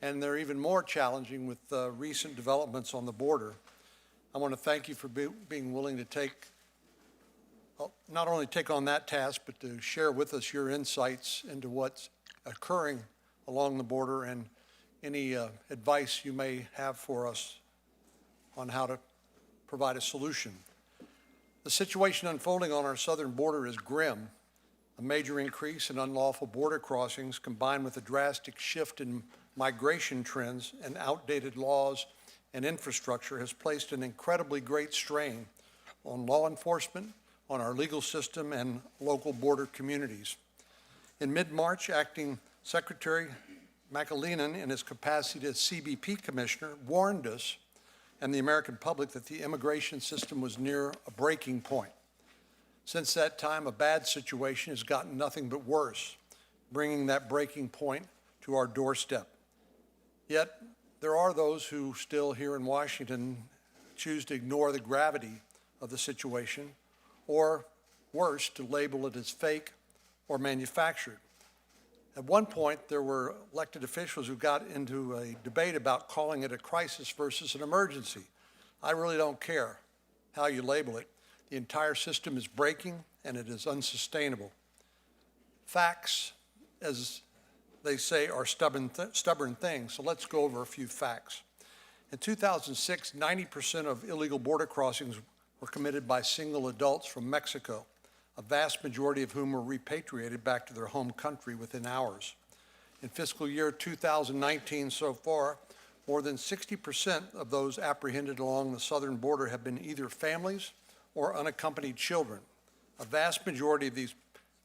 and they're even more challenging with recent developments on the border. I want to thank you for being willing to not only take on that task, but to share with us your insights into what's occurring along the border and any advice you may have for us on how to provide a solution. The situation unfolding on our southern border is grim. A major increase in unlawful border crossings combined with a drastic shift in migration trends and outdated laws and infrastructure has placed an incredibly great strain on law enforcement, on our legal system, and local border communities. In mid-March, Acting Secretary McAleenan, in his capacity as CBP Commissioner, warned us and the American public that the immigration system was near a breaking point. Since that time, a bad situation has gotten nothing but worse, bringing that breaking point to our doorstep. Yet, there are those who still here in Washington choose to ignore the gravity of the situation, or worse, to label it as fake or manufactured. At one point, there were elected officials who got into a debate about calling it a crisis versus an emergency. I really don't care how you label it. The entire system is breaking, and it is unsustainable. Facts, as they say, are stubborn things, so let's go over a few facts. In 2006, 90% of illegal border crossings were committed by single adults from Mexico, a vast majority of whom were repatriated back to their home country within hours. In fiscal year 2019 so far, more than 60% of those apprehended along the southern border have been either families or unaccompanied children. A vast majority of these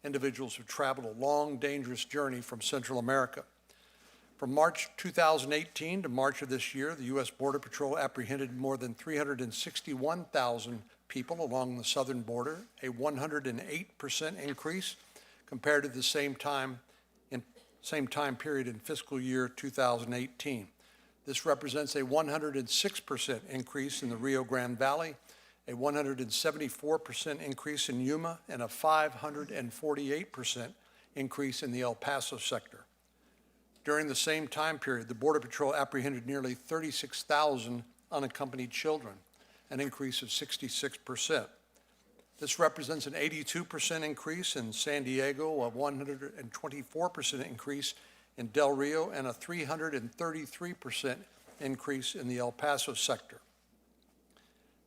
individuals have traveled a long, dangerous journey from Central America. From March 2018 to March of this year, the U.S. Border Patrol apprehended more than 361,000 people along the southern border, a 108% increase compared to the same time period in fiscal year 2018. This represents a 106% increase in the Rio Grande Valley, a 174% increase in Yuma, and a 548% increase in the El Paso sector. During the same time period, the Border Patrol apprehended nearly 36,000 unaccompanied children, an increase of 66%. This represents an 82% increase in San Diego, a 124% increase in Del Rio, and a 333% increase in the El Paso sector.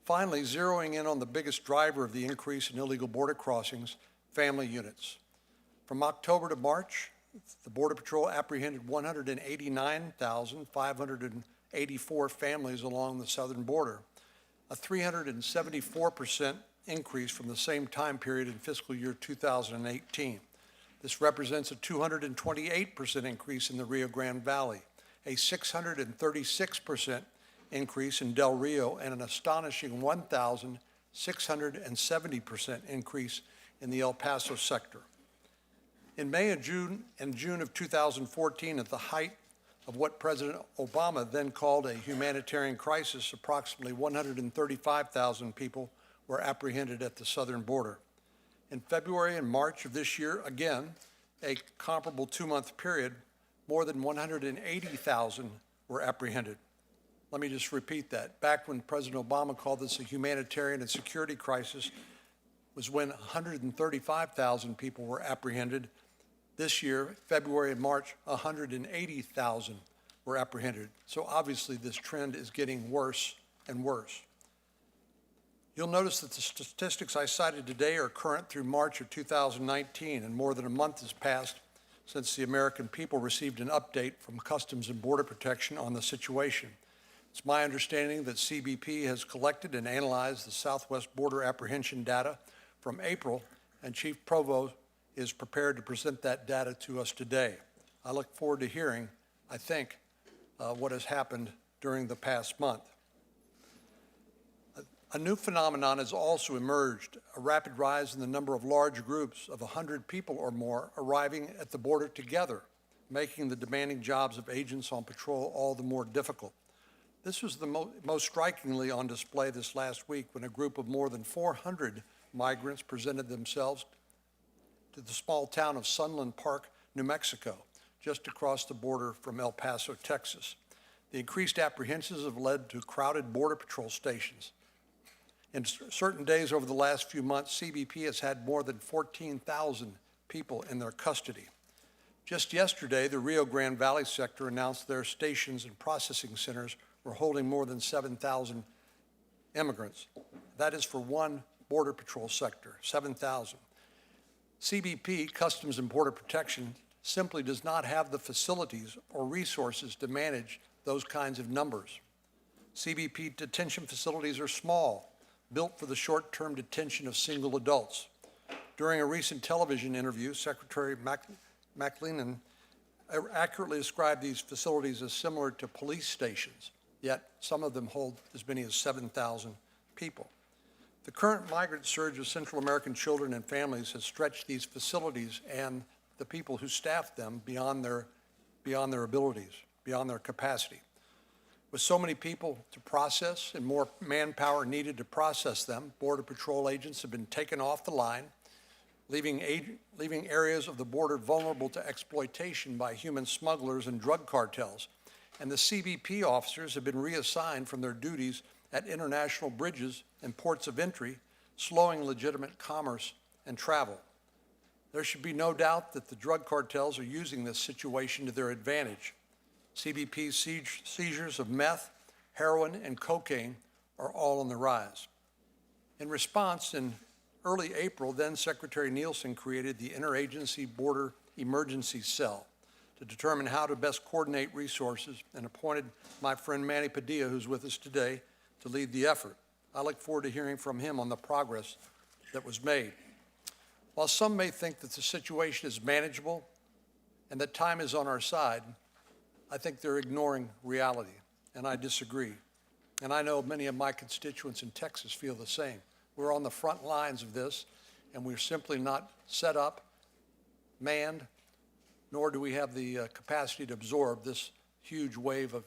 Finally, zeroing in on the biggest driver of the increase in illegal border crossings, family units. From October to March, the Border Patrol apprehended 189,584 families along the southern border, a 374% increase from the same time period in fiscal year 2018. This represents a 228% increase in the Rio Grande Valley, a 636% increase in Del Rio, and an astonishing 1,670% increase in the El Paso sector. In May and June of 2014, at the height of what President Obama then called a humanitarian crisis, approximately 135,000 people were apprehended at the southern border. In February and March of this year, again, a comparable two-month period, more than 180,000 were apprehended. Let me just repeat that. Back when President Obama called this a humanitarian and security crisis was when 135,000 people were apprehended. This year, February and March, 180,000 were apprehended. So obviously this trend is getting worse and worse. You'll notice that the statistics I cited today are current through March of 2019, and more than a month has passed since the American people received an update from Customs and Border Protection on the situation. It's my understanding that CBP has collected and analyzed the Southwest border apprehension data from April, and Chief Provost is prepared to present that data to us today. I look forward to hearing, I think, what has happened during the past month. A new phenomenon has also emerged, a rapid rise in the number of large groups of 100 people or more arriving at the border together, making the demanding jobs of agents on patrol all the more difficult. This was the most strikingly on display this last week when a group of more than 400 migrants presented themselves to the small town of Sunland Park, New Mexico, just across the border from El Paso, Texas. The increased apprehensions have led to crowded Border Patrol stations. In certain days over the last few months, CBP has had more than 14,000 people in their custody. Just yesterday, the Rio Grande Valley sector announced their stations and processing centers were holding more than 7,000 immigrants. That is for one Border Patrol sector, 7,000. CBP, Customs and Border Protection, simply does not have the facilities or resources to manage those kinds of numbers. CBP detention facilities are small, built for the short-term detention of single adults. During a recent television interview, Secretary McLennan accurately described these facilities as similar to police stations, yet some of them hold as many as 7,000 people. The current migrant surge of Central American children and families has stretched these facilities and the people who staff them beyond their abilities, beyond their capacity. With so many people to process and more manpower needed to process them, Border Patrol agents have been taken off the line, leaving areas of the border vulnerable to exploitation by human smugglers and drug cartels. And the CBP officers have been reassigned from their duties at international bridges and ports of entry, slowing legitimate commerce and travel. There should be no doubt that the drug cartels are using this situation to their advantage. CBP's seizures of meth, heroin, and cocaine are all on the rise. In response, in early April, then Secretary Nielsen created the Interagency Border Emergency Cell to determine how to best coordinate resources and appointed my friend Manny Padilla, who's with us today, to lead the effort. I look forward to hearing from him on the progress that was made. While some may think that the situation is manageable and that time is on our side, I think they're ignoring reality, and I disagree. And I know many of my constituents in Texas feel the same. We're on the front lines of this, and we're simply not set up, manned, nor do we have the capacity to absorb this huge wave of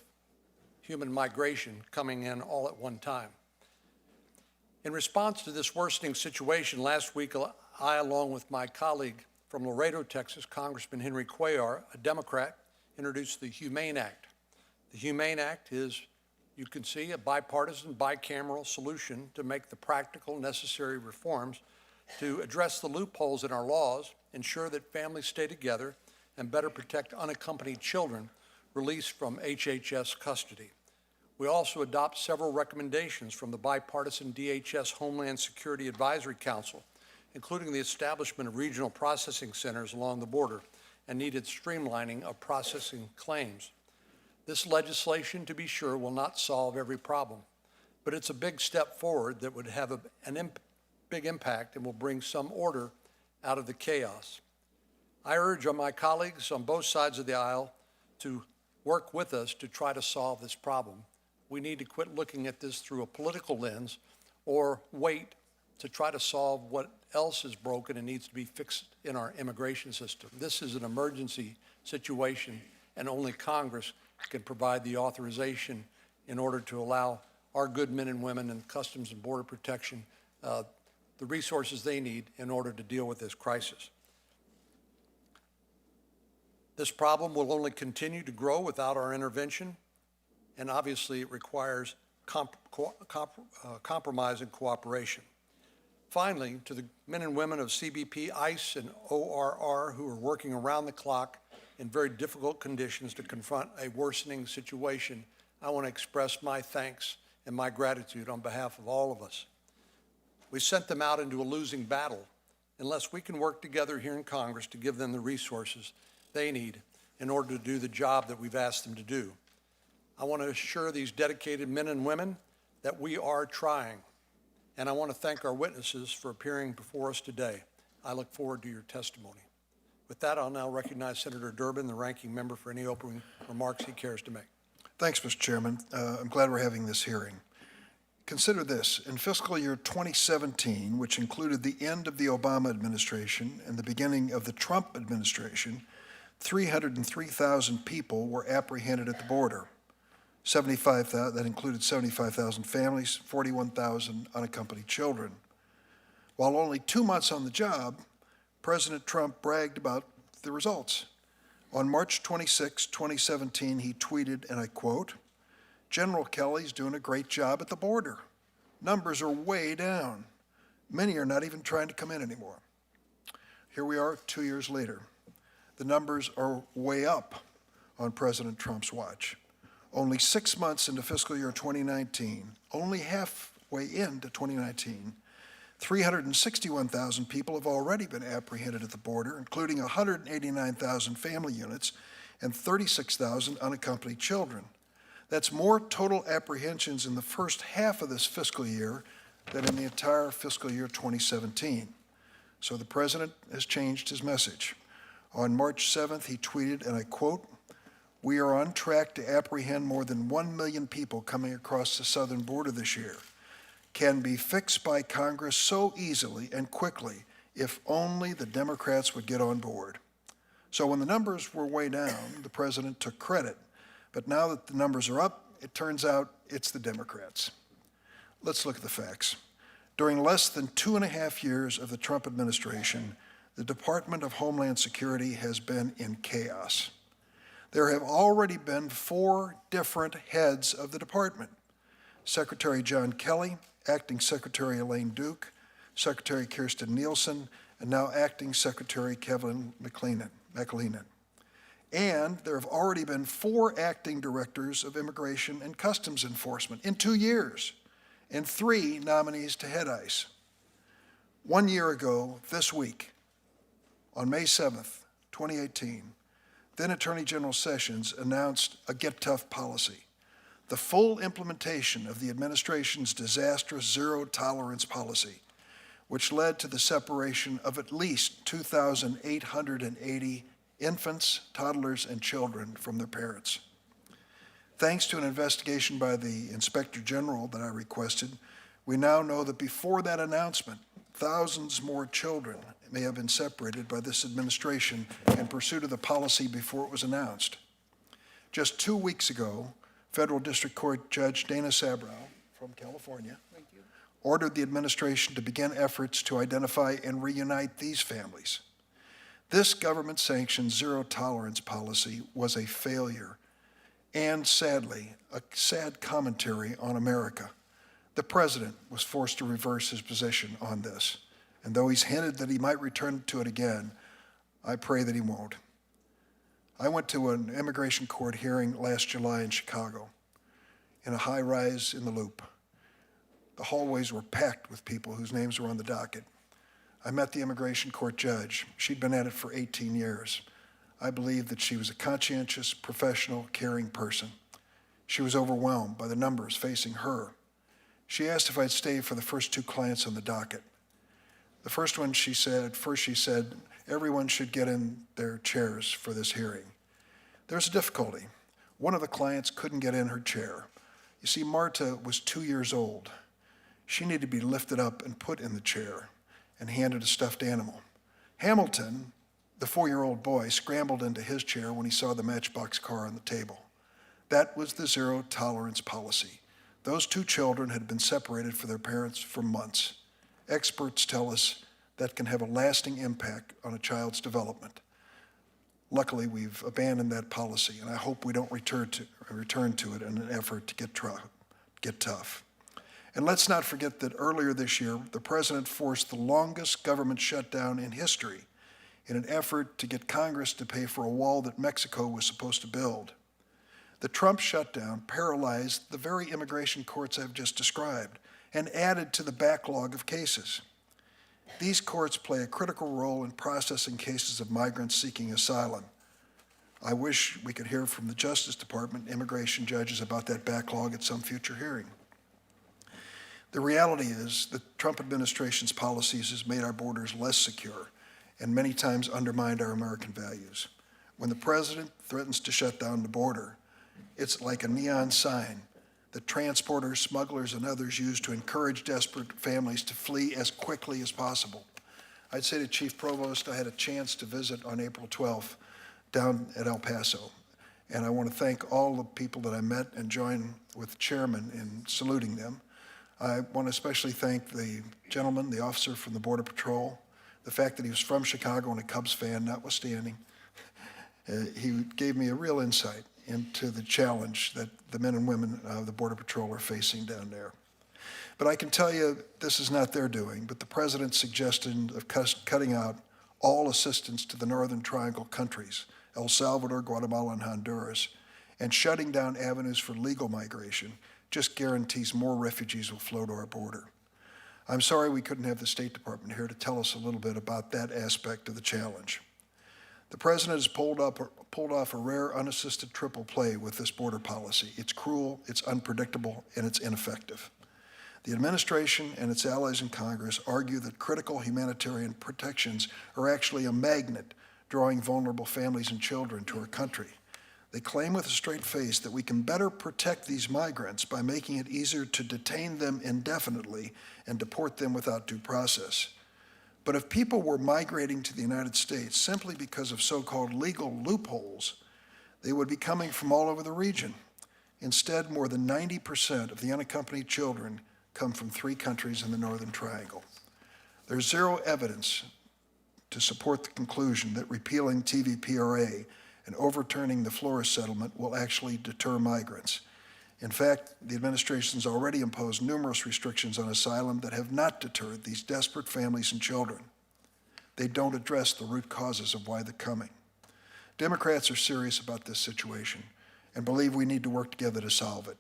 human migration coming in all at one time. In response to this worsening situation, last week I, along with my colleague from Laredo, Texas, Congressman Henry Cuellar, a Democrat, introduced the Humane Act. The Humane Act is, you can see, a bipartisan, bicameral solution to make the practical, necessary reforms to address the loopholes in our laws, ensure that families stay together, and better protect unaccompanied children released from HHS custody. We also adopt several recommendations from the bipartisan DHS Homeland Security Advisory Council, including the establishment of regional processing centers along the border and needed streamlining of processing claims. This legislation, to be sure, will not solve every problem, but it's a big step forward that would have a big impact and will bring some order out of the chaos. I urge on my colleagues on both sides of the aisle to work with us to try to solve this problem. We need to quit looking at this through a political lens or wait to try to solve what else is broken and needs to be fixed in our immigration system. This is an emergency situation, and only Congress can provide the authorization in order to allow our good men and women in Customs and Border Protection the resources they need in order to deal with this crisis. This problem will only continue to grow without our intervention, and obviously it requires compromise and cooperation. Finally, to the men and women of CBP, ICE, and ORR who are working around the clock in very difficult conditions to confront a worsening situation, I want to express my thanks and my gratitude on behalf of all of us. We sent them out into a losing battle unless we can work together here in Congress to give them the resources they need in order to do the job that we've asked them to do. I want to assure these dedicated men and women that we are trying, and I want to thank our witnesses for appearing before us today. I look forward to your testimony. With that, I'll now recognize Senator Durbin, the ranking member, for any opening remarks he cares to make. Thanks, Mr. Chairman. I'm glad we're having this hearing. Consider this, in fiscal year 2017, which included the end of the Obama administration and the beginning of the Trump administration, 303,000 people were apprehended at the border. 75,000, that included 75,000 families, 41,000 unaccompanied children. While only 2 months on the job, President Trump bragged about the results. On March 26, 2017, he tweeted, and I quote, "General Kelly's doing a great job at the border. Numbers are way down. Many are not even trying to come in anymore." Here we are 2 years later. The numbers are way up on President Trump's watch. Only 6 months into fiscal year 2019, only halfway into 2019, 361,000 people have already been apprehended at the border, including 189,000 family units and 36,000 unaccompanied children. That's more total apprehensions in the first half of this fiscal year than in the entire fiscal year 2017. So the president has changed his message. On March 7th, he tweeted, and I quote, "We are on track to apprehend more than 1 million people coming across the southern border this year. Can be fixed by Congress so easily and quickly if only the Democrats would get on board." So when the numbers were way down, the president took credit. But now that the numbers are up, it turns out it's the Democrats. Let's look at the facts. During less than 2.5 years of the Trump administration, the Department of Homeland Security has been in chaos. There have already been 4 different heads of the department: Secretary John Kelly, Acting Secretary Elaine Duke, Secretary Kirstjen Nielsen, and now Acting Secretary Kevin McAleenan. And there have already been 4 acting directors of Immigration and Customs Enforcement in 2 years, and 3 nominees to head ICE. 1 year ago this week, on May 7th, 2018, then Attorney General Sessions announced a Get Tough policy, the full implementation of the administration's disastrous zero-tolerance policy, which led to the separation of at least 2,880 infants, toddlers, and children from their parents. Thanks to an investigation by the Inspector General that I requested, we now know that before that announcement, thousands more children may have been separated by this administration in pursuit of the policy before it was announced. Just 2 weeks ago, Federal District Court Judge Dana Sabrow from California ordered the administration to begin efforts to identify and reunite these families. This government-sanctioned zero-tolerance policy was a failure and, sadly, a sad commentary on America. The president was forced to reverse his position on this, and though he's hinted that he might return to it again, I pray that he won't. I went to an immigration court hearing last July in Chicago, in a high-rise in the Loop. The hallways were packed with people whose names were on the docket. I met the immigration court judge. She'd been at it for 18 years. I believe that she was a conscientious, professional, caring person. She was overwhelmed by the numbers facing her. She asked if I'd stay for the first 2 clients on the docket. The first one, she said, everyone should get in their chairs for this hearing. There's a difficulty. One of the clients couldn't get in her chair. You see, Marta was 2 years old. She needed to be lifted up and put in the chair and handed a stuffed animal. Hamilton, the 4-year-old boy, scrambled into his chair when he saw the Matchbox car on the table. That was the zero-tolerance policy. Those 2 children had been separated from their parents for months. Experts tell us that can have a lasting impact on a child's development. Luckily, we've abandoned that policy, and I hope we don't return to it in an effort to get tough. And let's not forget that earlier this year, the president forced the longest government shutdown in history in an effort to get Congress to pay for a wall that Mexico was supposed to build. The Trump shutdown paralyzed the very immigration courts I've just described and added to the backlog of cases. These courts play a critical role in processing cases of migrants seeking asylum. I wish we could hear from the Justice Department immigration judges about that backlog at some future hearing. The reality is the Trump administration's policies has made our borders less secure and many times undermined our American values. When the president threatens to shut down the border, it's like a neon sign that transporters, smugglers, and others use to encourage desperate families to flee as quickly as possible. I'd say to Chief Provost, I had a chance to visit on April 12th down at El Paso, and I want to thank all the people that I met and join with the chairman in saluting them. I want to especially thank the gentleman, the officer from the Border Patrol, the fact that he was from Chicago and a Cubs fan notwithstanding, He gave me a real insight into the challenge that the men and women of the Border Patrol are facing down there. But I can tell you this is not their doing, but the President's suggestion of cutting out all assistance to the Northern Triangle countries, El Salvador, Guatemala, and Honduras, and shutting down avenues for legal migration just guarantees more refugees will flow to our border. I'm sorry we couldn't have the State Department here to tell us a little bit about that aspect of the challenge. The President has pulled off a rare unassisted triple play with this border policy. It's cruel, it's unpredictable, and it's ineffective. The administration and its allies in Congress argue that critical humanitarian protections are actually a magnet drawing vulnerable families and children to our country. They claim with a straight face that we can better protect these migrants by making it easier to detain them indefinitely and deport them without due process. But if people were migrating to the United States simply because of so-called legal loopholes, they would be coming from all over the region. Instead, more than 90% of the unaccompanied children come from 3 countries in the Northern Triangle. There's zero evidence to support the conclusion that repealing TVPRA and overturning the Flores settlement will actually deter migrants. In fact, the administration's already imposed numerous restrictions on asylum that have not deterred these desperate families and children. They don't address the root causes of why they're coming. Democrats are serious about this situation and believe we need to work together to solve it.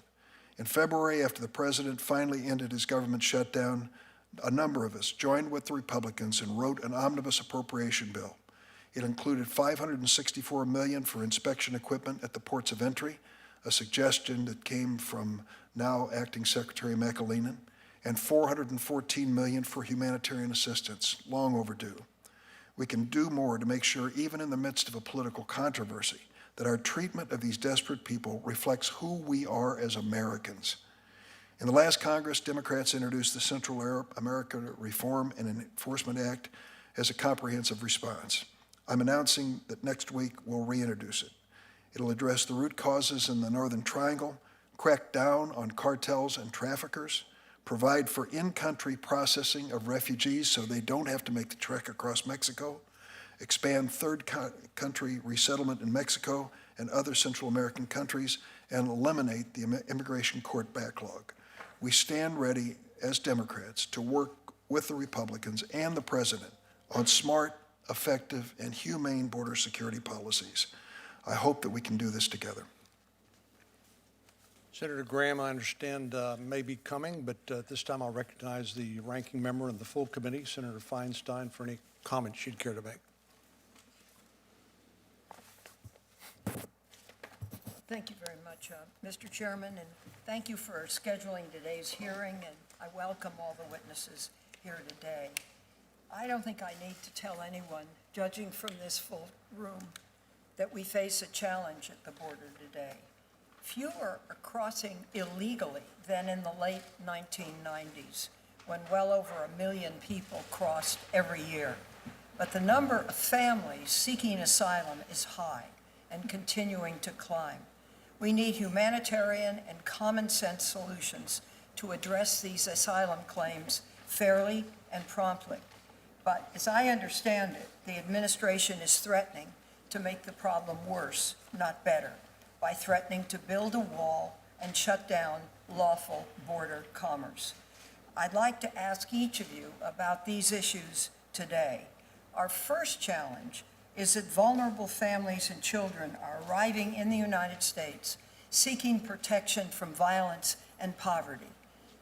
In February, after the President finally ended his government shutdown, a number of us joined with the Republicans and wrote an omnibus appropriation bill. It included $564 million for inspection equipment at the ports of entry, a suggestion that came from now Acting Secretary McAleenan, and $414 million for humanitarian assistance, long overdue. We can do more to make sure, even in the midst of a political controversy, that our treatment of these desperate people reflects who we are as Americans. In the last Congress, Democrats introduced the Central America Reform and Enforcement Act as a comprehensive response. I'm announcing that next week we'll reintroduce it. It'll address the root causes in the Northern Triangle, crack down on cartels and traffickers, provide for in-country processing of refugees so they don't have to make the trek across Mexico, expand third country resettlement in Mexico and other Central American countries, and eliminate the immigration court backlog. We stand ready as Democrats to work with the Republicans and the President on smart, effective, and humane border security policies. I hope that we can do this together. Senator Graham, I understand, may be coming, but at this time I'll recognize the ranking member of the full committee, Senator Feinstein, for any comments she'd care to make. Thank you very much, Mr. Chairman, and thank you for scheduling today's hearing, and I welcome all the witnesses here today. I don't think I need to tell anyone, judging from this full room, that we face a challenge at the border today. Fewer are crossing illegally than in the late 1990s, when well over 1 million people crossed every year. But the number of families seeking asylum is high and continuing to climb. We need humanitarian and common sense solutions to address these asylum claims fairly and promptly. But as I understand it, the administration is threatening to make the problem worse, not better, by threatening to build a wall and shut down lawful border commerce. I'd like to ask each of you about these issues today. Our first challenge is that vulnerable families and children are arriving in the United States seeking protection from violence and poverty.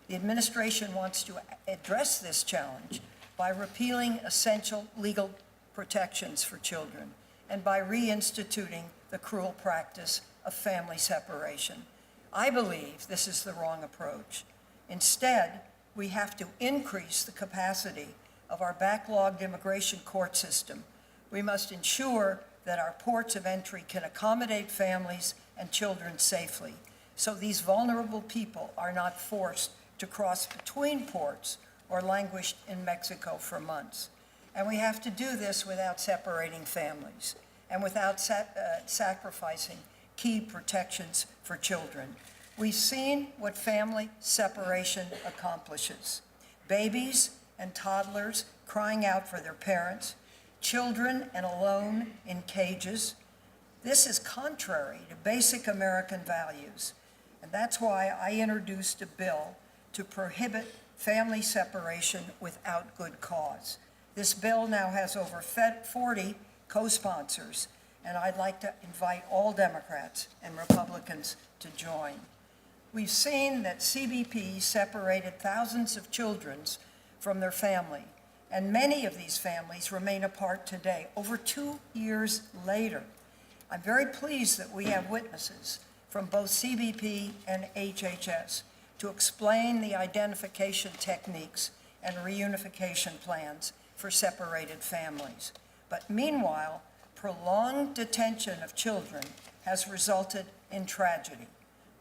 The administration wants to address this challenge by repealing essential legal protections for children and by reinstituting the cruel practice of family separation. I believe this is the wrong approach. Instead, we have to increase the capacity of our backlogged immigration court system. We must ensure that our ports of entry can accommodate families and children safely, so these vulnerable people are not forced to cross between ports or languish in Mexico for months. And we have to do this without separating families and without sacrificing key protections for children. We've seen what family separation accomplishes. Babies and toddlers crying out for their parents, children and alone in cages. This is contrary to basic American values, and that's why I introduced a bill to prohibit family separation without good cause. This bill now has over 40 co-sponsors, and I'd like to invite all Democrats and Republicans to join. We've seen that CBP separated thousands of children from their family, and many of these families remain apart today, over 2 years later. I'm very pleased that we have witnesses from both CBP and HHS to explain the identification techniques and reunification plans for separated families. But meanwhile, prolonged detention of children has resulted in tragedy.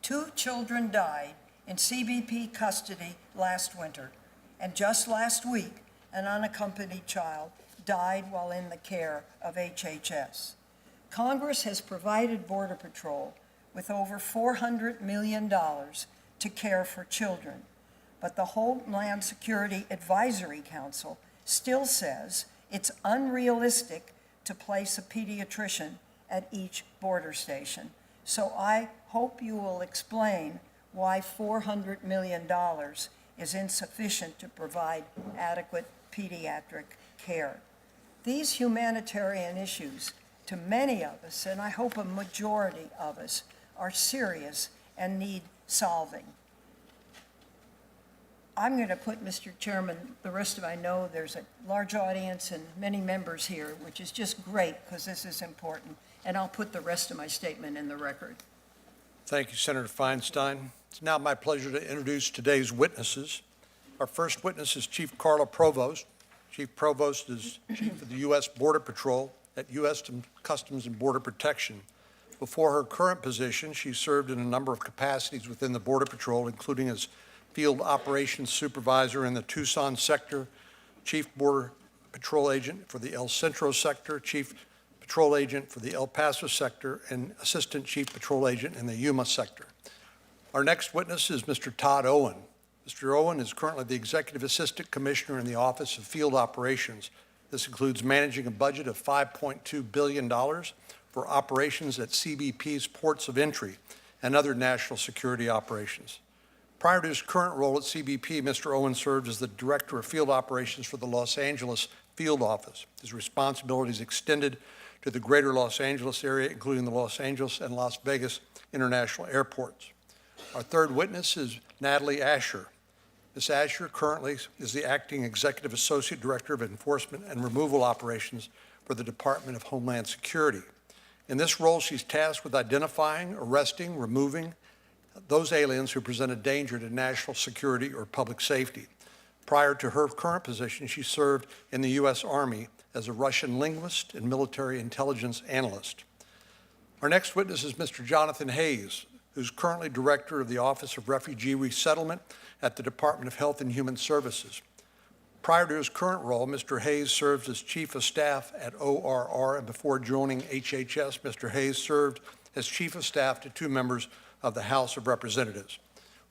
2 children died in CBP custody last winter, and just last week, an unaccompanied child died while in the care of HHS. Congress has provided Border Patrol with over $400 million to care for children, but the Homeland Security Advisory Council still says it's unrealistic to place a pediatrician at each border station. So I hope you will explain why $400 million is insufficient to provide adequate pediatric care. These humanitarian issues, to many of us, and I hope a majority of us, are serious and need solving. I'm going to put, Mr. Chairman, the rest of I know there's a large audience and many members here, which is just great because this is important, and I'll put the rest of my statement in the record. Thank you, Senator Feinstein. It's now my pleasure to introduce today's witnesses. Our first witness is Chief Carla Provost. Chief Provost is Chief of the U.S. Border Patrol at U.S. Customs and Border Protection. Before her current position, she served in a number of capacities within the Border Patrol, including as Field Operations Supervisor in the Tucson sector, Chief Border Patrol Agent for the El Centro sector, Chief Patrol Agent for the El Paso sector, and Assistant Chief Patrol Agent in the Yuma sector. Our next witness is Mr. Todd Owen. Mr. Owen is currently the Executive Assistant Commissioner in the Office of Field Operations. This includes managing a budget of $5.2 billion for operations at CBP's ports of entry and other national security operations. Prior to his current role at CBP, Mr. Owen served as the Director of Field Operations for the Los Angeles Field Office. His responsibilities extended to the greater Los Angeles area, including the Los Angeles and Las Vegas international airports. Our third witness is Nathalie Asher. Ms. Asher currently is the Acting Executive Associate Director of Enforcement and Removal Operations for the Department of Homeland Security. In this role, she's tasked with identifying, arresting, removing those aliens who present a danger to national security or public safety. Prior to her current position, she served in the U.S. Army as a Russian linguist and military intelligence analyst. Our next witness is Mr. Jonathan Hayes, who's currently Director of the Office of Refugee Resettlement at the Department of Health and Human Services. Prior to his current role, Mr. Hayes served as Chief of Staff at ORR, and before joining HHS, Mr. Hayes served as Chief of Staff to 2 members of the House of Representatives.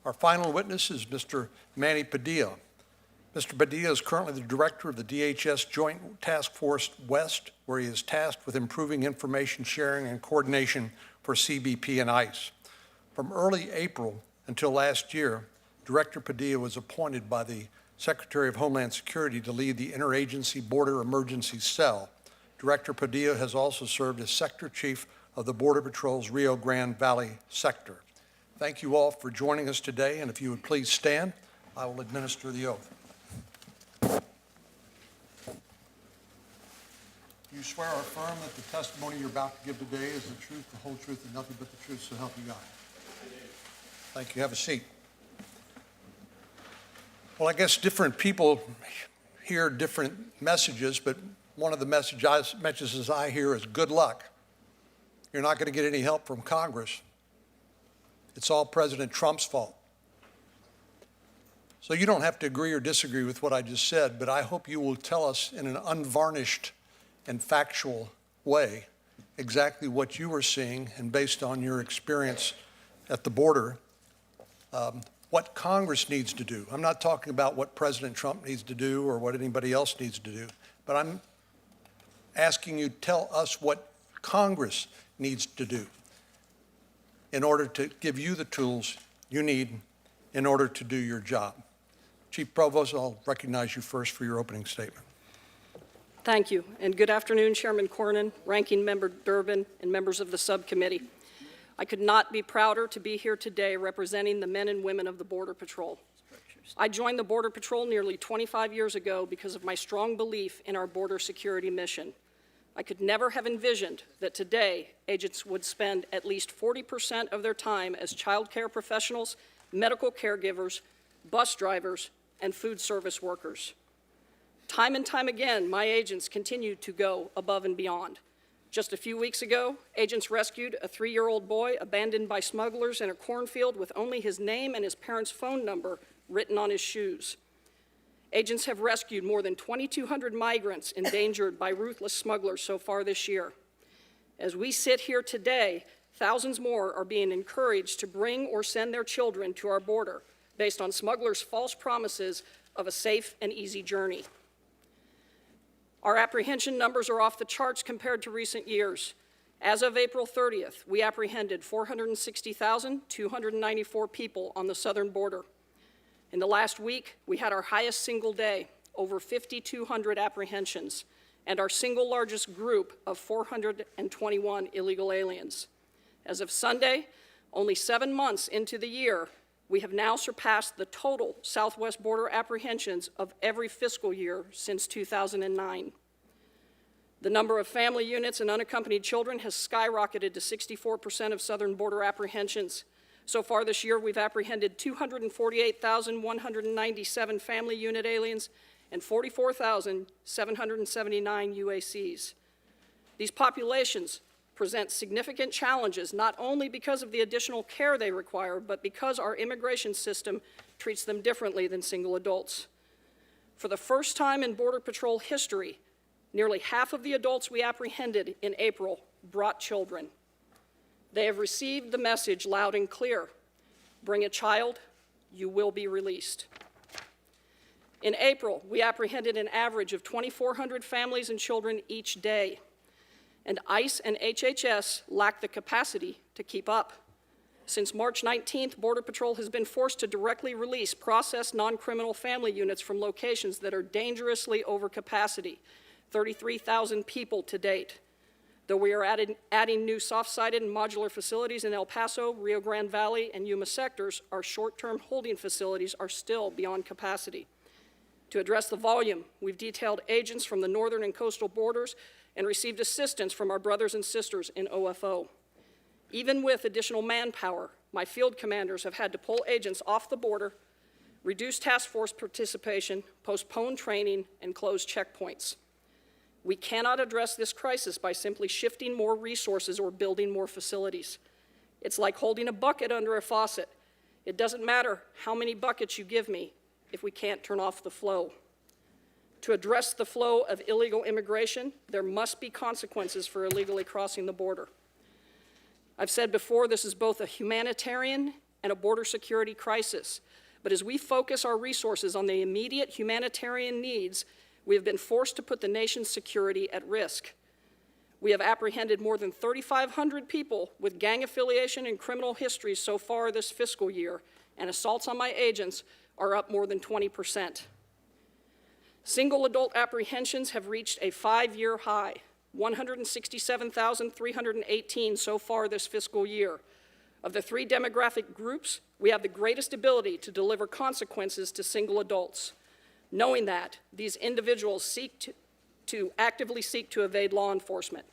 Our final witness is Mr. Manny Padilla. Mr. Padilla is currently the Director of the DHS Joint Task Force West, where he is tasked with improving information sharing and coordination for CBP and ICE. From early April until last year, Director Padilla was appointed by the Secretary of Homeland Security to lead the Interagency Border Emergency Cell. Director Padilla has also served as Sector Chief of the Border Patrol's Rio Grande Valley sector. Thank you all for joining us today, and if you would please stand, I will administer the oath. You swear or affirm that the testimony you're about to give today is the truth, the whole truth, and nothing but the truth, so help you God. Thank you. Have a seat. Well, I guess different people hear different messages, but one of the messages I hear is good luck. You're not going to get any help from Congress. It's all President Trump's fault. So you don't have to agree or disagree with what I just said, but I hope you will tell us in an unvarnished and factual way exactly what you are seeing, and based on your experience at the border, what Congress needs to do. I'm not talking about what President Trump needs to do or what anybody else needs to do, but I'm asking you to tell us what Congress needs to do in order to give you the tools you need in order to do your job. Chief Provost, I'll recognize you first for your opening statement. Thank you, and good afternoon, Chairman Cornyn, Ranking Member Durbin, and members of the subcommittee. I could not be prouder to be here today representing the men and women of the Border Patrol. I joined the Border Patrol nearly 25 years ago because of my strong belief in our border security mission. I could never have envisioned that today agents would spend at least 40% of their time as child care professionals, medical caregivers, bus drivers, and food service workers. Time and time again, my agents continue to go above and beyond. Just a few weeks ago, agents rescued a 3-year-old boy abandoned by smugglers in a cornfield with only his name and his parents' phone number written on his shoes. Agents have rescued more than 2,200 migrants endangered by ruthless smugglers so far this year. As we sit here today, thousands more are being encouraged to bring or send their children to our border based on smugglers' false promises of a safe and easy journey. Our apprehension numbers are off the charts compared to recent years. As of April 30th, we apprehended 460,294 people on the southern border. In the last week, we had our highest single day, over 5,200 apprehensions, and our single largest group of 421 illegal aliens. As of Sunday, only 7 months into the year, we have now surpassed the total southwest border apprehensions of every fiscal year since 2009. The number of family units and unaccompanied children has skyrocketed to 64% of southern border apprehensions. So far this year, we've apprehended 248,197 family unit aliens and 44,779 UACs. These populations present significant challenges, not only because of the additional care they require, but because our immigration system treats them differently than single adults. For the first time in Border Patrol history, nearly half of the adults we apprehended in April brought children. They have received the message loud and clear: bring a child, you will be released. In April, we apprehended an average of 2,400 families and children each day, and ICE and HHS lack the capacity to keep up. Since March 19th, Border Patrol has been forced to directly release processed non-criminal family units from locations that are dangerously over capacity, 33,000 people to date. Though we are adding new soft-sided and modular facilities in El Paso, Rio Grande Valley, and Yuma sectors, our short-term holding facilities are still beyond capacity. To address the volume, we've detailed agents from the northern and coastal borders and received assistance from our brothers and sisters in OFO. Even with additional manpower, my field commanders have had to pull agents off the border, reduce task force participation, postpone training, and close checkpoints. We cannot address this crisis by simply shifting more resources or building more facilities. It's like holding a bucket under a faucet. It doesn't matter how many buckets you give me if we can't turn off the flow. To address the flow of illegal immigration, there must be consequences for illegally crossing the border. I've said before, this is both a humanitarian and a border security crisis. But as we focus our resources on the immediate humanitarian needs, we have been forced to put the nation's security at risk. We have apprehended more than 3,500 people with gang affiliation and criminal histories so far this fiscal year, and assaults on my agents are up more than 20%. Single adult apprehensions have reached a 5-year high, 167,318 so far this fiscal year. Of the 3 demographic groups, we have the greatest ability to deliver consequences to single adults, knowing that these individuals actively seek to evade law enforcement.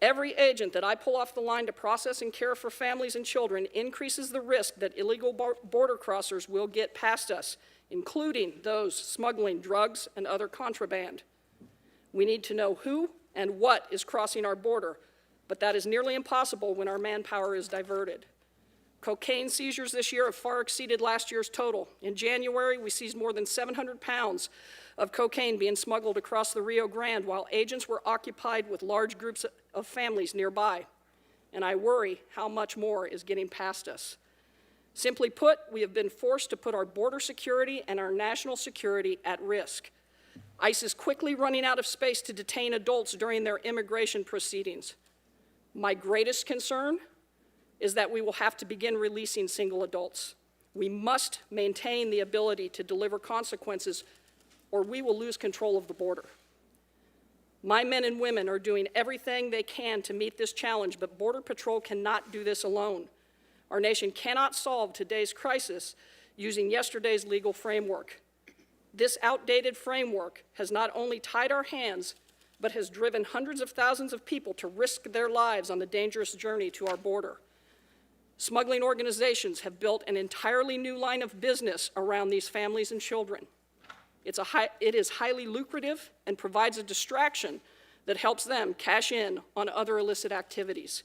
Every agent that I pull off the line to process and care for families and children increases the risk that illegal border crossers will get past us, including those smuggling drugs and other contraband. We need to know who and what is crossing our border, but that is nearly impossible when our manpower is diverted. Cocaine seizures this year have far exceeded last year's total. In January, we seized more than 700 pounds of cocaine being smuggled across the Rio Grande while agents were occupied with large groups of families nearby. And I worry how much more is getting past us. Simply put, we have been forced to put our border security and our national security at risk. ICE is quickly running out of space to detain adults during their immigration proceedings. My greatest concern is that we will have to begin releasing single adults. We must maintain the ability to deliver consequences, or we will lose control of the border. My men and women are doing everything they can to meet this challenge, but Border Patrol cannot do this alone. Our nation cannot solve today's crisis using yesterday's legal framework. This outdated framework has not only tied our hands, but has driven hundreds of thousands of people to risk their lives on the dangerous journey to our border. Smuggling organizations have built an entirely new line of business around these families and children. It is highly lucrative and provides a distraction that helps them cash in on other illicit activities.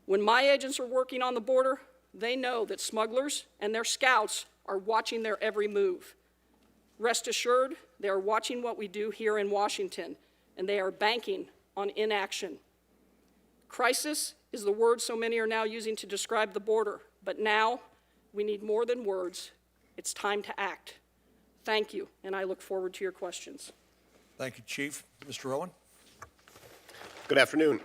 When my agents are working on the border, they know that smugglers and their scouts are watching their every move. Rest assured, they are watching what we do here in Washington, and they are banking on inaction. Crisis is the word so many are now using to describe the border, but now we need more than words. It's time to act. Thank you, and I look forward to your questions. Thank you, Chief. Mr. Owen? Good afternoon,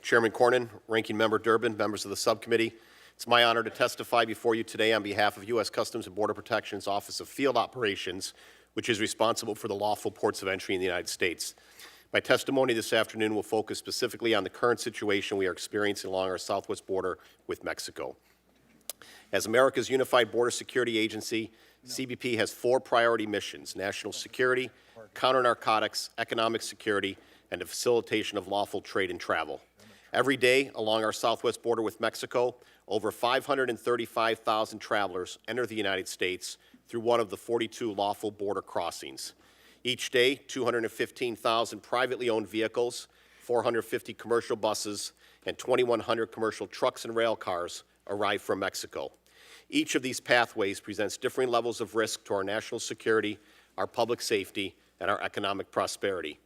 Chairman Cornyn, Ranking Member Durbin, members of the subcommittee. It's my honor to testify before you today on behalf of U.S. Customs and Border Protection's Office of Field Operations, which is responsible for the lawful ports of entry in the United States. My testimony this afternoon will focus specifically on the current situation we are experiencing along our southwest border with Mexico. As America's unified border security agency, CBP has 4 priority missions: national security, counter-narcotics, economic security, and the facilitation of lawful trade and travel. Every day along our southwest border with Mexico, over 535,000 travelers enter the United States through one of the 42 lawful border crossings. Each day, 215,000 privately owned vehicles, 450 commercial buses, and 2,100 commercial trucks and rail cars arrive from Mexico. Each of these pathways presents differing levels of risk to our national security, our public safety, and our economic prosperity.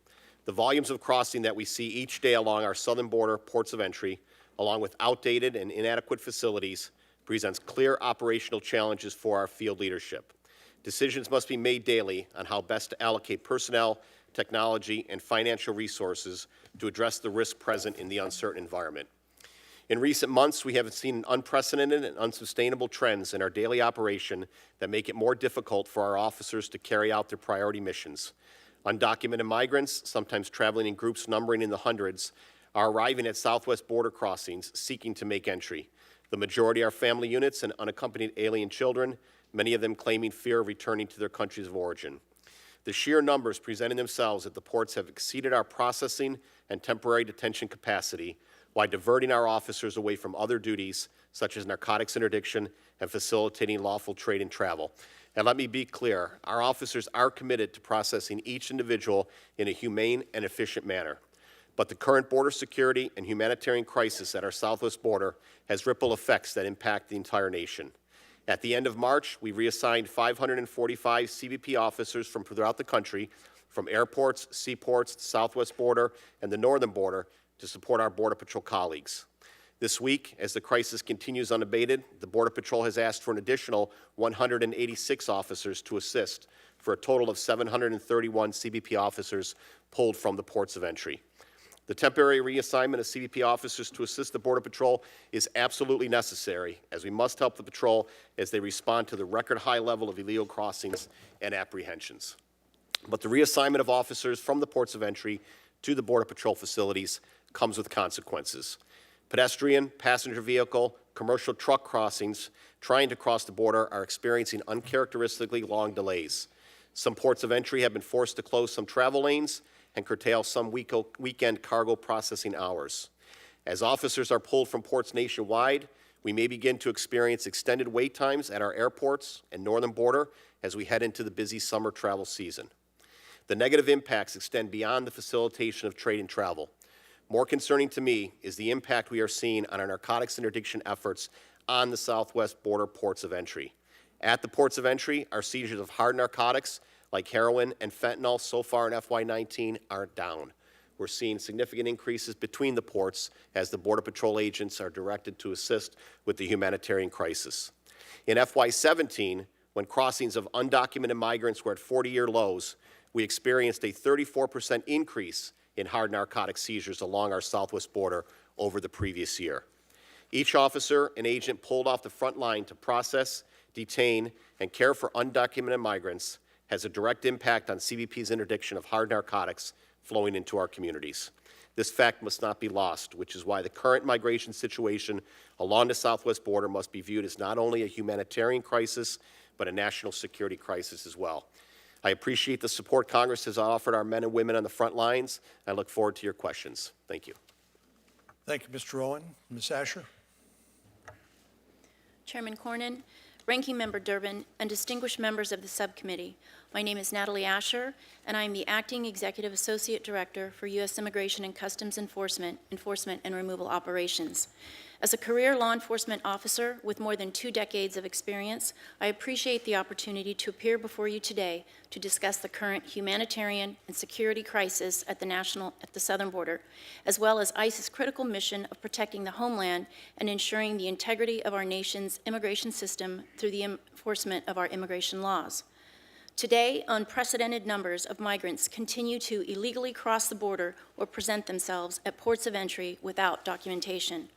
The volumes of crossing that we see each day along our southern border ports of entry, along with outdated and inadequate facilities, presents clear operational challenges for our field leadership. Decisions must be made daily on how best to allocate personnel, technology, and financial resources to address the risk present in the uncertain environment. In recent months, we have seen unprecedented and unsustainable trends in our daily operation that make it more difficult for our officers to carry out their priority missions. Undocumented migrants, sometimes traveling in groups numbering in the hundreds, are arriving at southwest border crossings seeking to make entry. The majority are family units and unaccompanied alien children, many of them claiming fear of returning to their countries of origin. The sheer numbers presenting themselves at the ports have exceeded our processing and temporary detention capacity, while diverting our officers away from other duties, such as narcotics interdiction and facilitating lawful trade and travel. And let me be clear, our officers are committed to processing each individual in a humane and efficient manner. But the current border security and humanitarian crisis at our southwest border has ripple effects that impact the entire nation. At the end of March, we reassigned 545 CBP officers from throughout the country, from airports, seaports, the southwest border, and the northern border, to support our Border Patrol colleagues. This week, as the crisis continues unabated, the Border Patrol has asked for an additional 186 officers to assist, for a total of 731 CBP officers pulled from the ports of entry. The temporary reassignment of CBP officers to assist the Border Patrol is absolutely necessary, as we must help the patrol as they respond to the record high level of illegal crossings and apprehensions. But the reassignment of officers from the ports of entry to the Border Patrol facilities comes with consequences. Pedestrian, passenger vehicle, commercial truck crossings trying to cross the border are experiencing uncharacteristically long delays. Some ports of entry have been forced to close some travel lanes and curtail some weekend cargo processing hours. As officers are pulled from ports nationwide, we may begin to experience extended wait times at our airports and northern border as we head into the busy summer travel season. The negative impacts extend beyond the facilitation of trade and travel. More concerning to me is the impact we are seeing on our narcotics interdiction efforts on the southwest border ports of entry. At the ports of entry, our seizures of hard narcotics like heroin and fentanyl so far in FY19 are down. We're seeing significant increases between the ports as the Border Patrol agents are directed to assist with the humanitarian crisis. In FY17, when crossings of undocumented migrants were at 40-year lows, we experienced a 34% increase in hard narcotic seizures along our southwest border over the previous year. Each officer and agent pulled off the front line to process, detain, and care for undocumented migrants has a direct impact on CBP's interdiction of hard narcotics flowing into our communities. This fact must not be lost, which is why the current migration situation along the southwest border must be viewed as not only a humanitarian crisis, but a national security crisis as well. I appreciate the support Congress has offered our men and women on the front lines. I look forward to your questions. Thank you. Thank you, Mr. Owen. Ms. Asher? Chairman Cornyn, Ranking Member Durbin, and distinguished members of the subcommittee. My name is Nathalie Asher, and I am the Acting Executive Associate Director for U.S. Immigration and Customs Enforcement and Removal Operations. As a career law enforcement officer with more than 2 decades of experience, I appreciate the opportunity to appear before you today to discuss the current humanitarian and security crisis at the southern border, as well as ICE's critical mission of protecting the homeland and ensuring the integrity of our nation's immigration system through the enforcement of our immigration laws. Today, unprecedented numbers of migrants continue to illegally cross the border or present themselves at ports of entry without documentation.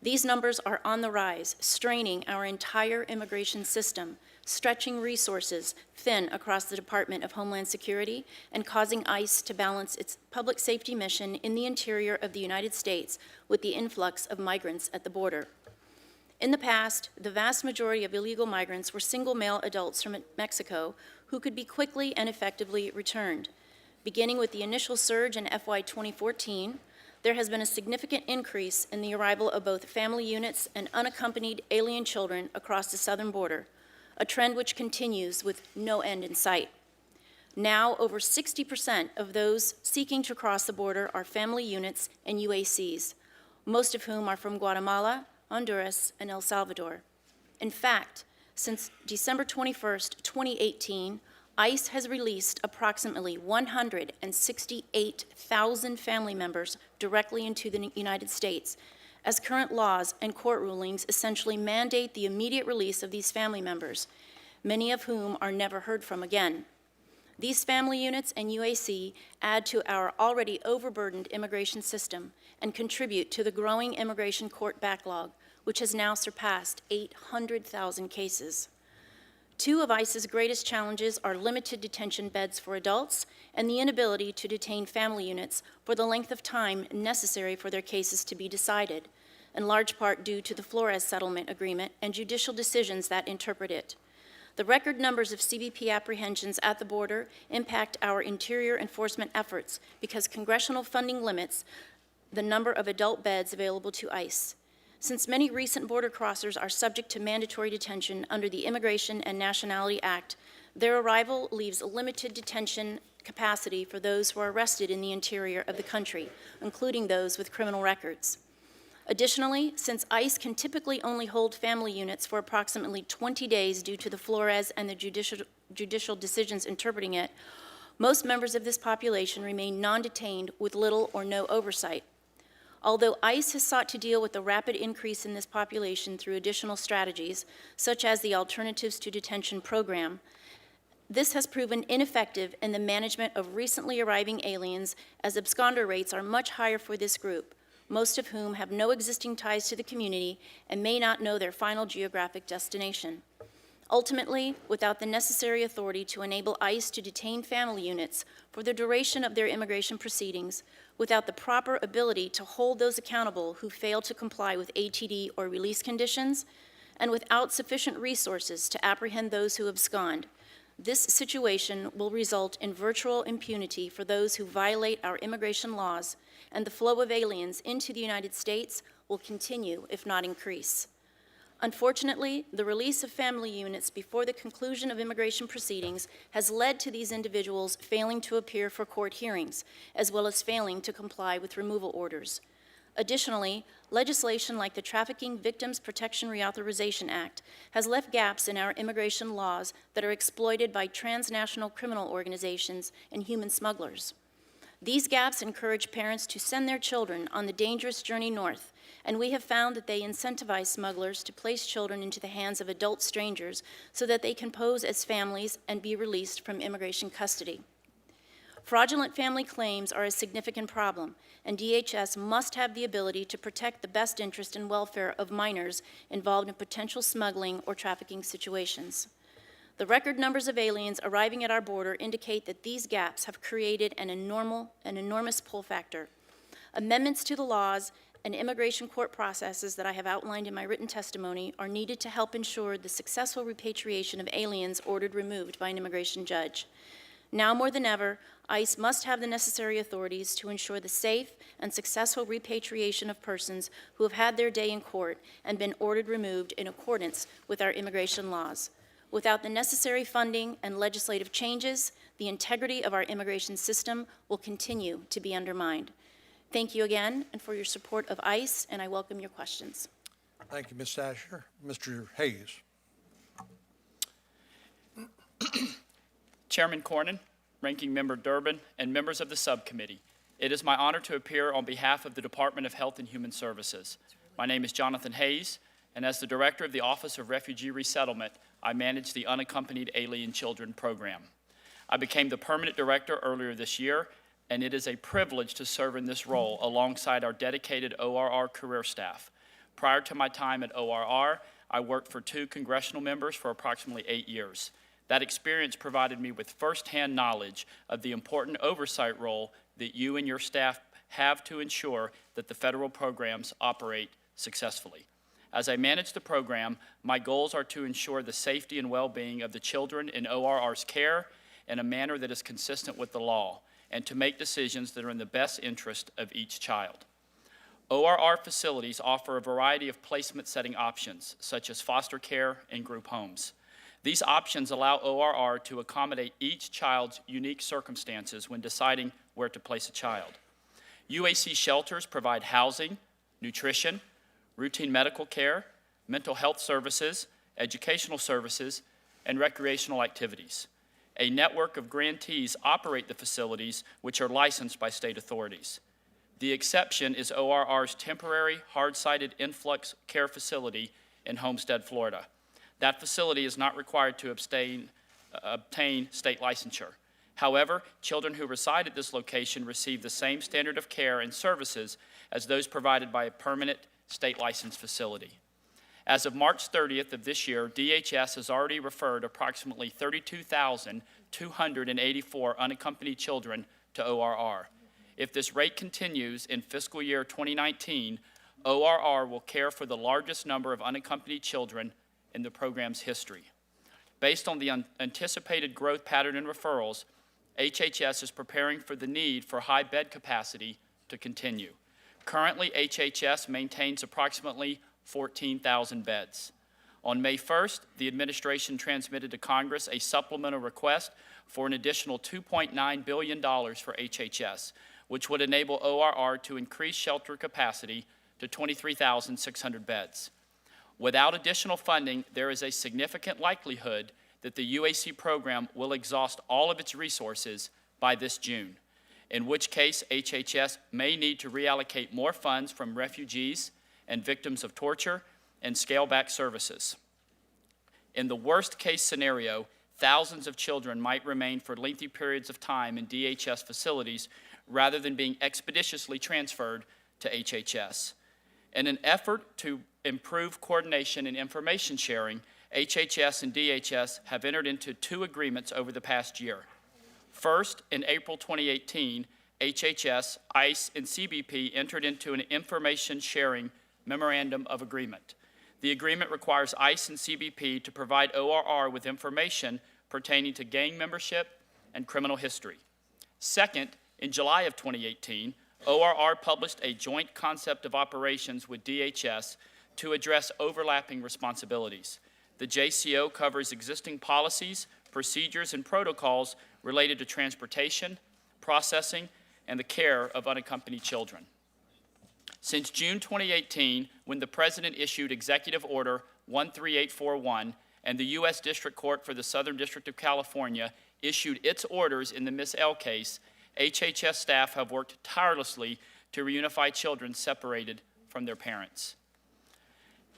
These numbers are on the rise, straining our entire immigration system, stretching resources thin across the Department of Homeland Security, and causing ICE to balance its public safety mission in the interior of the United States with the influx of migrants at the border. In the past, the vast majority of illegal migrants were single male adults from Mexico who could be quickly and effectively returned. Beginning with the initial surge in FY 2014, there has been a significant increase in the arrival of both family units and unaccompanied alien children across the southern border, a trend which continues with no end in sight. Now, over 60% of those seeking to cross the border are family units and UACs, most of whom are from Guatemala, Honduras, and El Salvador. In fact, since December 21st, 2018, ICE has released approximately 168,000 family members directly into the United States, as current laws and court rulings essentially mandate the immediate release of these family members, many of whom are never heard from again. These family units and UAC add to our already overburdened immigration system and contribute to the growing immigration court backlog, which has now surpassed 800,000 cases. 2 of ICE's greatest challenges are limited detention beds for adults and the inability to detain family units for the length of time necessary for their cases to be decided, in large part due to the Flores settlement agreement and judicial decisions that interpret it. The record numbers of CBP apprehensions at the border impact our interior enforcement efforts because congressional funding limits the number of adult beds available to ICE. Since many recent border crossers are subject to mandatory detention under the Immigration and Nationality Act, their arrival leaves limited detention capacity for those who are arrested in the interior of the country, including those with criminal records. Additionally, since ICE can typically only hold family units for approximately 20 days due to the Flores and the judicial decisions interpreting it, most members of this population remain non-detained with little or no oversight. Although ICE has sought to deal with the rapid increase in this population through additional strategies, such as the Alternatives to Detention program, this has proven ineffective in the management of recently arriving aliens, as absconder rates are much higher for this group, most of whom have no existing ties to the community and may not know their final geographic destination. Ultimately, without the necessary authority to enable ICE to detain family units for the duration of their immigration proceedings, without the proper ability to hold those accountable who fail to comply with ATD or release conditions, and without sufficient resources to apprehend those who abscond, this situation will result in virtual impunity for those who violate our immigration laws, and the flow of aliens into the United States will continue, if not increase. Unfortunately, the release of family units before the conclusion of immigration proceedings has led to these individuals failing to appear for court hearings, as well as failing to comply with removal orders. Additionally, legislation like the Trafficking Victims Protection Reauthorization Act has left gaps in our immigration laws that are exploited by transnational criminal organizations and human smugglers. These gaps encourage parents to send their children on the dangerous journey north, and we have found that they incentivize smugglers to place children into the hands of adult strangers so that they can pose as families and be released from immigration custody. Fraudulent family claims are a significant problem, and DHS must have the ability to protect the best interest and welfare of minors involved in potential smuggling or trafficking situations. The record numbers of aliens arriving at our border indicate that these gaps have created an enormous pull factor. Amendments to the laws and immigration court processes that I have outlined in my written testimony are needed to help ensure the successful repatriation of aliens ordered removed by an immigration judge. Now more than ever, ICE must have the necessary authorities to ensure the safe and successful repatriation of persons who have had their day in court and been ordered removed in accordance with our immigration laws. Without the necessary funding and legislative changes, the integrity of our immigration system will continue to be undermined. Thank you again and for your support of ICE, and I welcome your questions. Thank you, Ms. Asher. Mr. Hayes. Chairman Cornyn, Ranking Member Durbin, and members of the subcommittee, it is my honor to appear on behalf of the Department of Health and Human Services. My name is Jonathan Hayes, and as the Director of the Office of Refugee Resettlement, I manage the Unaccompanied Alien Children Program. I became the permanent director earlier this year, and it is a privilege to serve in this role alongside our dedicated ORR career staff. Prior to my time at ORR, I worked for 2 congressional members for approximately 8 years. That experience provided me with firsthand knowledge of the important oversight role that you and your staff have to ensure that the federal programs operate successfully. As I manage the program, my goals are to ensure the safety and well-being of the children in ORR's care in a manner that is consistent with the law, and to make decisions that are in the best interest of each child. ORR facilities offer a variety of placement setting options, such as foster care and group homes. These options allow ORR to accommodate each child's unique circumstances when deciding where to place a child. UAC shelters provide housing, nutrition, routine medical care, mental health services, educational services, and recreational activities. A network of grantees operate the facilities, which are licensed by state authorities. The exception is ORR's temporary hard-sided influx care facility in Homestead, Florida. That facility is not required to obtain state licensure. However, children who reside at this location receive the same standard of care and services as those provided by a permanent state licensed facility. As of March 30th of this year, DHS has already referred approximately 32,284 unaccompanied children to ORR. If this rate continues in fiscal year 2019, ORR will care for the largest number of unaccompanied children in the program's history. Based on the anticipated growth pattern in referrals, HHS is preparing for the need for high bed capacity to continue. Currently, HHS maintains approximately 14,000 beds. On May 1st, the administration transmitted to Congress a supplemental request for an additional $2.9 billion for HHS, which would enable ORR to increase shelter capacity to 23,600 beds. Without additional funding, there is a significant likelihood that the UAC program will exhaust all of its resources by this June, in which case HHS may need to reallocate more funds from refugees and victims of torture and scale back services. In the worst case scenario, thousands of children might remain for lengthy periods of time in DHS facilities rather than being expeditiously transferred to HHS. In an effort to improve coordination and information sharing, HHS and DHS have entered into 2 agreements over the past year. First, in April 2018, HHS, ICE, and CBP entered into an information sharing memorandum of agreement. The agreement requires ICE and CBP to provide ORR with information pertaining to gang membership and criminal history. Second, in July of 2018, ORR published a joint concept of operations with DHS to address overlapping responsibilities. The JCO covers existing policies, procedures, and protocols related to transportation, processing, and the care of unaccompanied children. Since June 2018, when the President issued Executive Order 13841 and the U.S. District Court for the Southern District of California issued its orders in the Miss L case, HHS staff have worked tirelessly to reunify children separated from their parents.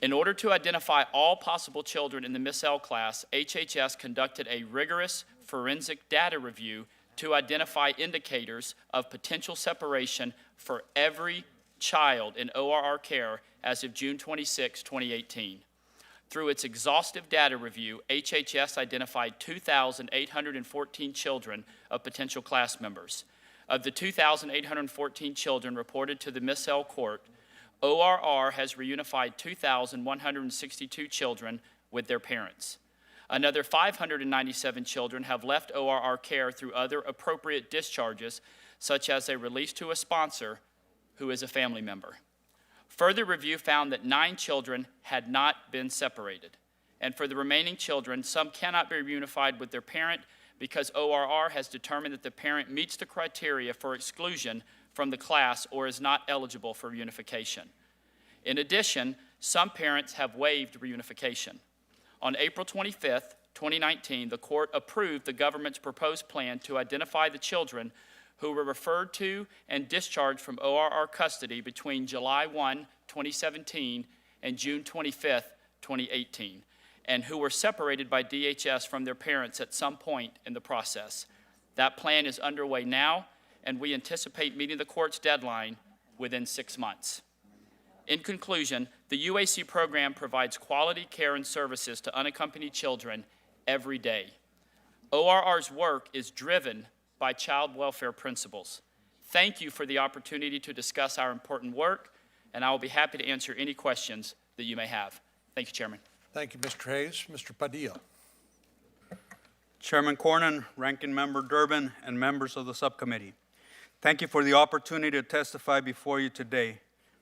In order to identify all possible children in the Miss L class, HHS conducted a rigorous forensic data review to identify indicators of potential separation for every child in ORR care as of June 26, 2018. Through its exhaustive data review, HHS identified 2,814 children of potential class members. Of the 2,814 children reported to the Miss L Court, ORR has reunified 2,162 children with their parents. Another 597 children have left ORR care through other appropriate discharges, such as a release to a sponsor who is a family member. Further review found that 9 children had not been separated. And for the remaining children, some cannot be reunified with their parent because ORR has determined that the parent meets the criteria for exclusion from the class or is not eligible for reunification. In addition, some parents have waived reunification. On April 25, 2019, the court approved the government's proposed plan to identify the children who were referred to and discharged from ORR custody between July 1, 2017 and June 25, 2018, and who were separated by DHS from their parents at some point in the process. That plan is underway now, and we anticipate meeting the court's deadline within 6 months. In conclusion, the UAC program provides quality care and services to unaccompanied children every day. ORR's work is driven by child welfare principles. Thank you for the opportunity to discuss our important work, and I will be happy to answer any questions that you may have. Thank you, Chairman. Thank you, Mr. Hayes. Mr. Padilla. Chairman Cornyn, Ranking Member Durbin, and members of the subcommittee. Thank you for the opportunity to testify before you today.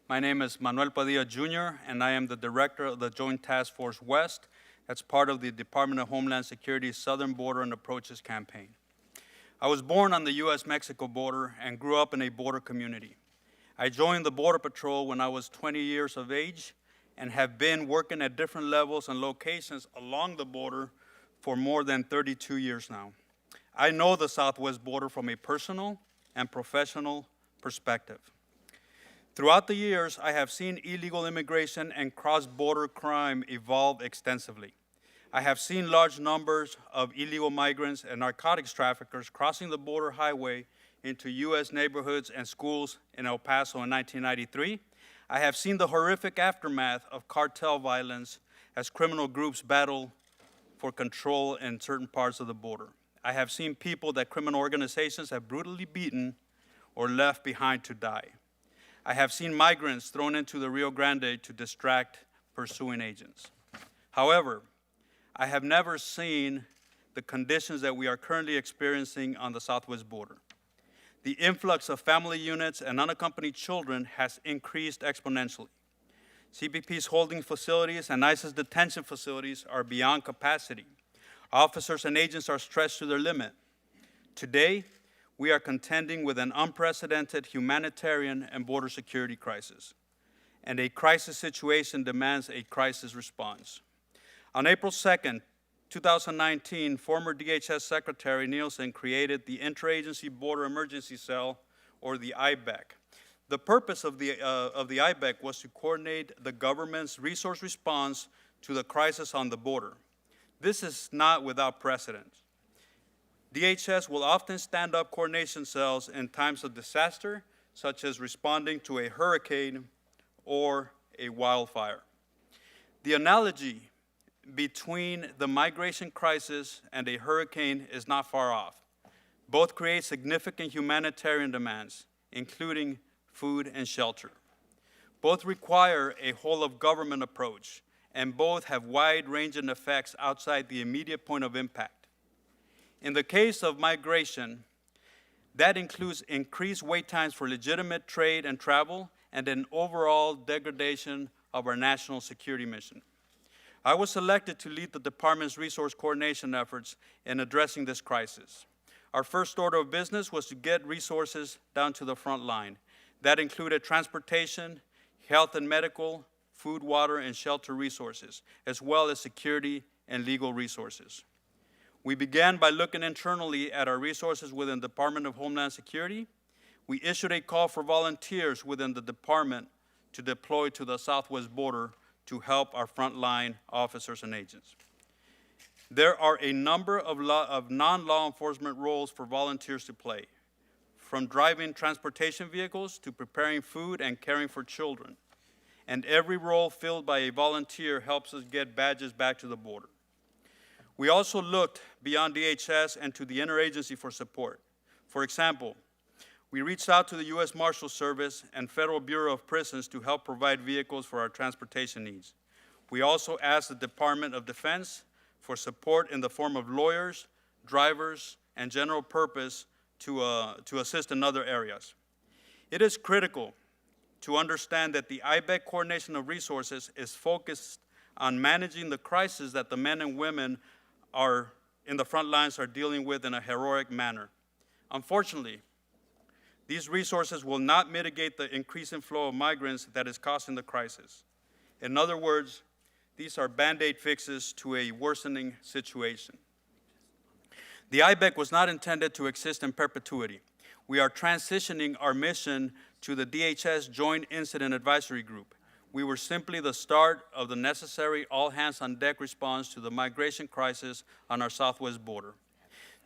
My name is Manuel Padilla, Jr., and I am the director of the Joint Task Force West. That's part of the Department of Homeland Security's Southern Border and Approaches campaign. I was born on the U.S.-Mexico border and grew up in a border community. I joined the Border Patrol when I was 20 years of age and have been working at different levels and locations along the border for more than 32 years now. I know the southwest border from a personal and professional perspective. Throughout the years, I have seen illegal immigration and cross-border crime evolve extensively. I have seen large numbers of illegal migrants and narcotics traffickers crossing the border highway into U.S. neighborhoods and schools in El Paso in 1993. I have seen the horrific aftermath of cartel violence as criminal groups battle for control in certain parts of the border. I have seen people that criminal organizations have brutally beaten or left behind to die. I have seen migrants thrown into the Rio Grande to distract pursuing agents. However, I have never seen the conditions that we are currently experiencing on the southwest border. The influx of family units and unaccompanied children has increased exponentially. CBP's holding facilities and ICE's detention facilities are beyond capacity. Officers and agents are stretched to their limit. Today, we are contending with an unprecedented humanitarian and border security crisis, and a crisis situation demands a crisis response. On April 2nd, 2019, former DHS Secretary Nielsen created the Interagency Border Emergency Cell, or the IBEC. The purpose of the IBEC was to coordinate the government's resource response to the crisis on the border. This is not without precedent. DHS will often stand up coordination cells in times of disaster, such as responding to a hurricane or a wildfire. The analogy between the migration crisis and a hurricane is not far off. Both create significant humanitarian demands, including food and shelter. Both require a whole-of-government approach, and both have wide-ranging effects outside the immediate point of impact. In the case of migration, that includes increased wait times for legitimate trade and travel and an overall degradation of our national security mission. I was selected to lead the department's resource coordination efforts in addressing this crisis. Our first order of business was to get resources down to the front line. That included transportation, health and medical, food, water, and shelter resources, as well as security and legal resources. We began by looking internally at our resources within the Department of Homeland Security. We issued a call for volunteers within the department to deploy to the southwest border to help our frontline officers and agents. There are a number of non-law enforcement roles for volunteers to play, from driving transportation vehicles to preparing food and caring for children. And every role filled by a volunteer helps us get badges back to the border. We also looked beyond DHS and to the interagency for support. For example, we reached out to the U.S. Marshals Service and Federal Bureau of Prisons to help provide vehicles for our transportation needs. We also asked the Department of Defense for support in the form of lawyers, drivers, and general purpose to assist in other areas. It is critical to understand that the IBEC coordination of resources is focused on managing the crisis that the men and women are in the front lines are dealing with in a heroic manner. Unfortunately, these resources will not mitigate the increasing flow of migrants that is causing the crisis. In other words, these are Band-Aid fixes to a worsening situation. The IBEC was not intended to exist in perpetuity. We are transitioning our mission to the DHS Joint Incident Advisory Group. We were simply the start of the necessary all-hands-on-deck response to the migration crisis on our southwest border.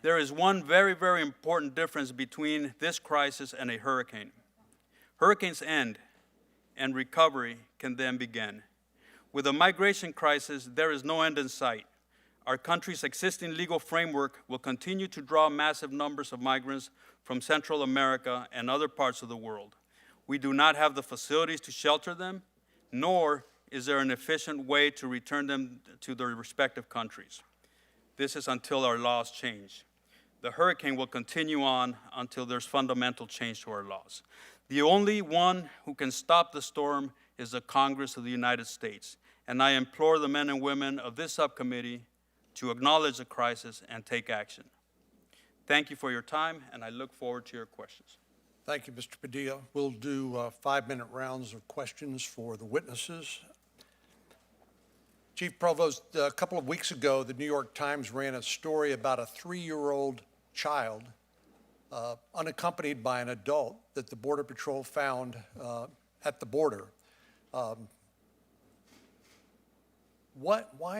There is one very, very important difference between this crisis and a hurricane. Hurricanes end, and recovery can then begin. With a migration crisis, there is no end in sight. Our country's existing legal framework will continue to draw massive numbers of migrants from Central America and other parts of the world. We do not have the facilities to shelter them, nor is there an efficient way to return them to their respective countries. This is until our laws change. The hurricane will continue on until there's fundamental change to our laws. The only one who can stop the storm is the Congress of the United States, and I implore the men and women of this subcommittee to acknowledge the crisis and take action. Thank you for your time, and I look forward to your questions. Thank you, Mr. Padilla. We'll do 5-minute rounds of questions for the witnesses. Chief Provost, a couple of weeks ago, the New York Times ran a story about a 3-year-old child unaccompanied by an adult that the Border Patrol found at the border. How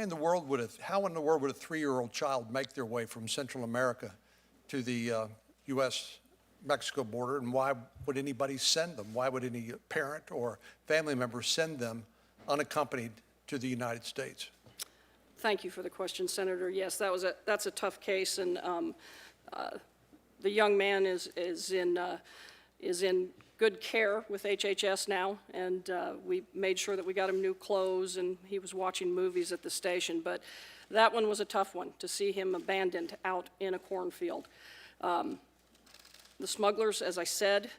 in the world would a 3-year-old child make their way from Central America to the U.S.-Mexico border, and why would anybody send them? Why would any parent or family member send them unaccompanied to the United States? Thank you for the question, Senator. Yes, that's a tough case, and the young man is in good care with HHS now, and we made sure that we got him new clothes, and he was watching movies at the station. But that one was a tough one, to see him abandoned out in a cornfield. The smugglers, as I said,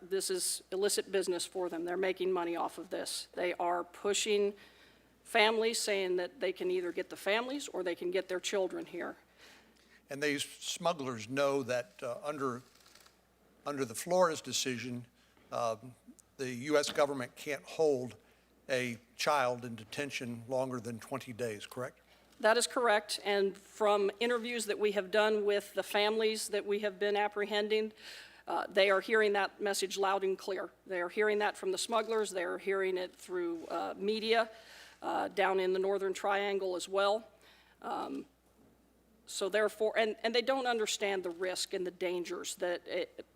this is illicit business for them. They're making money off of this. They are pushing families, saying that they can either get the families or they can get their children here. And these smugglers know that under the Flores decision, the U.S. government can't hold a child in detention longer than 20 days, correct? That is correct, and from interviews that we have done with the families that we have been apprehending, they are hearing that message loud and clear. They are hearing that from the smugglers. They are hearing it through media down in the Northern Triangle as well. So therefore, and they don't understand the risk and the dangers that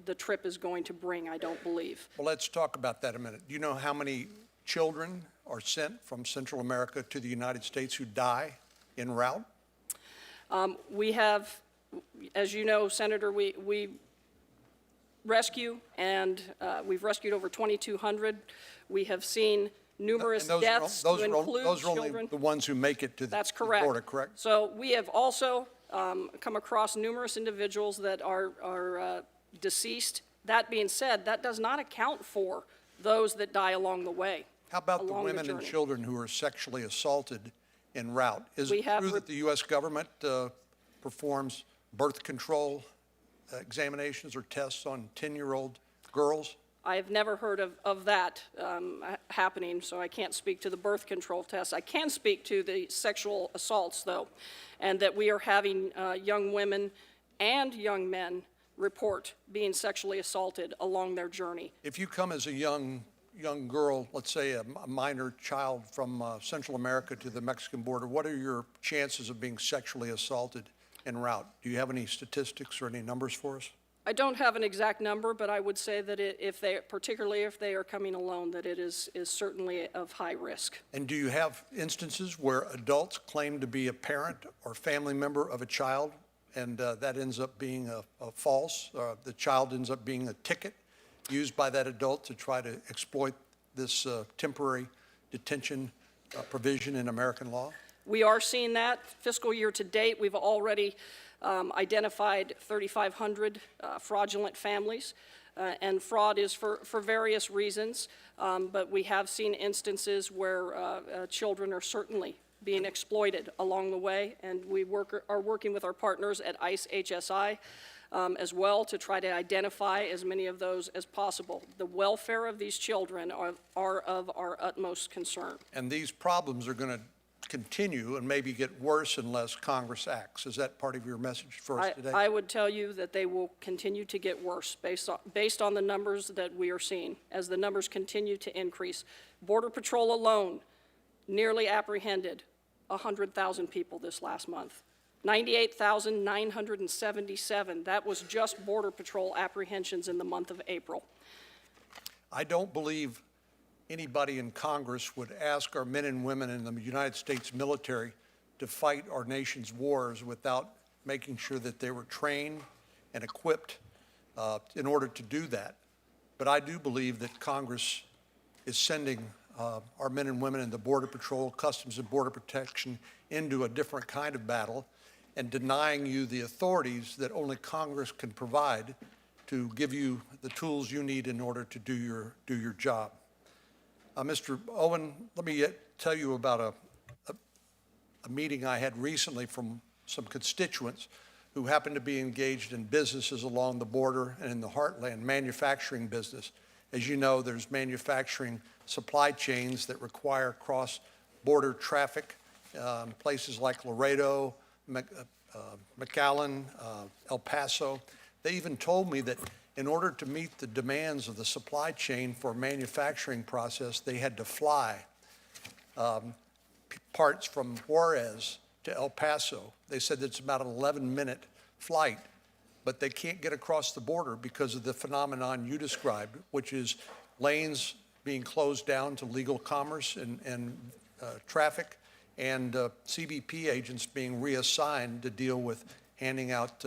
the trip is going to bring, I don't believe. Well, let's talk about that a minute. Do you know how many children are sent from Central America to the United States who die en route? We have, as you know, Senator, we rescue, and we've rescued over 2,200. We have seen numerous deaths to include those are children. only the ones who make it to the That's correct. border, correct? So we have also come across numerous individuals that are deceased. That being said, that does not account for those that die along the way. How about the along women and journey. children who are sexually assaulted en route? Is We it have true that the U.S. government performs birth control examinations or tests on 10-year-old girls? I have never heard of that happening, so I can't speak to the birth control tests. I can speak to the sexual assaults, though, and that we are having young women and young men report being sexually assaulted along their journey. If you come as a young young girl, let's say a minor child from Central America to the Mexican border, what are your chances of being sexually assaulted en route? Do you have any statistics or any numbers for us? I don't have an exact number, but I would say that particularly if they are coming alone, that it is certainly of high risk. And do you have instances where adults claim to be a parent or family member of a child, and that ends up being a false? The child ends up being a ticket used by that adult to try to exploit this temporary detention provision in American law? We are seeing that. Fiscal year to date, we've already identified 3,500 fraudulent families, and fraud is for various reasons, but we have seen instances where children are certainly being exploited along the way, and we are working with our partners at ICE HSI as well to try to identify as many of those as possible. The welfare of these children are of our utmost concern. And these problems are going to continue and maybe get worse unless Congress acts. Is that part of your message for us today? I would tell you that they will continue to get worse based on the numbers that we are seeing as the numbers continue to increase. Border Patrol alone nearly apprehended 100,000 people this last month. 98,977. That was just Border Patrol apprehensions in the month of April. I don't believe anybody in Congress would ask our men and women in the United States military to fight our nation's wars without making sure that they were trained and equipped in order to do that. But I do believe that Congress is sending our men and women in the Border Patrol, Customs and Border Protection into a different kind of battle and denying you the authorities that only Congress can provide to give you the tools you need in order to do your job. Mr. Owen, let me tell you about a meeting I had recently from some constituents who happen to be engaged in businesses along the border and in the heartland, manufacturing business. As you know, there's manufacturing supply chains that require cross-border traffic, places like Laredo, McAllen, El Paso. They even told me that in order to meet the demands of the supply chain for a manufacturing process, they had to fly parts from Juarez to El Paso. They said it's about an 11-minute flight, but they can't get across the border because of the phenomenon you described, which is lanes being closed down to legal commerce and traffic, and CBP agents being reassigned to deal with handing out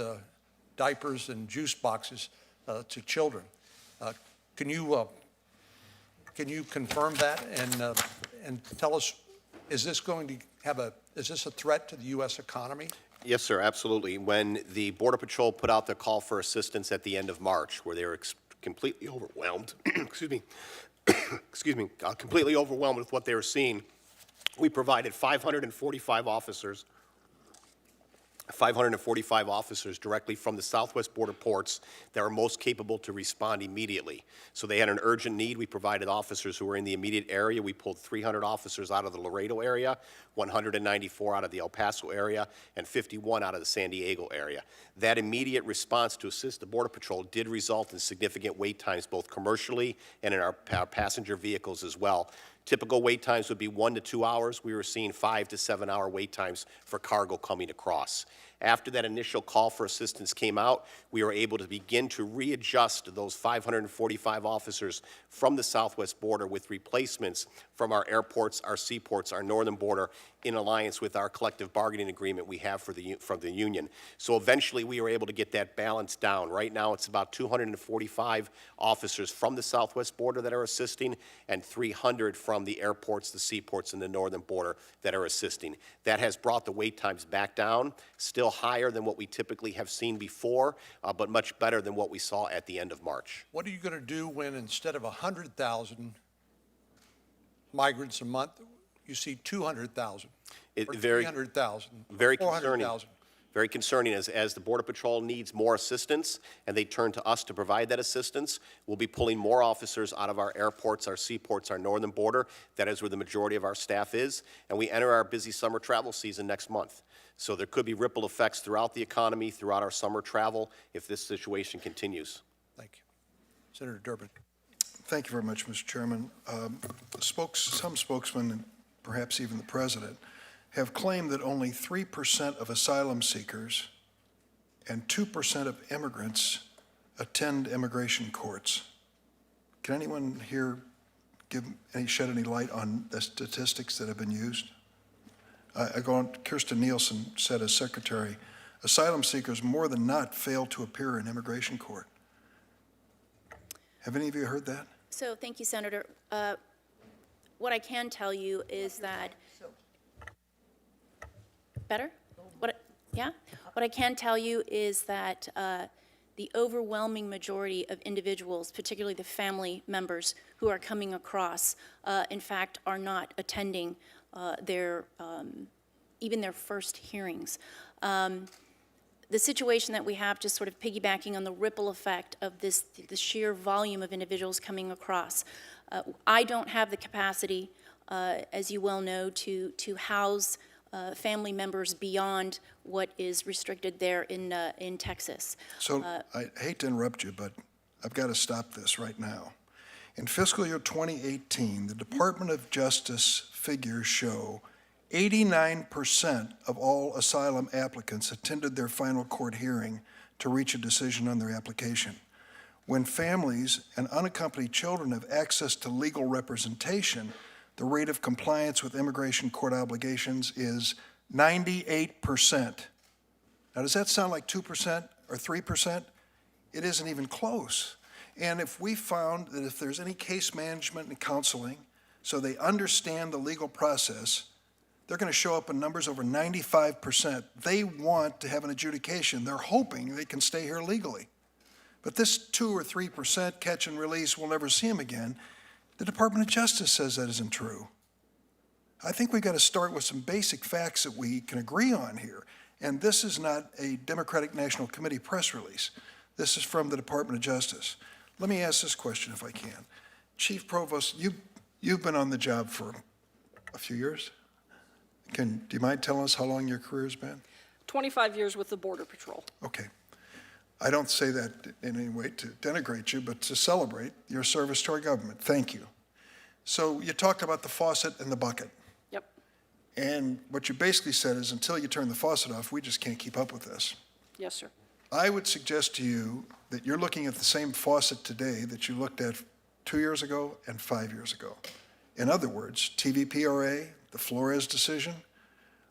diapers and juice boxes to children. Can you confirm that and tell us, is this a threat to the U.S. economy? Yes, sir, absolutely. When the Border Patrol put out their call for assistance at the end of March, where they were completely overwhelmed, completely overwhelmed with what they were seeing, we provided 545 officers directly from the southwest border ports that were most capable to respond immediately. So they had an urgent need. We provided officers who were in the immediate area. We pulled 300 officers out of the Laredo area, 194 out of the El Paso area, and 51 out of the San Diego area. That immediate response to assist the Border Patrol did result in significant wait times, both commercially and in our passenger vehicles as well. Typical wait times would be 1 to 2 hours. We were seeing 5 to 7 hour wait times for cargo coming across. After that initial call for assistance came out, we were able to begin to readjust those 545 officers from the southwest border with replacements from our airports, our seaports, our northern border, in alliance with our collective bargaining agreement we have from the union. So eventually we were able to get that balance down. Right now it's about 245 officers from the southwest border that are assisting and 300 from the airports, the seaports, and the northern border that are assisting. That has brought the wait times back down, still higher than what we typically have seen before, but much better than what we saw at the end of March. What are you going to do when instead of 100,000 migrants a month, you see 200,000 or 300,000, very 400,000? Very concerning as the Border Patrol needs more assistance and they turn to us to provide that assistance. We'll be pulling more officers out of our airports, our seaports, our northern border. That is where the majority of our staff is. And we enter our busy summer travel season next month. So there could be ripple effects throughout the economy, throughout our summer travel, if this situation continues. Thank you. Senator Durbin. Thank you very much, Mr. Chairman. Some spokesmen, and perhaps even the president, have claimed that only 3% of asylum seekers and 2% of immigrants attend immigration courts. Can anyone here shed any light on the statistics that have been used? Kirsten Nielsen said as secretary, asylum seekers more than not fail to appear in immigration court. Have any of you heard that? So, thank you, Senator. What I can tell you is that, better? What I can tell you is that the overwhelming majority of individuals, particularly the family members who are coming across, in fact, are not attending even their first hearings. The situation that we have, just sort of piggybacking on the ripple effect of the sheer volume of individuals coming across. I don't have the capacity, as you well know, to house family members beyond what is restricted there in Texas. So I hate to interrupt you, but I've got to stop this right now. In fiscal year 2018, the Department of Justice figures show 89% of all asylum applicants attended their final court hearing to reach a decision on their application. When families and unaccompanied children have access to legal representation, the rate of compliance with immigration court obligations is 98%. Now, does that sound like 2% or 3%? It isn't even close. And if we found that if there's any case management and counseling, so they understand the legal process, they're going to show up in numbers over 95%. They want to have an adjudication. They're hoping they can stay here legally. But this 2 or 3% catch and release, we'll never see them again. The Department of Justice says that isn't true. I think we've got to start with some basic facts that we can agree on here. And this is not a Democratic National Committee press release. This is from the Department of Justice. Let me ask this question if I can. Chief Provost, you've been on the job for a few years. Do you mind telling us how long your career's been? 25 years with the Border Patrol. Okay. I don't say that in any way to denigrate you, but to celebrate your service to our government. Thank you. So you talked about the faucet and the bucket. Yep. And what you basically said is until you turn the faucet off, we just can't keep up with this. Yes, sir. I would suggest to you that you're looking at the same faucet today that you looked at 2 years ago and 5 years ago. In other words, TVPRA, the Flores decision,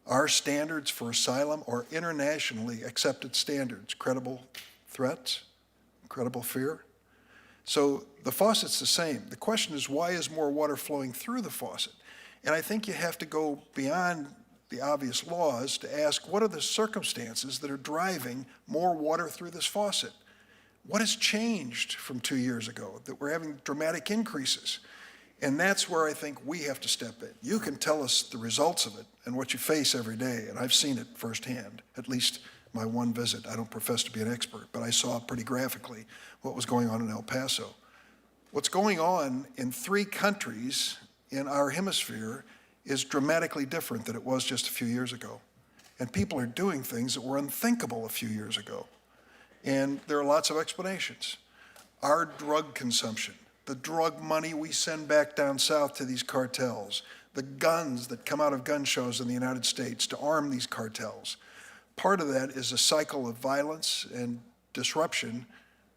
our standards for asylum are internationally accepted standards, credible threats, credible fear. So the faucet's the same. The question is, why is more water flowing through the faucet? And I think you have to go beyond the obvious laws to ask, what are the circumstances that are driving more water through this faucet? What has changed from 2 years ago that we're having dramatic increases? And that's where I think we have to step in. You can tell us the results of it and what you face every day, and I've seen it firsthand, at least my one visit. I don't profess to be an expert, but I saw pretty graphically what was going on in El Paso. What's going on in 3 countries in our hemisphere is dramatically different than it was just a few years ago. And people are doing things that were unthinkable a few years ago. And there are lots of explanations. Our drug consumption, the drug money we send back down south to these cartels, the guns that come out of gun shows in the United States to arm these cartels. Part of that is a cycle of violence and disruption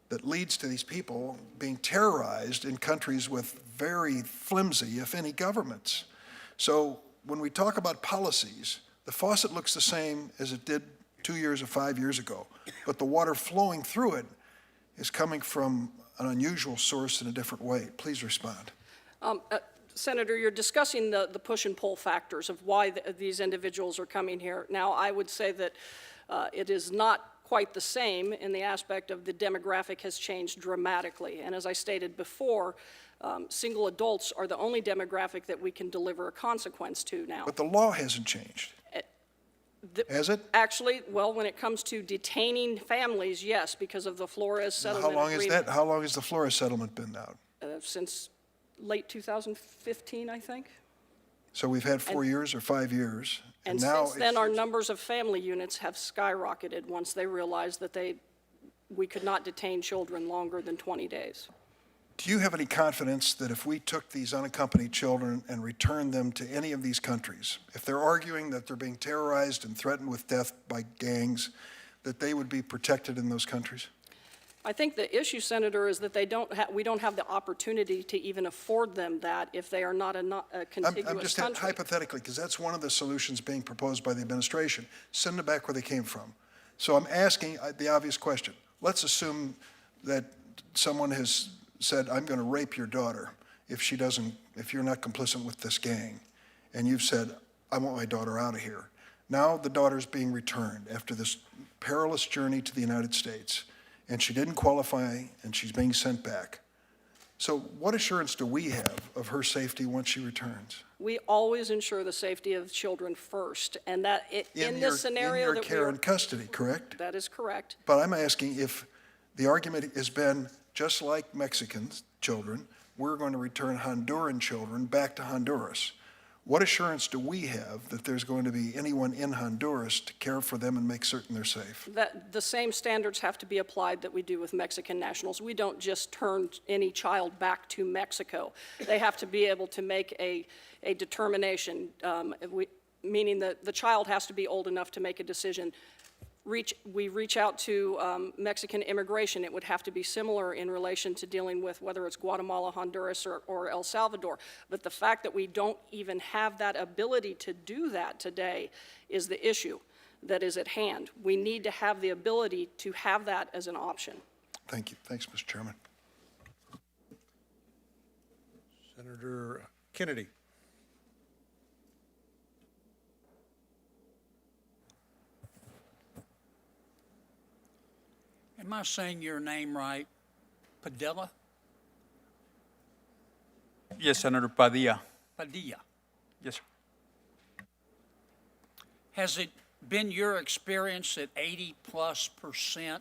that leads to these people being terrorized in countries with very flimsy, if any, governments. So when we talk about policies, the faucet looks the same as it did 2 years or 5 years ago, but the water flowing through it is coming from an unusual source in a different way. Please respond. Senator, you're discussing the push and pull factors of why these individuals are coming here. Now, I would say that it is not quite the same in the aspect of the demographic has changed dramatically. And as I stated before, single adults are the only demographic that we can deliver a consequence to now. But the law hasn't changed. Has it? Actually, well, when it comes to detaining families, yes, because of the Flores settlement How long is agreement. that? How long has the Flores settlement been out? Since late 2015, I think. So we've had 4 years or 5 years. And now since then, our numbers of family units have skyrocketed once they realized that we could not detain children longer than 20 days. Do you have any confidence that if we took these unaccompanied children and returned them to any of these countries, if they're arguing that they're being terrorized and threatened with death by gangs, that they would be protected in those countries? I think the issue, Senator, is that we don't have the opportunity to even afford them that if they are not a contiguous I'm just country. hypothetically, because that's one of the solutions being proposed by the administration. Send them back where they came from. So I'm asking the obvious question. Let's assume that someone has said, I'm going to rape your daughter if you're not complicit with this gang. And you've said, I want my daughter out of here. Now the daughter's being returned after this perilous journey to the United States, and she didn't qualify, and she's being sent back. So what assurance do we have of her safety once she returns? We always ensure the safety of children first, and that in this scenario in your that care and custody, correct? that is correct. But I'm asking if the argument has been, just like Mexican children, we're going to return Honduran children back to Honduras. What assurance do we have that there's going to be anyone in Honduras to care for them and make certain they're safe? That the same standards have to be applied that we do with Mexican nationals. We don't just turn any child back to Mexico. They have to be able to make a determination, meaning that the child has to be old enough to make a decision. We reach out to Mexican immigration. It would have to be similar in relation to dealing with whether it's Guatemala, Honduras, or El Salvador. But the fact that we don't even have that ability to do that today is the issue that is at hand. We need to have the ability to have that as an option. Thank you. Thanks, Mr. Chairman. Senator Kennedy. Am I saying your name right? Padilla? Yes, Senator Padilla. Padilla. Yes, sir. Has it been your experience that 80+%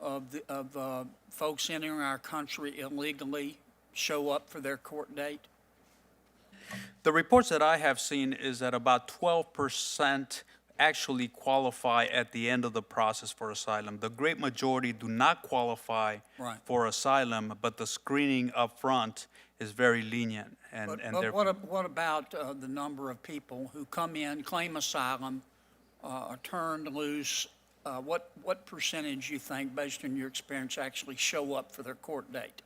of folks entering our country illegally show up for their court date? The reports that I have seen is that about 12% actually qualify at the end of the process for asylum. The great majority do not qualify for asylum, but the screening up front is very lenient. But what about the number of people who come in, claim asylum, are turned loose? What percentage you think, based on your experience, actually show up for their court date?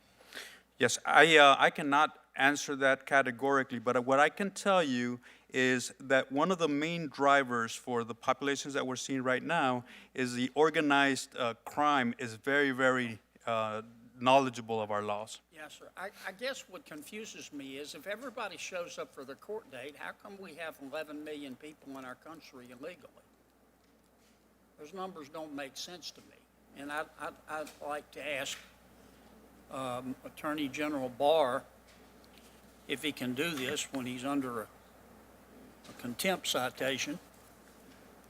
Yes, I cannot answer that categorically, but what I can tell you is that one of the main drivers for the populations that we're seeing right now is the organized crime is very, very knowledgeable of our laws. Yes, sir. I guess what confuses me is if everybody shows up for their court date, how come we have 11 million people in our country illegally? Those numbers don't make sense to me. And I'd like to ask Attorney General Barr if he can do this when he's under a contempt citation,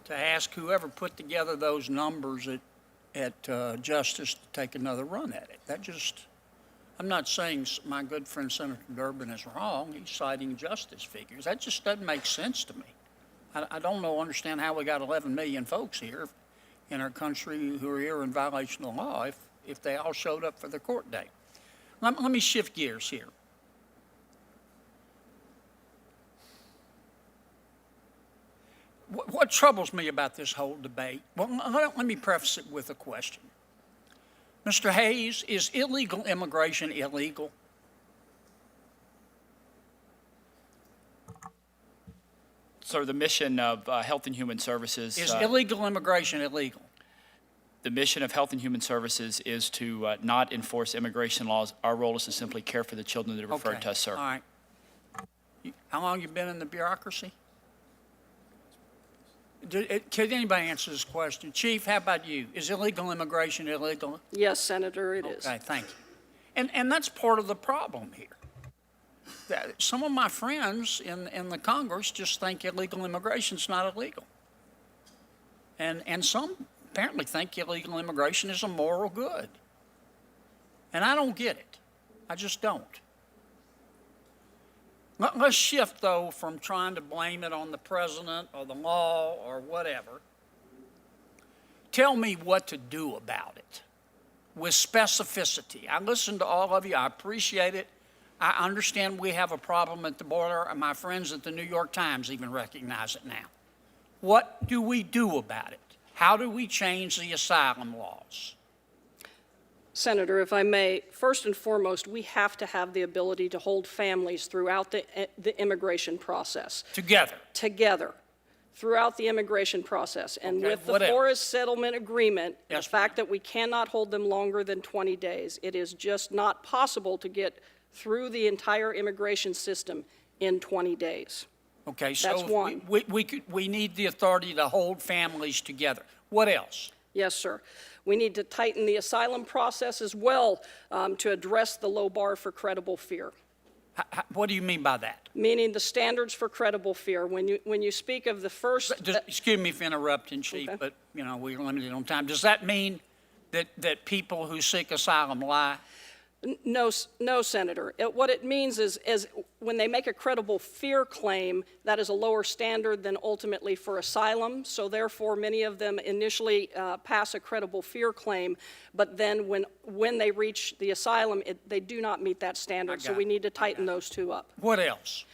to ask whoever put together those numbers at Justice to take another run at it. I'm not saying my good friend Senator Durbin is wrong. He's citing justice figures. That just doesn't make sense to me. I don't understand how we got 11 million folks here in our country who are here in violation of the law if they all showed up for their court date. Let me shift gears here. What troubles me about this whole debate, well, let me preface it with a question. Mr. Hayes, is illegal immigration illegal? So the mission of Health and Human Services... Is illegal immigration illegal? The mission of Health and Human Services is to not enforce immigration laws. Our role is to simply care for the children that are referred to us, sir. All right. How long you been in the bureaucracy? Can anybody answer this question? Chief, how about you? Is illegal immigration illegal? Yes, Senator, it is. Okay, thank you. And that's part of the problem here. Some of my friends in the Congress just think illegal immigration is not illegal. And some apparently think illegal immigration is a moral good. And I don't get it. I just don't. Let's shift, though, from trying to blame it on the president or the law or whatever. Tell me what to do about it. with specificity. I listened to all of you. I appreciate it. I understand we have a problem at the border, and my friends at the New York Times even recognize it now. What do we do about it? How do we change the asylum laws? Senator, if I may, first and foremost, we have to have the ability to hold families throughout the immigration process. Together, throughout the immigration process. And Okay, with the what else? Forest Settlement Agreement, Yes, the fact that we cannot hold them longer than 20 days, it is just not possible to get through the entire immigration system in 20 days. Okay, That's so one. we need the authority to hold families together. What else? Yes, sir. We need to tighten the asylum process as well to address the low bar for credible fear. What do you mean by that? Meaning the standards for credible fear. When you speak of the first, Excuse me for interrupting, Chief, Okay. but, you know, we're limited on time. Does that mean that people who seek asylum lie? no, Senator. What it means is when they make a credible fear claim, that is a lower standard than ultimately for asylum. So therefore, many of them initially pass a credible fear claim, but then when they reach the asylum, they do not meet that standard. So we need to tighten those two up. What else?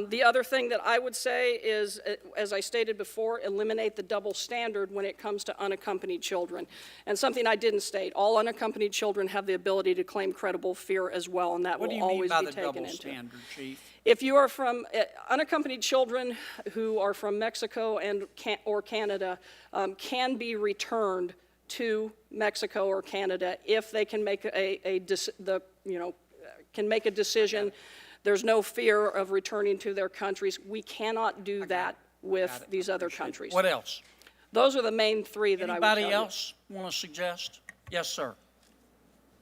The other thing that I would say is, as I stated before, eliminate the double standard when it comes to unaccompanied children. And something I didn't state, all unaccompanied children have the ability to claim credible fear as well, and that What do will you mean always by be the taken double into. standard, Chief? If you are from unaccompanied children who are from Mexico or Canada can be returned to Mexico or Canada if they can make can make a decision. There's no fear of returning to their countries. We cannot do that with these other countries. What else? Those are the main three that I would tell you. Anybody else want to suggest? Yes, sir.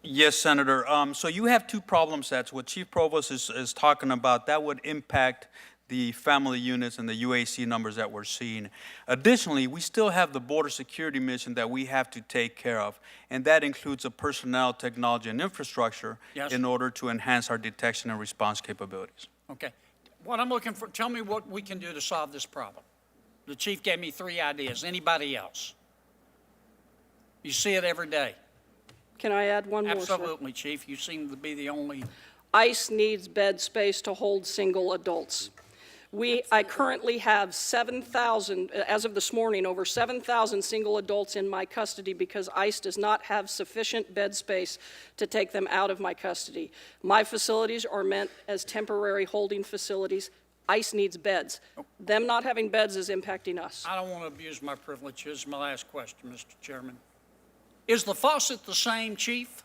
Yes, Senator. So you have two problem sets. What Chief Provost is talking about, that would impact the family units and the UAC numbers that we're seeing. Additionally, we still have the border security mission that we have to take care of, and that includes a personnel, technology, and infrastructure in order to enhance our detection and response capabilities. Okay. What I'm looking for, tell me what we can do to solve this problem. The Chief gave me 3 ideas. Anybody else? You see it every day. Can I add one more, sir? Absolutely, Chief. You seem to be the only. ICE needs bed space to hold single adults. I currently have 7,000, as of this morning, over 7,000 single adults in my custody because ICE does not have sufficient bed space to take them out of my custody. My facilities are meant as temporary holding facilities. ICE needs beds. Them not having beds is impacting us. I don't want to abuse my privilege. Here's my last question, Mr. Chairman. Is the faucet the same, Chief?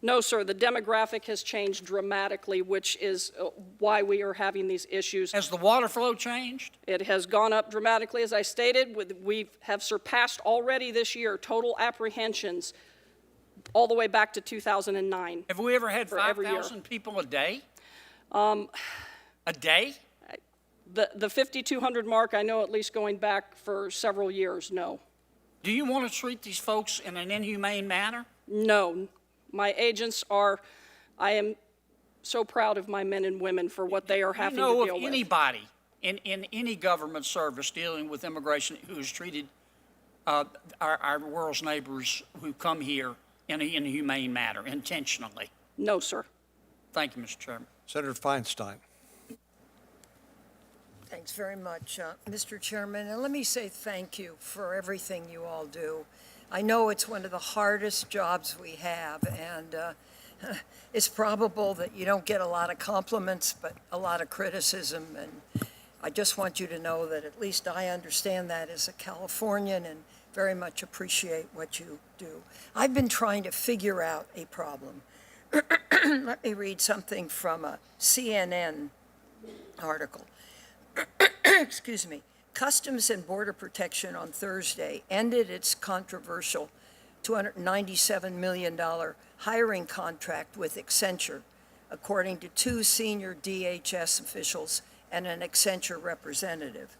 No, sir. The demographic has changed dramatically, which is why we are having these issues. Has the water flow changed? It has gone up dramatically, as I stated. We have surpassed already this year total apprehensions all the way back to 2009. Have we ever had For every year. 5,000 people a day? A day? The 5,200 mark, I know at least going back for several years, no. Do you want to treat these folks in an inhumane manner? No. My agents are, I am so proud of my men and women for what they are having to deal with. Do you know of anybody in any government service dealing with immigration who has treated our world's neighbors who come here in an inhumane manner, intentionally? No, sir. Thank you, Mr. Chairman. Senator Feinstein. Thanks very much, Mr. Chairman. And let me say thank you for everything you all do. I know it's one of the hardest jobs we have, and it's probable that you don't get a lot of compliments, but a lot of criticism. And I just want you to know that at least I understand that as a Californian and very much appreciate what you do. I've been trying to figure out a problem. Let me read something from a CNN article. Excuse me. Customs and Border Protection on Thursday ended its controversial $297 million hiring contract with Accenture, according to 2 senior DHS officials and an Accenture representative.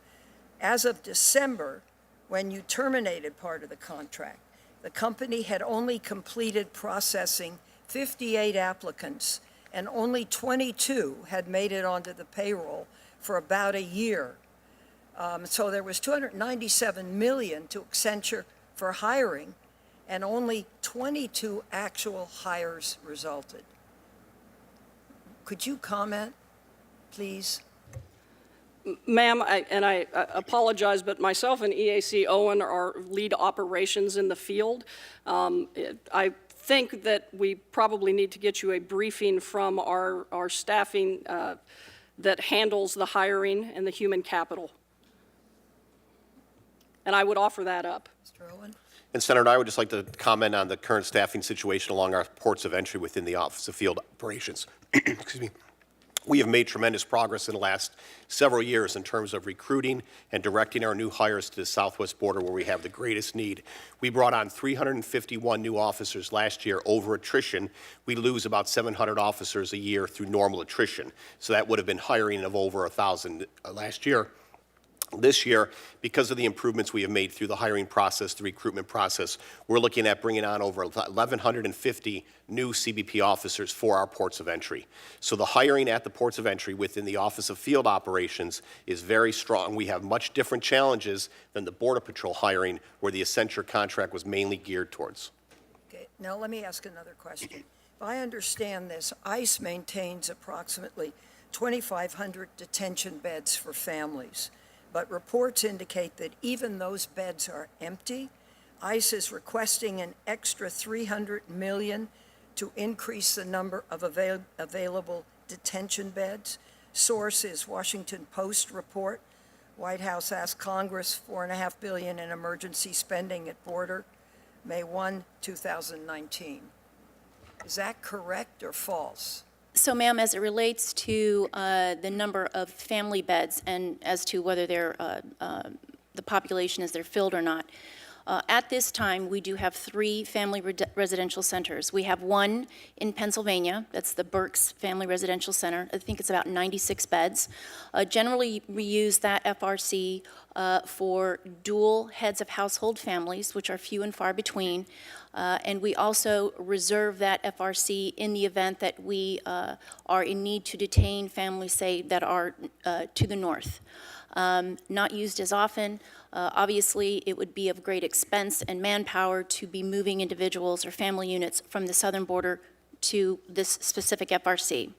As of December, when you terminated part of the contract, the company had only completed processing 58 applicants, and only 22 had made it onto the payroll for about a year. So there was $297 million to Accenture for hiring, and only 22 actual hires resulted. Could you comment, please? Ma'am, I apologize, but myself and EAC Owen are lead operations in the field. I think that we probably need to get you a briefing from our staffing that handles the hiring and the human capital. And I would offer that up. Mr. Owen? And Senator, I would just like to comment on the current staffing situation along our ports of entry within the Office of Field Operations. Excuse me. We have made tremendous progress in the last several years in terms of recruiting and directing our new hires to the southwest border where we have the greatest need. We brought on 351 new officers last year over attrition. We lose about 700 officers a year through normal attrition. So that would have been hiring of over 1,000 last year. This year, because of the improvements we have made through the hiring process, the recruitment process, we're looking at bringing on over 1,150 new CBP officers for our ports of entry. So the hiring at the ports of entry within the Office of Field Operations is very strong. We have much different challenges than the Border Patrol hiring, where the Accenture contract was mainly geared towards. Okay, now let me ask another question. If I understand this, ICE maintains approximately 2,500 detention beds for families. But reports indicate that even those beds are empty. ICE is requesting an extra $300 million to increase the number of available detention beds. Source is Washington Post report. White House asked Congress $4.5 billion in emergency spending at border, May 1, 2019. Is that correct or false? So, ma'am, as it relates to the number of family beds and as to whether they're, the population is they're filled or not, at this time, we do have 3 family residential centers. We have one in Pennsylvania, that's the Burke's Family Residential Center. I think it's about 96 beds. Generally, we use that FRC for dual heads of household families, which are few and far between. And we also reserve that FRC in the event that we are in need to detain families, say, that are to the north. Not used as often. Obviously, it would be of great expense and manpower to be moving individuals or family units from the southern border to this specific FRC.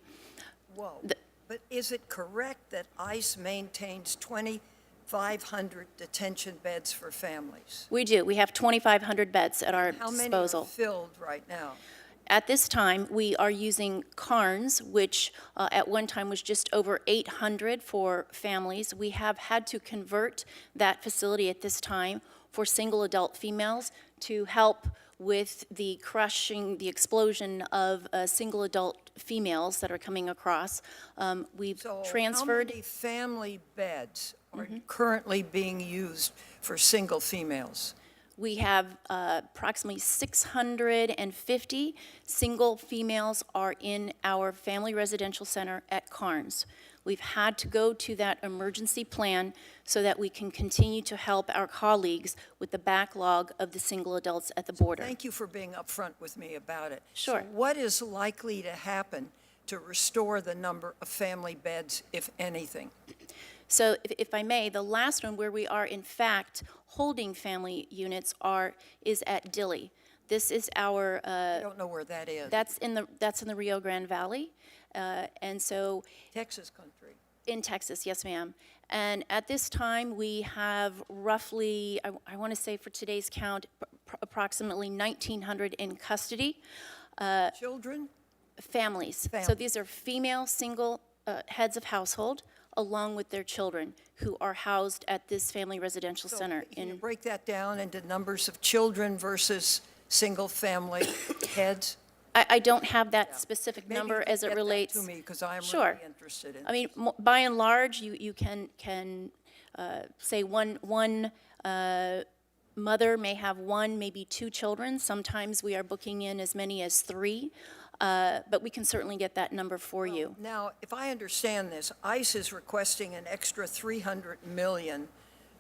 Whoa, but is it correct that ICE maintains 2,500 detention beds for families? We do. We have 2,500 beds at our How many disposal. are filled right now? At this time, we are using Carnes, which at one time was just over 800 for families. We have had to convert that facility at this time for single adult females to help with the explosion of single adult females that are coming across. We've transferred. How many family beds are currently being used for single females? We have approximately 650 single females are in our family residential center at Carnes. We've had to go to that emergency plan so that we can continue to help our colleagues with the backlog of the single adults at the border. Thank you for being upfront with me about it. Sure. So what is likely to happen to restore the number of family beds, if anything? So if I may, the last one where we are in fact holding family units is at Dilley. This is our. I don't know where that is. That's in the Rio Grande Valley, and so. Texas country. In Texas, yes, ma'am. And at this time, we have roughly, I want to say for today's count, approximately 1,900 in custody. Children? Families. So these are female single heads of household, along with their children, who are housed at this family residential center. Can you break that down into numbers of children versus single-family heads? I don't have that specific Maybe number you could as it get that relates. to me, because I'm Sure. really interested in it. I mean, by and large, you can say one mother may have one, maybe 2 children. Sometimes we are booking in as many as 3, but we can certainly get that number for you. Now, if I understand this, ICE is requesting an extra $300 million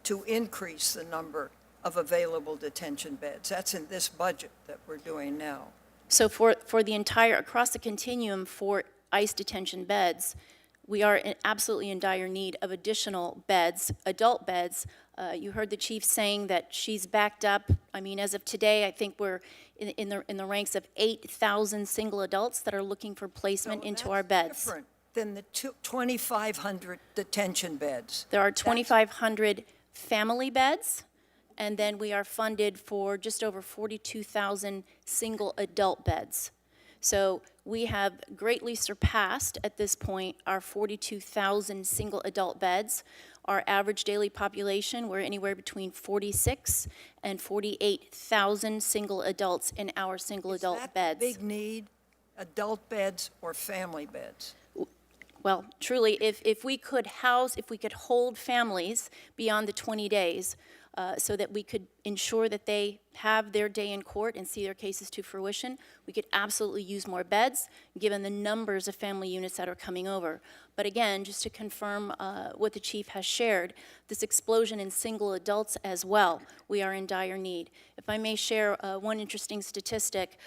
to increase the number of available detention beds. That's in this budget that we're doing now. So for the entire, across the continuum for ICE detention beds, we are absolutely in dire need of additional beds, adult beds, You heard the chief saying that she's backed up. I mean, as of today, I think we're in the ranks of 8,000 single adults that are looking for placement into our beds. That's different than the 2,500 detention beds. There are 2,500 family beds, and then we are funded for just over 42,000 single adult beds. So we have greatly surpassed at this point our 42,000 single adult beds. Our average daily population, we're anywhere between 46 and 48,000 single adults in our single adult beds. Is that the big need, adult beds or family beds? Well, truly, if we could hold families beyond the 20 days, so that we could ensure that they have their day in court and see their cases to fruition, we could absolutely use more beds, given the numbers of family units that are coming over. But again, just to confirm what the chief has shared, this explosion in single adults as well, we are in dire need. If I may share one interesting statistic,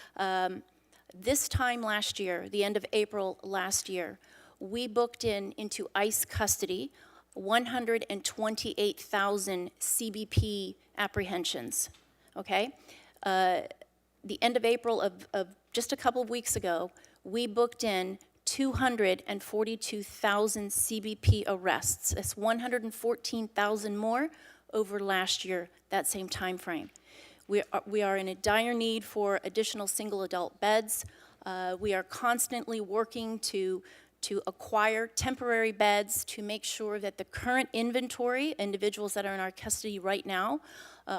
this time last year, the end of April last year, we booked into ICE custody 128,000 CBP apprehensions, okay? The end of April of just a couple of weeks ago, we booked in 242,000 CBP arrests. That's 114,000 more over last year, that same time frame. We are in a dire need for additional single adult beds. We are constantly working to acquire temporary beds to make sure that the current inventory, individuals that are in our custody right now,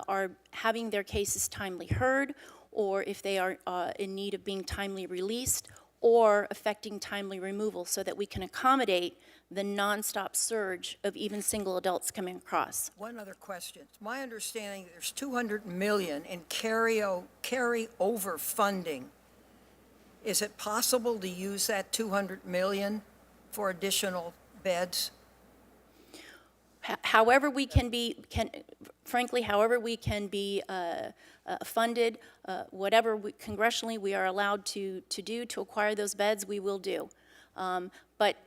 are having their cases timely heard, or if they are in need of being timely released, or affecting timely removal, so that we can accommodate the nonstop surge of even single adults coming across. One other question. It's my understanding there's $200 million in carryover funding. Is it possible to use that $200 million for additional beds? However we can be, however we can be funded, whatever congressionally we are allowed to do to acquire those beds, we will do. But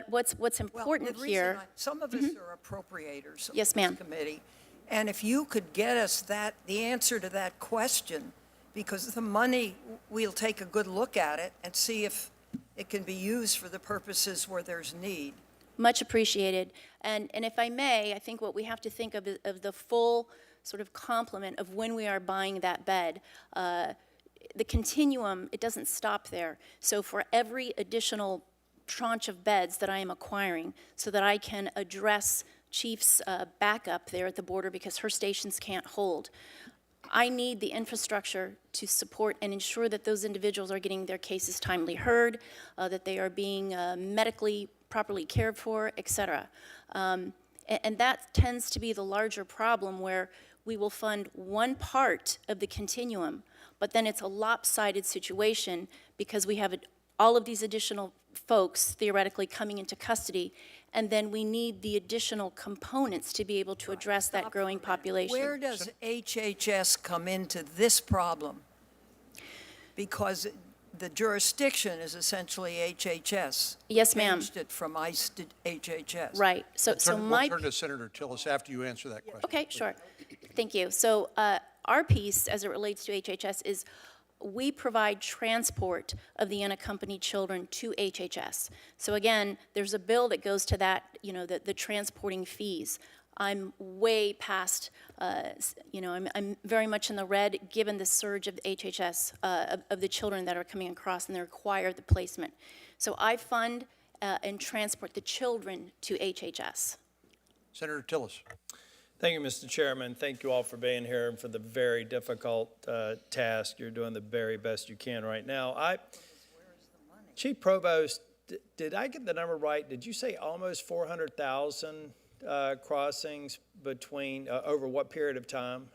what's important here. Some of us are appropriators of Yes, this ma'am. committee. And if you could get us the answer to that question, because the money, we'll take a good look at it and see if it can be used for the purposes where there's need. Much appreciated. And if I may, I think what we have to think of the full sort of complement of when we are buying that bed. The continuum, it doesn't stop there. So for every additional tranche of beds that I am acquiring, so that I can address Chief's backup there at the border because her stations can't hold, I need the infrastructure to support and ensure that those individuals are getting their cases timely heard, that they are being medically properly cared for, et cetera. And that tends to be the larger problem, where we will fund one part of the continuum, but then it's a lopsided situation because we have all of these additional folks theoretically coming into custody, and then we need the additional components to be able to address that growing population. Where does HHS come into this problem? Because the jurisdiction is essentially HHS. Yes, ma'am. Changed it from ICE to HHS. Right. So We'll turn to Senator Tillis after you answer that question. Okay, sure. Thank you. So our piece, as it relates to HHS, is we provide transport of the unaccompanied children to HHS. So again, there's a bill that goes to that, the transporting fees. I'm way past, I'm very much in the red, given the surge of the HHS, of the children that are coming across and they require the placement. So I fund and transport the children to HHS. Senator Tillis. Thank you, Mr. Chairman. Thank you all for being here and for the very difficult task. You're doing the very best you can right now. Chief Provost, did I get the number right? Did you say almost 400,000 crossings between, over what period of time?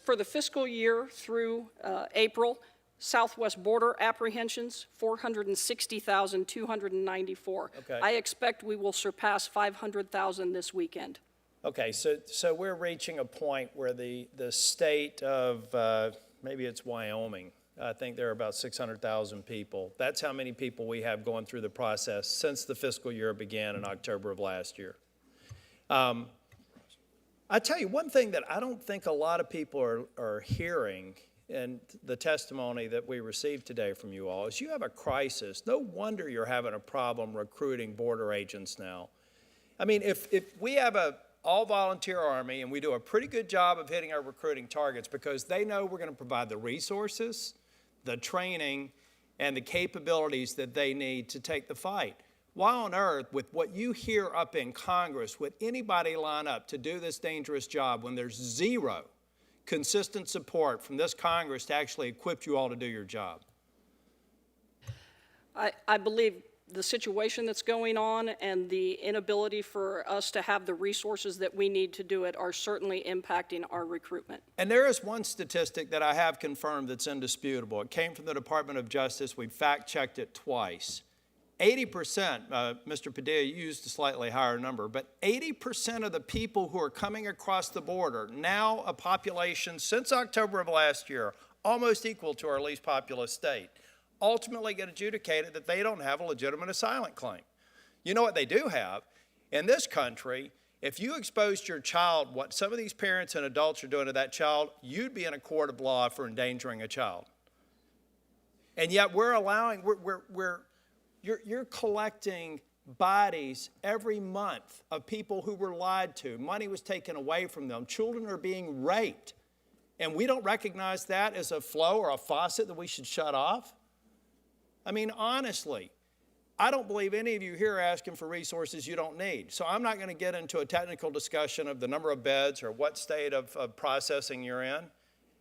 For the fiscal year through April, Southwest border apprehensions, 460,294. Okay. I expect we will surpass 500,000 this weekend. Okay, so we're reaching a point where the state of, maybe it's Wyoming, I think there are about 600,000 people. That's how many people we have going through the process since the fiscal year began in October of last year. I tell you, one thing that I don't think a lot of people are hearing in the testimony that we received today from you all is you have a crisis. No wonder you're having a problem recruiting border agents now. I mean, if we have a all-volunteer Army and we do a pretty good job of hitting our recruiting targets because they know we're going to provide the resources, the training, and the capabilities that they need to take the fight. Why on earth, with what you hear up in Congress, would anybody line up to do this dangerous job when there's zero consistent support from this Congress to actually equip you all to do your job? I believe the situation that's going on and the inability for us to have the resources that we need to do it are certainly impacting our recruitment. And there is one statistic that I have confirmed that's indisputable. It came from the Department of Justice. We fact-checked it twice. 80%, Mr. Padilla, you used a slightly higher number, but 80% of the people who are coming across the border, now a population since October of last year, almost equal to our least populous state, ultimately get adjudicated that they don't have a legitimate asylum claim. You know what they do have? In this country, if you exposed your child, what some of these parents and adults are doing to that child, you'd be in a court of law for endangering a child. And yet we're allowing, you're collecting bodies every month of people who were lied to. Money was taken away from them. Children are being raped. And we don't recognize that as a flow or a faucet that we should shut off? I mean, honestly, I don't believe any of you here are asking for resources you don't need. So I'm not going to get into a technical discussion of the number of beds or what state of processing you're in.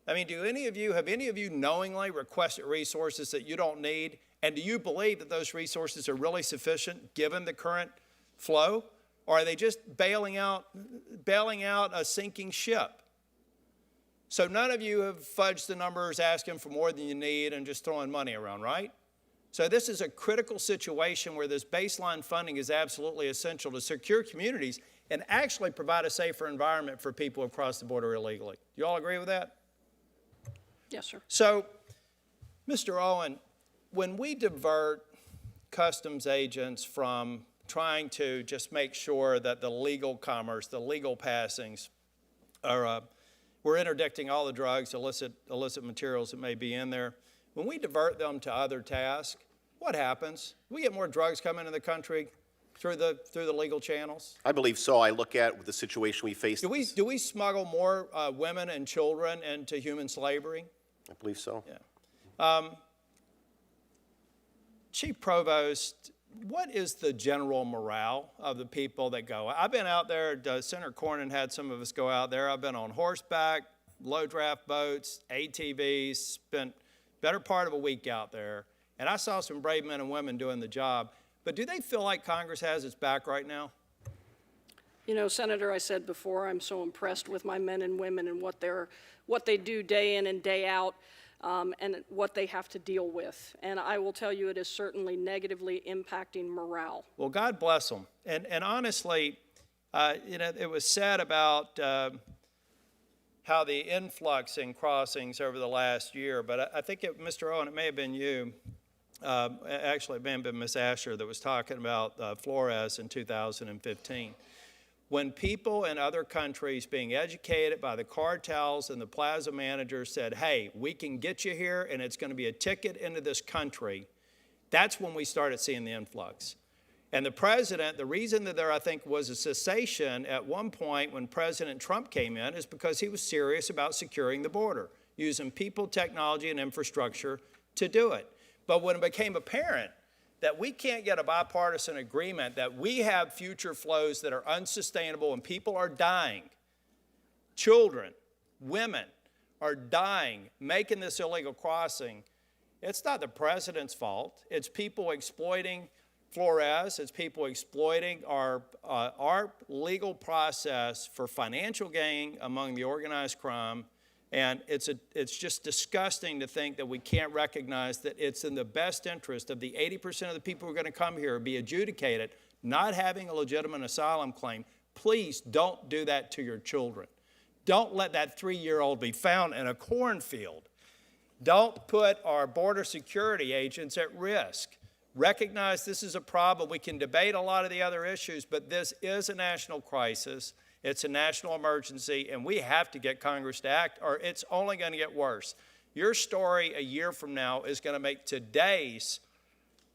I mean, have any of you knowingly requested resources that you don't need? And do you believe that those resources are really sufficient given the current flow? Or are they just bailing out a sinking ship? So none of you have fudged the numbers, asking for more than you need and just throwing money around, right? So this is a critical situation where this baseline funding is absolutely essential to secure communities and actually provide a safer environment for people who cross the border illegally. Do you all agree with that? Yes, sir. So, Mr. Owen, when we divert customs agents from trying to just make sure that the legal commerce, the legal passings are, we're interdicting all the drugs, illicit materials that may be in there. When we divert them to other tasks, what happens? We get more drugs coming into the country through the legal channels? I believe so. I look at the situation we face. Do we smuggle more women and children into human slavery? I believe so. Yeah. Chief Provost, what is the general morale of the people that go? I've been out there, Senator Cornyn had some of us go out there. I've been on horseback, low draft boats, ATVs, spent better part of a week out there, and I saw some brave men and women doing the job. But do they feel like Congress has its back right now? You know, Senator, I said before, I'm so impressed with my men and women and what they do day in and day out, and what they have to deal with. And I will tell you, it is certainly negatively impacting morale. Well, God bless them. And honestly, you know, it was said about how the influx in crossings over the last year, but I think, Mr. Owen, it may have been you, actually it may have been Ms. Asher that was talking about Flores in 2015. When people in other countries being educated by the cartels and the plaza managers said, hey, we can get you here and it's going to be a ticket into this country, that's when we started seeing the influx. And the president, the reason that there, I think, was a cessation at one point when President Trump came in is because he was serious about securing the border, using people, technology, and infrastructure to do it. But when it became apparent that we can't get a bipartisan agreement, that we have future flows that are unsustainable and people are dying, children, women are dying, making this illegal crossing, it's not the president's fault. It's people exploiting Flores, it's people exploiting our legal process for financial gain among the organized crime, and it's just disgusting to think that we can't recognize that it's in the best interest of the 80% of the people who are going to come here be adjudicated, not having a legitimate asylum claim. Please don't do that to your children. Don't let that 3-year-old be found in a cornfield. Don't put our border security agents at risk. Recognize this is a problem. We can debate a lot of the other issues, but this is a national crisis, It's a national emergency, and we have to get Congress to act, or it's only going to get worse. Your story a year from now is going to make today's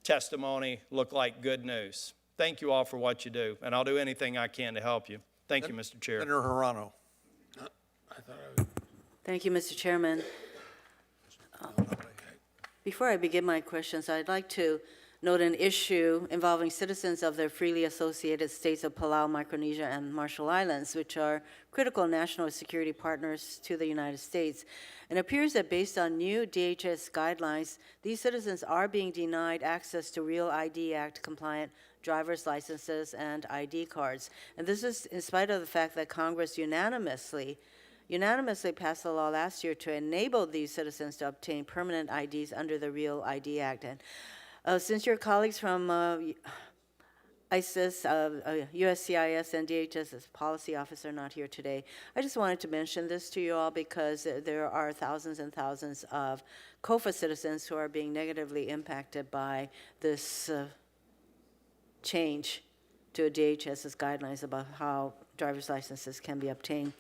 testimony look like good news. Thank you all for what you do, and I'll do anything I can to help you. Thank you, Mr. Chair. Senator Hirano. Thank you, Mr. Chairman. Before I begin my questions, I'd like to note an issue involving citizens of the freely associated states of Palau, Micronesia, and Marshall Islands, which are critical national security partners to the United States. It appears that based on new DHS guidelines, these citizens are being denied access to Real ID Act compliant driver's licenses and ID cards. And this is in spite of the fact that Congress unanimously passed a law last year to enable these citizens to obtain permanent IDs under the Real ID Act. And since your colleagues from ISIS, USCIS, and DHS's policy office are not here today, I just wanted to mention this to you all because there are thousands and thousands of COFA citizens who are being negatively impacted by this change to DHS's guidelines about how driver's licenses can be obtained.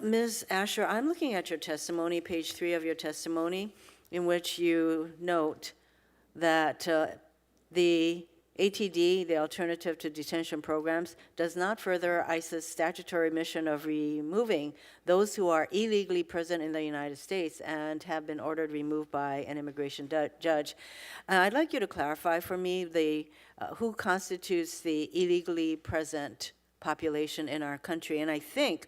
Ms. Asher, I'm looking at your testimony, page 3 of your testimony, in which you note that the ATD, the Alternative to Detention Programs, does not further ICE's statutory mission of removing those who are illegally present in the United States and have been ordered removed by an immigration judge. I'd like you to clarify for me who constitutes the illegally present population in our country. And I think,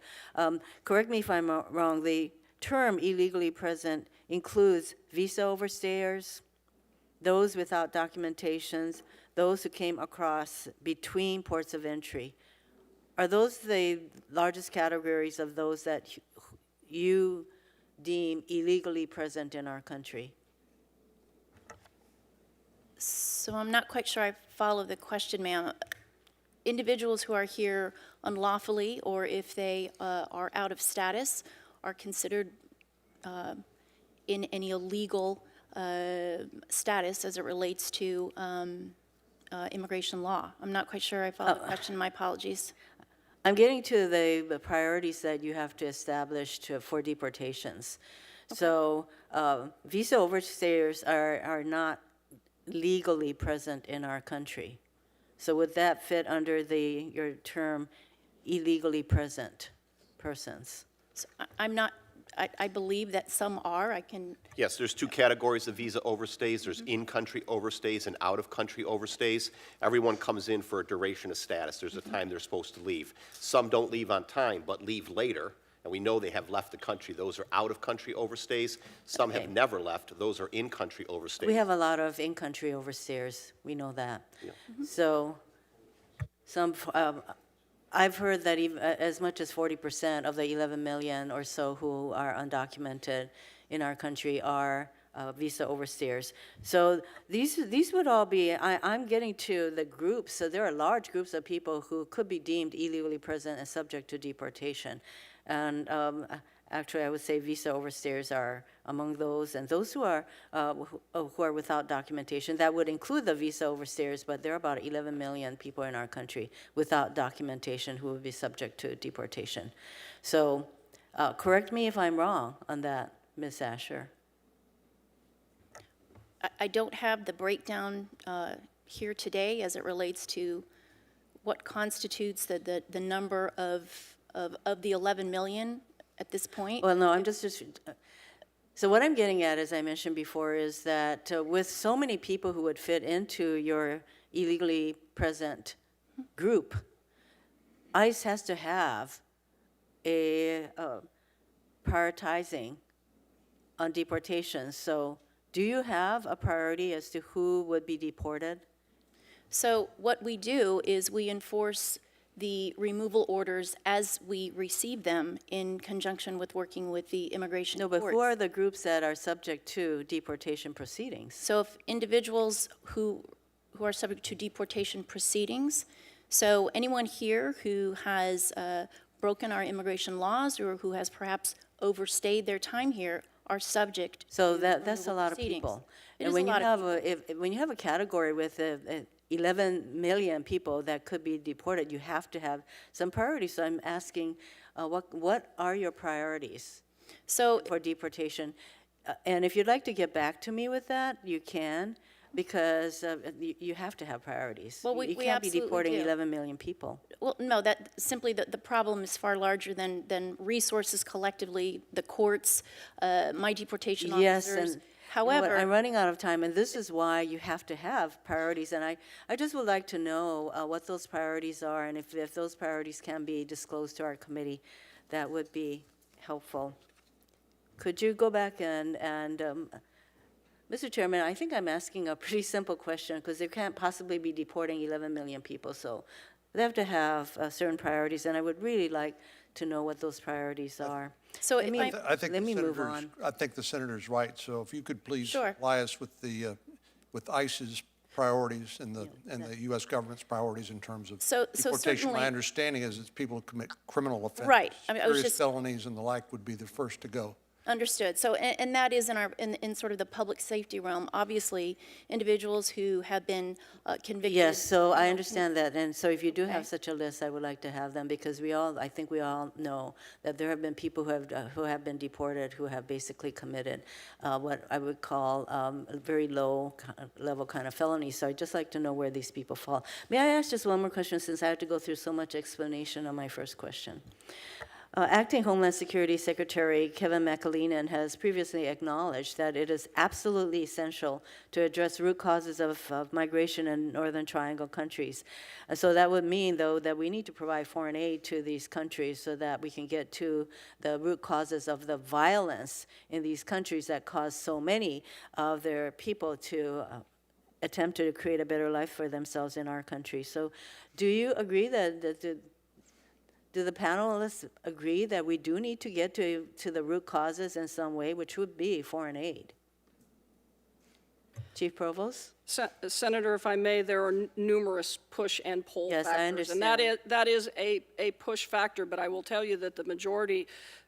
correct me if I'm wrong, the term illegally present includes visa overstayers, those without documentations, those who came across between ports of entry. Are those the largest categories of those that you deem illegally present in our country? So I'm not quite sure I follow the question, ma'am. Individuals who are here unlawfully, or if they are out of status, are considered in any illegal status as it relates to immigration law. I'm not quite sure I follow the question. My apologies. I'm getting to the priorities that you have to establish for deportations. Okay. So visa overstayers are not legally present in our country. So would that fit under your term illegally present persons? So I believe that some are. I can. Yes, there's two categories of visa overstays. There's in-country overstays and out-of-country overstays. Everyone comes in for a duration of status. There's a time they're supposed to leave. Some don't leave on time, but leave later, and we know they have left the country. Those are out-of-country overstays. Some have never left. Those are in-country overstays. We have a lot of in-country overstayers. We know that. Yeah. So some. I've heard that even as much as 40% of the 11 million or so who are undocumented in our country are visa overstayers. So these would all be, I'm getting to the groups, so there are large groups of people who could be deemed illegally present and subject to deportation. And actually, I would say visa overstayers are among those, and those who are without documentation. That would include the visa overstayers, but there are about 11 million people in our country without documentation who would be subject to deportation. So correct me if I'm wrong on that, Ms. Asher. I don't have the breakdown here today as it relates to what constitutes the number of the 11 million at this point. Well, no, I'm just so what I'm getting at, as I mentioned before, is that with so many people who would fit into your illegally present group, ICE has to have a prioritizing on deportation. So do you have a priority as to who would be deported? So what we do is we enforce the removal orders as we receive them in conjunction with working with the immigration courts. No, but who are the groups that are subject to deportation proceedings? So if individuals who are subject to deportation proceedings, so anyone here who has broken our immigration laws or who has perhaps overstayed their time here are subject So to that's a removal lot of proceedings. people. It And is when a you lot of have people. when you have a category with 11 million people that could be deported, you have to have some priorities. So I'm asking, what are your priorities So for deportation? And if you'd like to get back to me with that, you can, because you have to have priorities. Well, we You can't be absolutely deporting do. 11 million people. Well, no, that simply the problem is far larger than resources collectively, the courts, my deportation Yes, officers. and you know what, However, I'm running out of time, and this is why you have to have priorities. And I just would like to know what those priorities are, and if those priorities can be disclosed to our committee, that would be helpful. Could you go back and Mr. Chairman, I think I'm asking a pretty simple question, because they can't possibly be deporting 11 million people, so they have to have certain priorities, and I would really like to know what those priorities are. so Let if me- I, I think Let the me move senator's, on. I think the senator's right. So if you could please Sure. supply us with with ICE's priorities and the U.S. government's priorities in terms of So deportation. certainly- My understanding is it's people who commit criminal offenses. Right. I mean, I was Serious just- felonies and the like would be the first to go. Understood. So, and that is in sort of the public safety realm. Obviously, individuals who have been convicted. Yes, so I understand that, and so if you do have Okay. such a list, I would like to have them, because I think we all know that there have been people who have been deported, who have basically committed what I would call a very low level kind of felony. So I'd just like to know where these people fall. May I ask just one more question, since I have to go through so much explanation on my first question? Acting Homeland Security Secretary Kevin McAleenan has previously acknowledged that it is absolutely essential to address root causes of migration in Northern Triangle countries. So that would mean, though, that we need to provide foreign aid to these countries so that we can get to the root causes of the violence in these countries that cause so many of their people to attempt to create a better life for themselves in our country. So do you agree do the panelists agree that we do need to get to the root causes in some way, which would be foreign aid? Chief Provost? Senator, if I may, there are numerous push and pull Yes, I factors. And that is a push factor, but I will tell you that the majority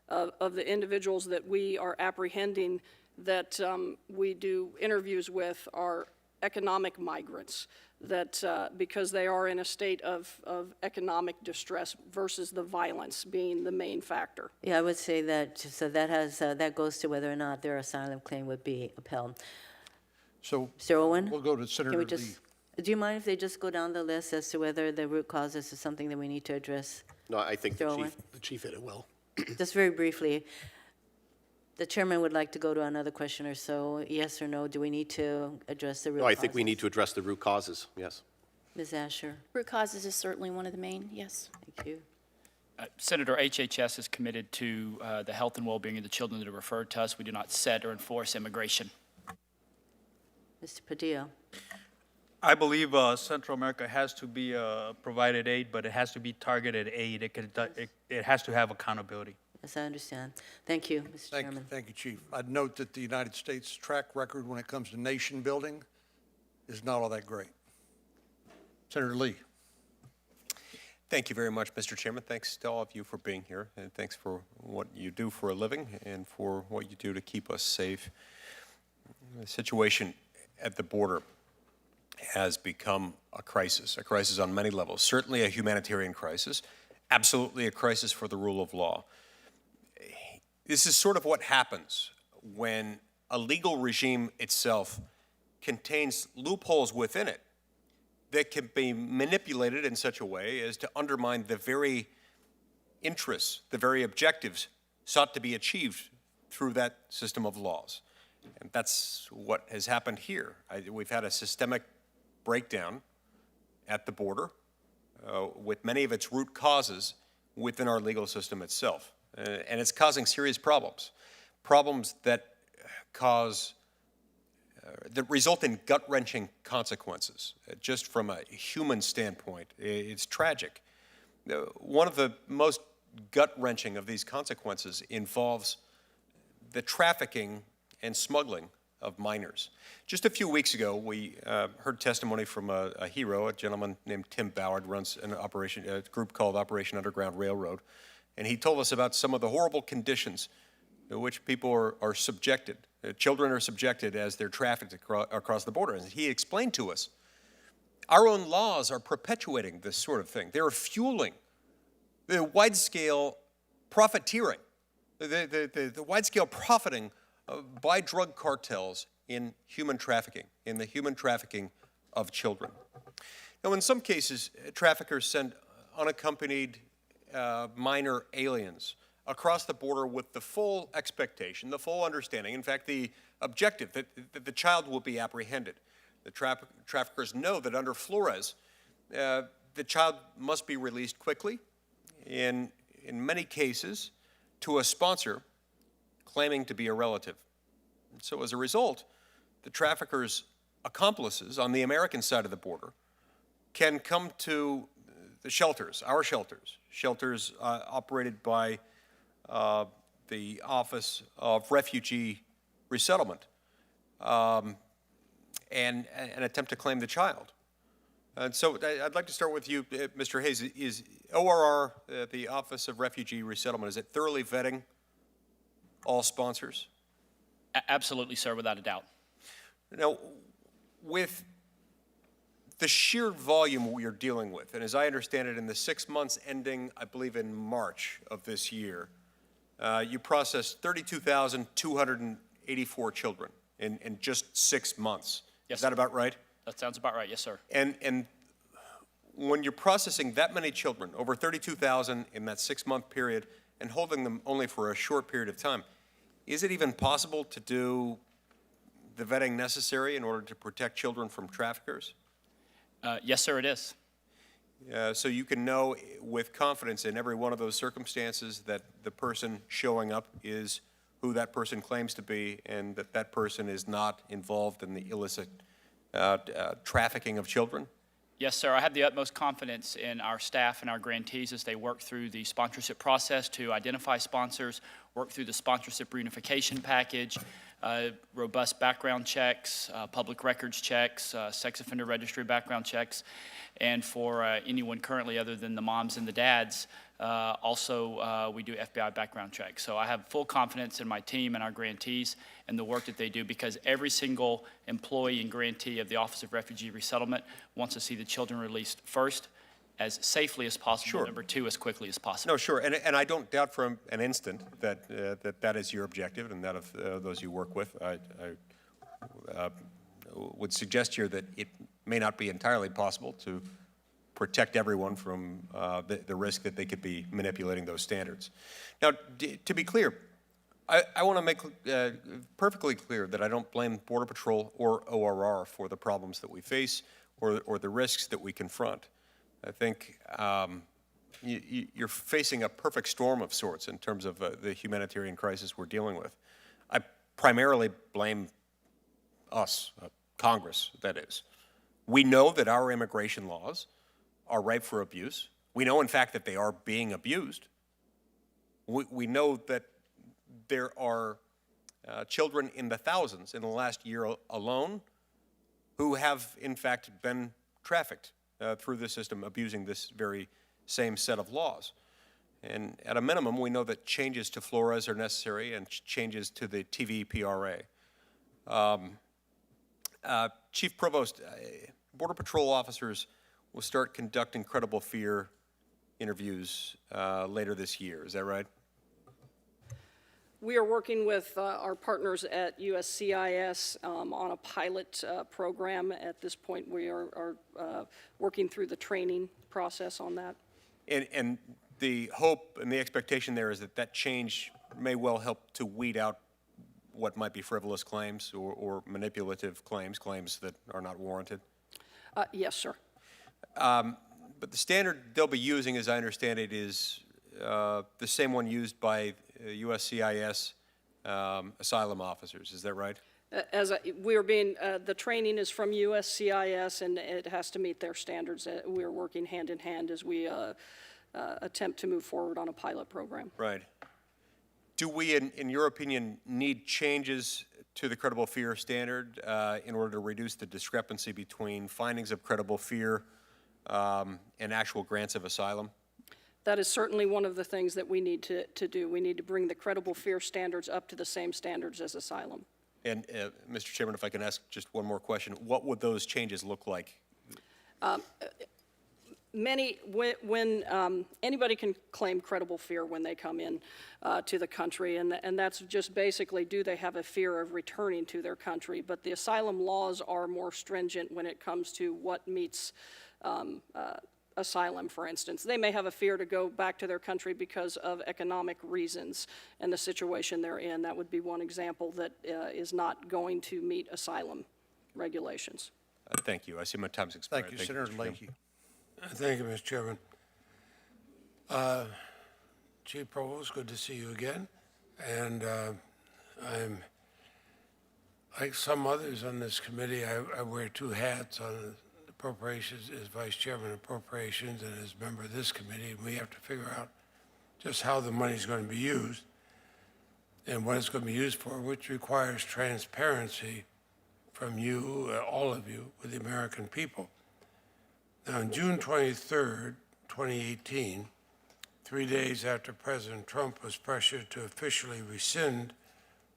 of the individuals that we are apprehending, that we do interviews with, are economic migrants, that because they are in a state of economic distress versus the violence being the main factor. Yeah, I would say that, so that goes to whether or not their asylum claim would be upheld. So Mr. Owen? we'll go to Can Senator we Lee. just, do you mind if they just go down the list as to whether the root causes is something that we need to address? No, I think Mr. Owen? the chief hit it well. Just very briefly, the chairman would like to go to another question or so. Yes or no, do we need to address the root No, causes? I think we need to address the root causes, yes. Ms. Asher, root causes is certainly one of the main, yes. thank you. Senator, HHS is committed to the health and well-being of the children that are referred to us. We do not set or enforce immigration. Mr. Padilla? I believe Central America has to be provided aid, but it has to be targeted aid. It has to have accountability. Yes, I understand. Thank you, Mr. Chairman. Thank you, Chief. I'd note that the United States' track record when it comes to nation building is not all that great. Senator Lee. Thank you very much, Mr. Chairman. Thanks to all of you for being here, and thanks for what you do for a living and for what you do to keep us safe. The situation at the border has become a crisis on many levels. Certainly a humanitarian crisis, absolutely a crisis for the rule of law. This is sort of what happens when a legal regime itself contains loopholes within it that can be manipulated in such a way as to undermine the very interests, the very objectives sought to be achieved through that system of laws. And that's what has happened here. We've had a systemic breakdown at the border with many of its root causes within our legal system itself. And it's causing serious problems that that result in gut-wrenching consequences. Just from a human standpoint, it's tragic. One of the most gut-wrenching of these consequences involves the trafficking and smuggling of minors. Just a few weeks ago, we heard testimony from a hero, a gentleman named Tim Ballard, runs a group called Operation Underground Railroad, and he told us about some of the horrible conditions to which people are subjected. Children are subjected as they're trafficked across the border. And he explained to us Our own laws are perpetuating this sort of thing. They're fueling the wide-scale profiteering, the wide-scale profiting by drug cartels in human trafficking, in the human trafficking of children. Now, in some cases, traffickers send unaccompanied minor aliens across the border with the full expectation, the full understanding, in fact, the objective that the child will be apprehended. The traffickers know that under Flores, the child must be released quickly, in many cases, to a sponsor claiming to be a relative. And so as a result, the traffickers' accomplices on the American side of the border can come to the shelters, our shelters operated by the Office of Refugee Resettlement, and attempt to claim the child. And so I'd like to start with you, Mr. Hayes. Is ORR, the Office of Refugee Resettlement, is it thoroughly vetting all sponsors? Absolutely, sir, without a doubt. Now, with the sheer volume we are dealing with, and as I understand it, in the 6 months ending, I believe, in March of this year, you processed 32,284 children in just 6 months. Yes, Is that about right? That sounds about right, yes, sir. And when you're processing that many children, over 32,000 in that 6-month period, and holding them only for a short period of time, is it even possible to do the vetting necessary in order to protect children from traffickers? Yes, sir, it is. So you can know with confidence in every one of those circumstances that the person showing up is who that person claims to be, and that that person is not involved in the illicit trafficking of children? Yes, sir. I have the utmost confidence in our staff and our grantees as they work through the sponsorship process to identify sponsors, work through the sponsorship reunification package, robust background checks, public records checks, sex offender registry background checks, and for anyone currently other than the moms and the dads, also we do FBI background checks. So I have full confidence in my team and our grantees and the work that they do, because every single employee and grantee of the Office of Refugee Resettlement wants to see the children released first, as safely as possible, Sure. Number two, as quickly as possible. No, sure, and I don't doubt for an instant that that is your objective and that of those you work with. I would suggest here that it may not be entirely possible to protect everyone from the risk that they could be manipulating those standards. Now, to be clear, I want to make perfectly clear that I don't blame Border Patrol or ORR for the problems that we face or the risks that we confront. I think you're facing a perfect storm of sorts in terms of the humanitarian crisis we're dealing with. I primarily blame us, Congress, that is. We know that our immigration laws are ripe for abuse. We know, in fact, that they are being abused. We know that there are children in the thousands in the last year alone who have, in fact, been trafficked through the system, abusing this very same set of laws. And at a minimum, we know that changes to Flores are necessary and changes to the TVPRA. Chief Provost, Border Patrol officers will start conducting credible fear interviews later this year. Is that right? We are working with our partners at USCIS on a pilot program. At this point, we are working through the training process on that. And the hope and the expectation there is that that change may well help to weed out what might be frivolous claims or manipulative claims that are not warranted? Yes, sir. But the standard they'll be using, as I understand it, is the same one used by USCIS asylum officers. Is that right? The training is from USCIS, and it has to meet their standards. We're working hand in hand as we attempt to move forward on a pilot program. Right. Do we, in your opinion, need changes to the credible fear standard in order to reduce the discrepancy between findings of credible fear and actual grants of asylum? That is certainly one of the things that we need to do. We need to bring the credible fear standards up to the same standards as asylum. And, Mr. Chairman, if I can ask just one more question, what would those changes look like? Anybody can claim credible fear when they come in to the country, and that's just basically, do they have a fear of returning to their country? But the asylum laws are more stringent when it comes to what meets asylum, for instance. They may have a fear to go back to their country because of economic reasons and the situation they're in. That would be one example that is not going to meet asylum regulations. Thank you. I see my time's expired. Thank you, Senator Mr. Chairman. Leahy. Thank you, Mr. Chairman. Chief Provost, good to see you again. And I'm, like some others on this committee, I wear two hats on appropriations as Vice Chairman of Appropriations and as member of this committee. And we have to figure out just how the money's going to be used and what it's going to be used for, which requires transparency from you, all of you, with the American people. Now, on June 23rd, 2018, 3 days after President Trump was pressured to officially rescind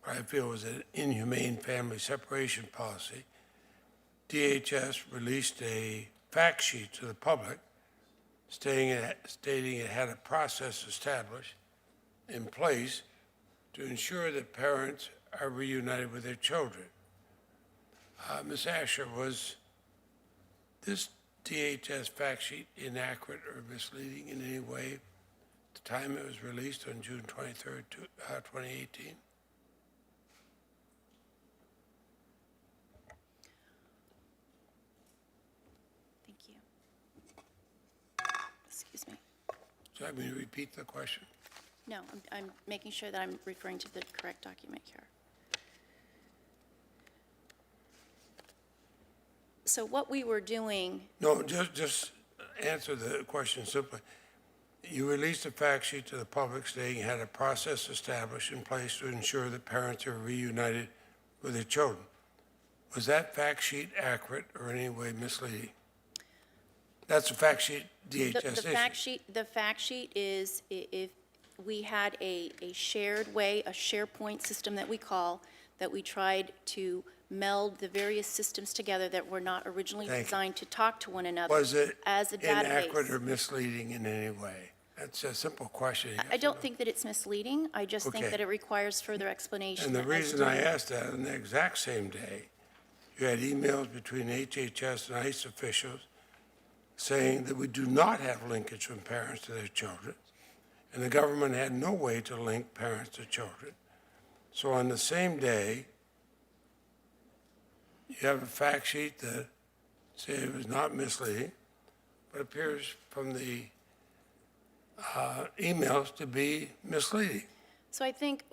what I feel was an inhumane family separation policy, DHS released a fact sheet to the public stating it had a process established in place to ensure that parents are reunited with their children. Ms. Asher, was this DHS fact sheet inaccurate or misleading in any way at the time it was released on June 23rd, 2018? Thank you. Excuse me. So I mean to repeat the question? No, I'm making sure that I'm referring to the correct document here. So what we were doing, No, just answer the question simply. You released a fact sheet to the public stating you had a process established in place to ensure that parents are reunited with their children. Was that fact sheet accurate or in any way misleading? That's a fact sheet DHS issued. the fact sheet is if we had a shared way, a SharePoint system that we call, that we tried to meld the various systems together that were not originally Thank you. designed to talk to one another Was it as a inaccurate or database. misleading in any way? That's a simple question. I don't think that it's misleading. I just think Okay. that it requires further explanation. And the as reason to- I asked that, on the exact same day, you had emails between HHS and ICE officials saying that we do not have linkage from parents to their children, and the government had no way to link parents to children. So on the same day, you have a fact sheet that said it was not misleading, but appears from the emails to be misleading. So I think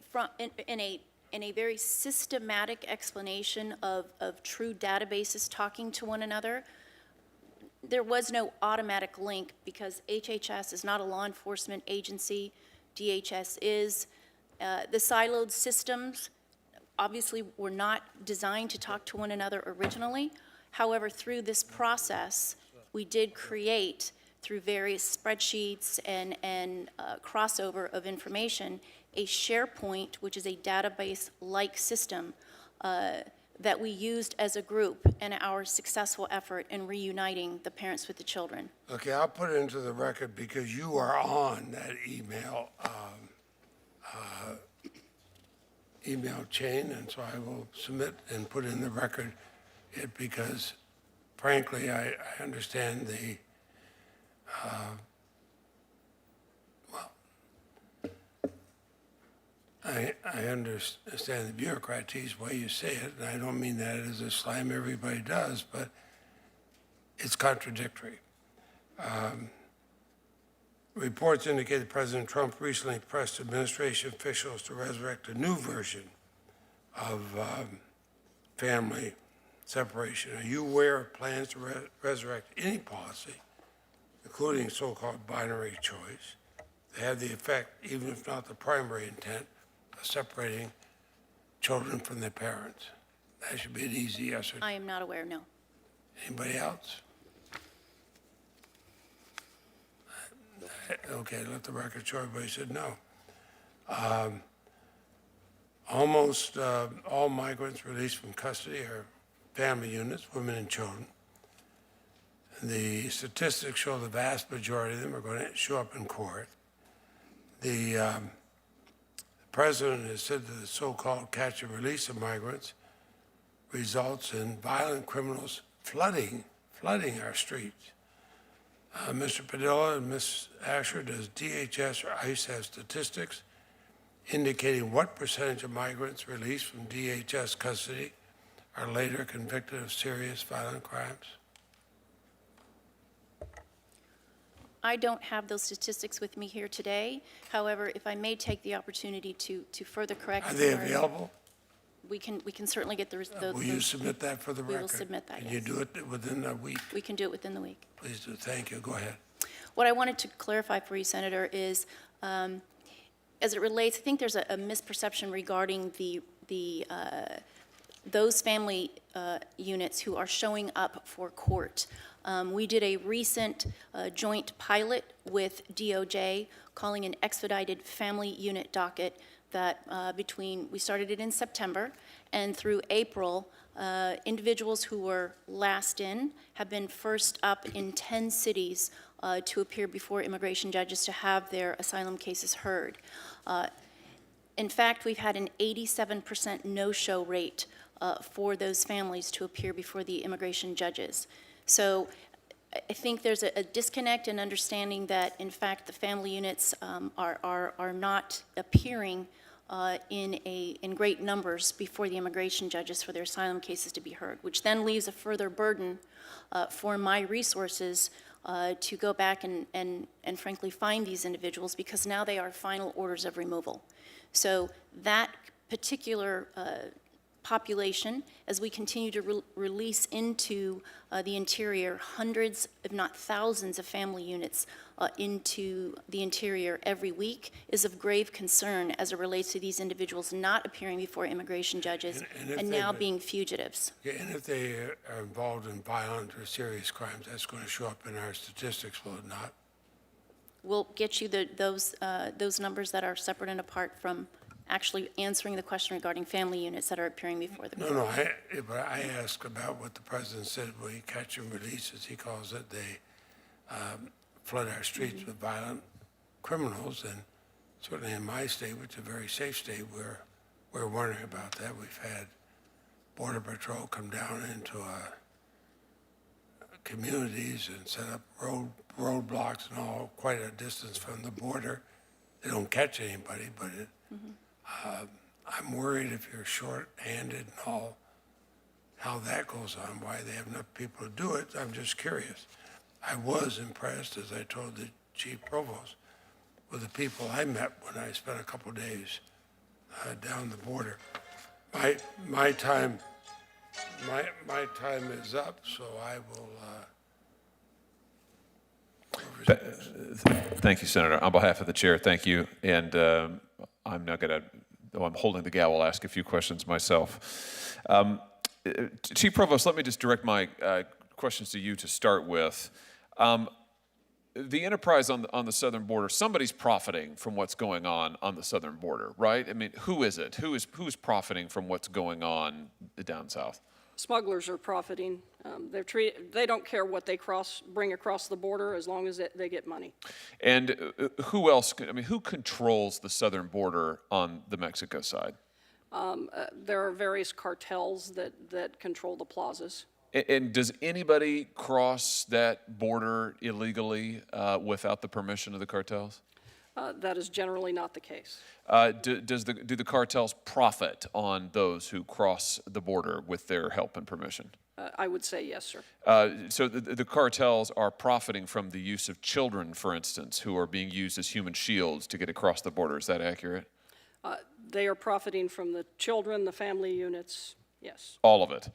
in a very systematic explanation of true databases talking to one another, there was no automatic link because HHS is not a law enforcement agency. DHS is. The siloed systems obviously were not designed to talk to one another originally. However, through this process, we did create, through various spreadsheets and crossover of information, a SharePoint, which is a database-like system that we used as a group in our successful effort in reuniting the parents with the children. Okay, I'll put it into the record because you are on that email chain, and so I will submit and put in the record it because, frankly, I understand the, I understand the bureaucraty's way you say it, and I don't mean that as a slam everybody does, but it's contradictory. Reports indicate that President Trump recently pressed administration officials to resurrect a new version of family separation. Are you aware of plans to resurrect any policy, including so-called binary choice, that have the effect, even if not the primary intent, of separating children from their parents? That should be an easy yes or no. I am not aware, no. Anybody else? Okay, let the record show everybody said no. Almost all migrants released from custody are family units, women and children. The statistics show the vast majority of them are going to show up in court. The president has said that the so-called catch and release of migrants results in violent criminals flooding our streets. Mr. Padilla and Ms. Asher, does DHS or ICE have statistics indicating what percentage of migrants released from DHS custody are later convicted of serious violent crimes? I don't have those statistics with me here today. However, if I may take the opportunity to further correct. Are they available? We can certainly get the. Will you submit that for the record? We will submit that, Can you yes. do it within a week? We can do it within the week. Please do. Thank you. Go ahead. What I wanted to clarify for you, Senator, is as it relates, I think there's a misperception regarding those family units who are showing up for court. We did a recent joint pilot with DOJ calling an expedited family unit docket that we started it in September, and through April, individuals who were last in have been first up in 10 cities to appear before immigration judges to have their asylum cases heard. In fact, we've had an 87% no-show rate for those families to appear before the immigration judges. So I think there's a disconnect in understanding that, in fact, the family units are not appearing in great numbers before the immigration judges for their asylum cases to be heard, which then leaves a further burden for my resources to go back and frankly find these individuals, because now they are final orders of removal. So that particular population, as we continue to release into the interior hundreds, if not thousands, of family units into the interior every week, is of grave concern as it relates to these individuals not appearing before immigration judges and now being fugitives. Yeah, and if they are involved in violent or serious crimes, that's going to show up in our statistics, will it not? We'll get you those numbers that are separate and apart from actually answering the question regarding family units that are appearing before the court. No, but I asked about what the president said when he catch and releases. He calls it they flood our streets with violent criminals, and certainly in my state, which is a very safe state, we're wondering about that. We've had Border Patrol come down into communities and set up roadblocks and all quite a distance from the border. They don't catch anybody, but I'm worried if you're short-handed and all, how that goes on, why they have enough people to do it. I'm just curious. I was impressed, as I told the Chief Provost, with the people I met when I spent a couple days down the border. My time is up, so I will. Thank you, Senator. On behalf of the chair, thank you. And I'm not going to, though I'm holding the gavel, ask a few questions myself. Chief Provost, let me just direct my questions to you to start with. The enterprise on the southern border, somebody's profiting from what's going on the southern border, right? I mean, who is it? Who's profiting from what's going on down south? Smugglers are profiting. They don't care what they bring across the border as long as they get money. And who else? I mean, who controls the southern border on the Mexico side? There are various cartels that control the plazas. And does anybody cross that border illegally without the permission of the cartels? That is generally not the case. Do the cartels profit on those who cross the border with their help and permission? I would say yes, sir. So the cartels are profiting from the use of children, for instance, who are being used as human shields to get across the border. Is that accurate? They are profiting from the children, the family units, yes. All of it.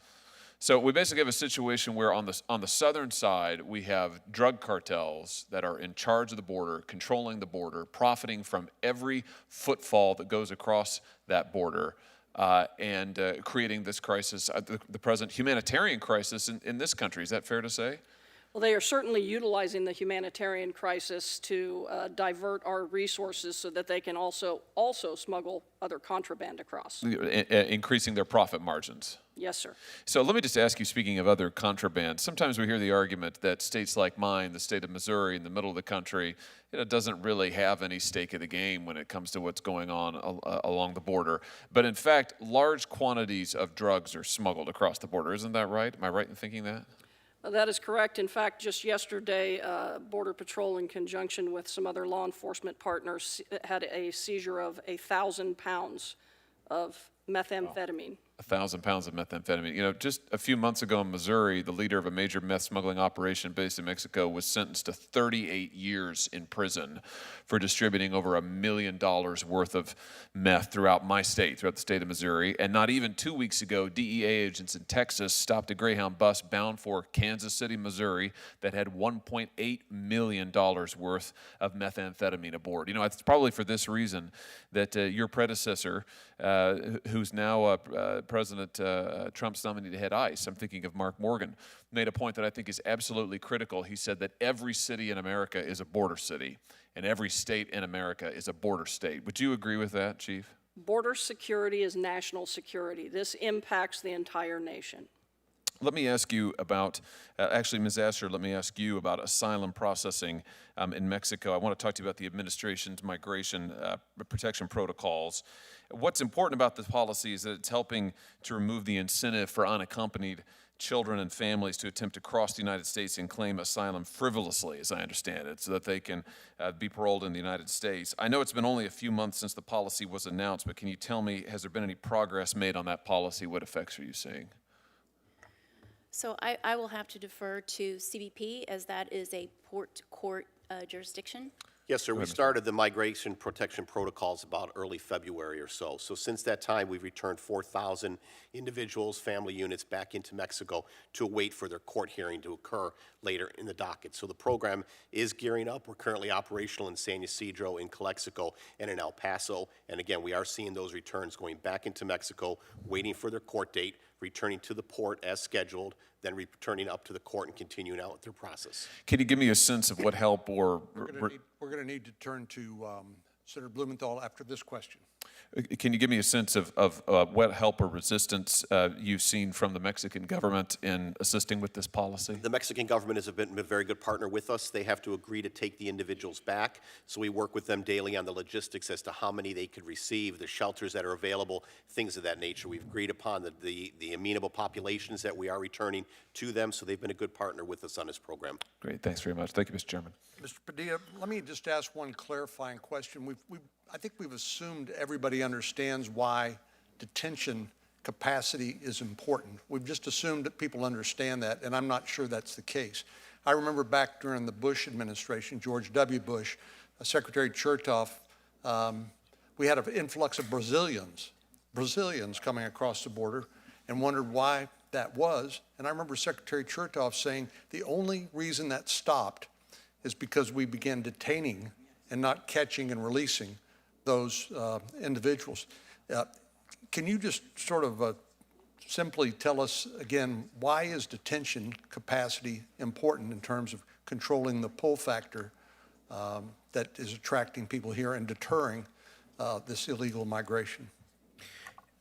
So we basically have a situation where on the southern side, we have drug cartels that are in charge of the border, controlling the border, profiting from every footfall that goes across that border, and creating this crisis, the present humanitarian crisis in this country. Is that fair to say? Well, they are certainly utilizing the humanitarian crisis to divert our resources so that they can also smuggle other contraband across. Increasing their profit margins. Yes, sir. So let me just ask you, speaking of other contraband, sometimes we hear the argument that states like mine, the state of Missouri in the middle of the country, doesn't really have any stake of the game when it comes to what's going on along the border. But in fact, large quantities of drugs are smuggled across the border. Isn't that right? Am I right in thinking that? That is correct. In fact, just yesterday, Border Patrol, in conjunction with some other law enforcement partners, had a seizure of 1,000 pounds of methamphetamine. Wow. 1,000 pounds of methamphetamine. Just a few months ago in Missouri, the leader of a major meth smuggling operation based in Mexico was sentenced to 38 years in prison for distributing over $1 million worth of meth throughout my state, throughout the state of Missouri. And not even 2 weeks ago, DEA agents in Texas stopped a Greyhound bus bound for Kansas City, Missouri, that had $1.8 million worth of methamphetamine aboard. It's probably for this reason that your predecessor, who's now President Trump's nominee to head ICE, I'm thinking of Mark Morgan, made a point that I think is absolutely critical. He said that every city in America is a border city, and every state in America is a border state. Would you agree with that, Chief? Border security is national security. This impacts the entire nation. Let me ask you about, actually, Ms. Asher, let me ask you about asylum processing in Mexico. I want to talk to you about the administration's migration protection protocols. What's important about this policy is that it's helping to remove the incentive for unaccompanied children and families to attempt to cross the United States and claim asylum frivolously, as I understand it, so that they can be paroled in the United States. I know it's been only a few months since the policy was announced, but can you tell me, has there been any progress made on that policy? What effects are you seeing? So I will have to defer to CBP, as that is a port court jurisdiction. Yes, sir. We started the migration protection protocols about early February or so. So since that time, we've returned 4,000 individuals, family units back into Mexico to wait for their court hearing to occur later in the docket. So the program is gearing up. We're currently operational in San Ysidro, in Calexico, and in El Paso. And again, we are seeing those returns going back into Mexico, waiting for their court date, returning to the port as scheduled, then returning up to the court and continuing out with their process. Can you give me a sense of what help or... We're going to need to turn to Senator Blumenthal after this question. Can you give me a sense of what help or resistance you've seen from the Mexican government in assisting with this policy? The Mexican government has been a very good partner with us. They have to agree to take the individuals back, so we work with them daily on the logistics as to how many they could receive, the shelters that are available, things of that nature. We've agreed upon the amenable populations that we are returning to them, so they've been a good partner with us on this program. Great, thanks very much. Thank you, Mr. Chairman. Mr. Padilla, let me just ask one clarifying question. I think we've assumed everybody understands why detention capacity is important. We've just assumed that people understand that, and I'm not sure that's the case. I remember back during the Bush administration, George W. Bush, Secretary Chertoff, we had an influx of Brazilians coming across the border, and wondered why that was. And I remember Secretary Chertoff saying the only reason that stopped is because we began detaining and not catching and releasing those individuals. Can you just sort of simply tell us again, why is detention capacity important in terms of controlling the pull factor that is attracting people here and deterring this illegal migration?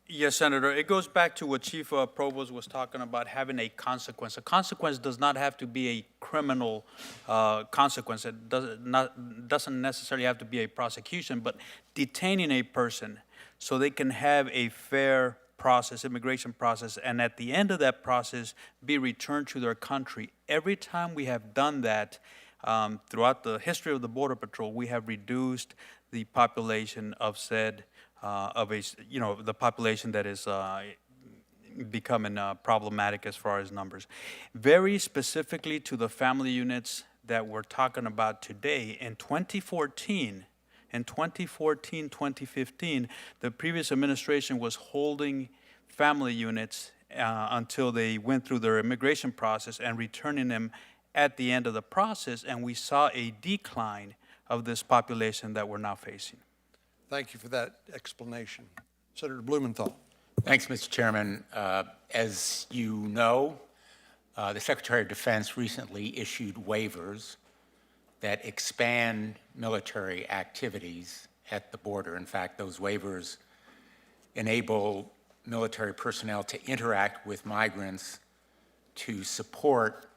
Yes, Senator. It goes back to what Chief Provost was talking about, having a consequence. A consequence does not have to be a criminal consequence. It doesn't necessarily have to be a prosecution, but detaining a person so they can have a fair process, immigration process, and at the end of that process, be returned to their country. Every time we have done that, throughout the history of the Border Patrol, we have reduced the population of said the population that is becoming problematic as far as numbers. Very specifically to the family units that we're talking about today, in 2014, 2015, the previous administration was holding family units until they went through their immigration process and returning them at the end of the process, and we saw a decline of this population that we're now facing. Thank you for that explanation. Senator Blumenthal. Thanks, Mr. Chairman. As you know, The Secretary of Defense recently issued waivers that expand military activities at the border. In fact, those waivers enable military personnel to interact with migrants to support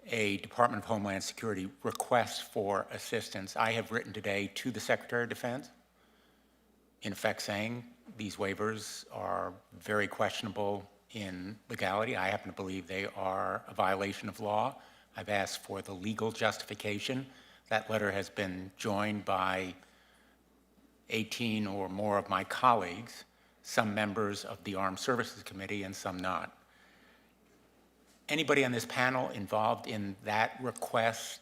a Department of Homeland Security request for assistance. I have written today to the Secretary of Defense, in effect saying these waivers are very questionable in legality. I happen to believe they are a violation of law. I've asked for the legal justification. That letter has been joined by 18 or more of my colleagues, some members of the Armed Services Committee and some not. Anybody on this panel involved in that request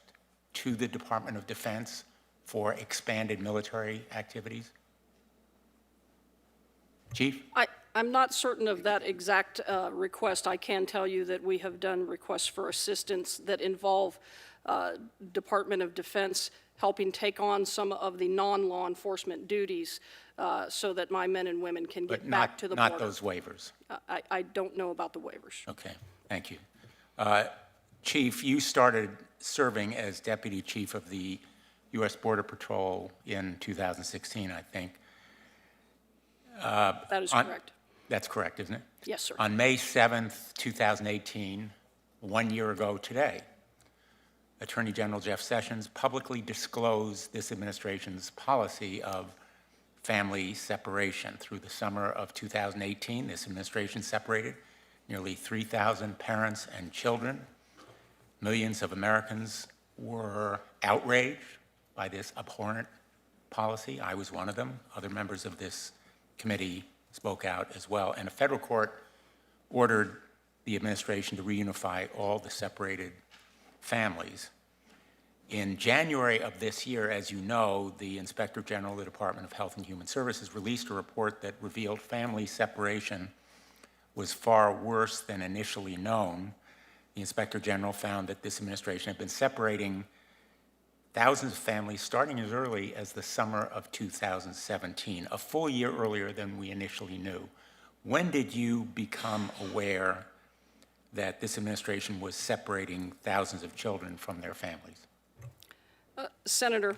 to the Department of Defense for expanded military activities? Chief? I'm not certain of that exact request. I can tell you that we have done requests for assistance that involve Department of Defense helping take on some of the non-law enforcement duties so that my men and women can get back to the border. Not those waivers? I don't know about the waivers. Okay, thank you. Chief, you started serving as Deputy Chief of the U.S. Border Patrol in 2016, I think. That is correct. That's correct, isn't it? Yes, sir. On May 7th, 2018, 1 year ago today, Attorney General Jeff Sessions publicly disclosed this administration's policy of family separation. Through the summer of 2018, this administration separated nearly 3,000 parents and children. Millions of Americans were outraged by this abhorrent policy. I was one of them. Other members of this committee spoke out as well. And a federal court ordered the administration to reunify all the separated families. In January of this year, as you know, the Inspector General of the Department of Health and Human Services released a report that revealed family separation was far worse than initially known. The Inspector General found that this administration had been separating thousands of families starting as early as the summer of 2017, a full year earlier than we initially knew. When did you become aware that this administration was separating thousands of children from their families? Senator,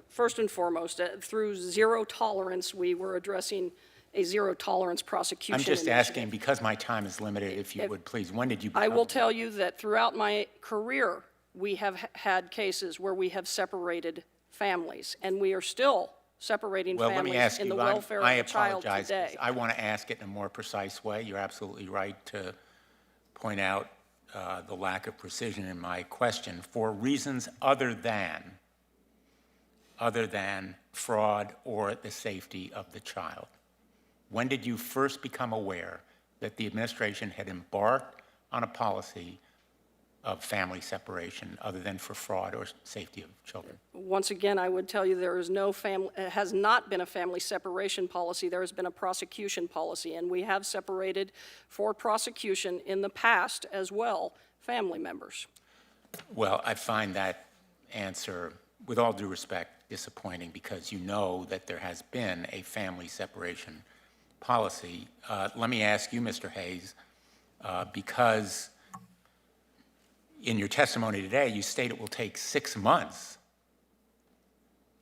first and foremost, through zero tolerance, we were addressing a zero tolerance prosecution I'm just initiative. asking, because my time is limited, if you would please, when did you become I will aware? tell you that throughout my career, we have had cases where we have separated families, and we are still separating Well, let me families ask in you, the welfare I of the child apologize, 'cause today. I want to ask it in a more precise way. You're absolutely right to point out the lack of precision in my question. For reasons other than fraud or the safety of the child, when did you first become aware that the administration had embarked on a policy of family separation other than for fraud or safety of children? Once again, I would tell you there is no family, it has not been a family separation policy. There has been a prosecution policy, and we have separated for prosecution in the past as well family members. Well, I find that answer, with all due respect, disappointing because you know that there has been a family separation policy. Let me ask you, Mr. Hayes, because in your testimony today, you state it will take 6 months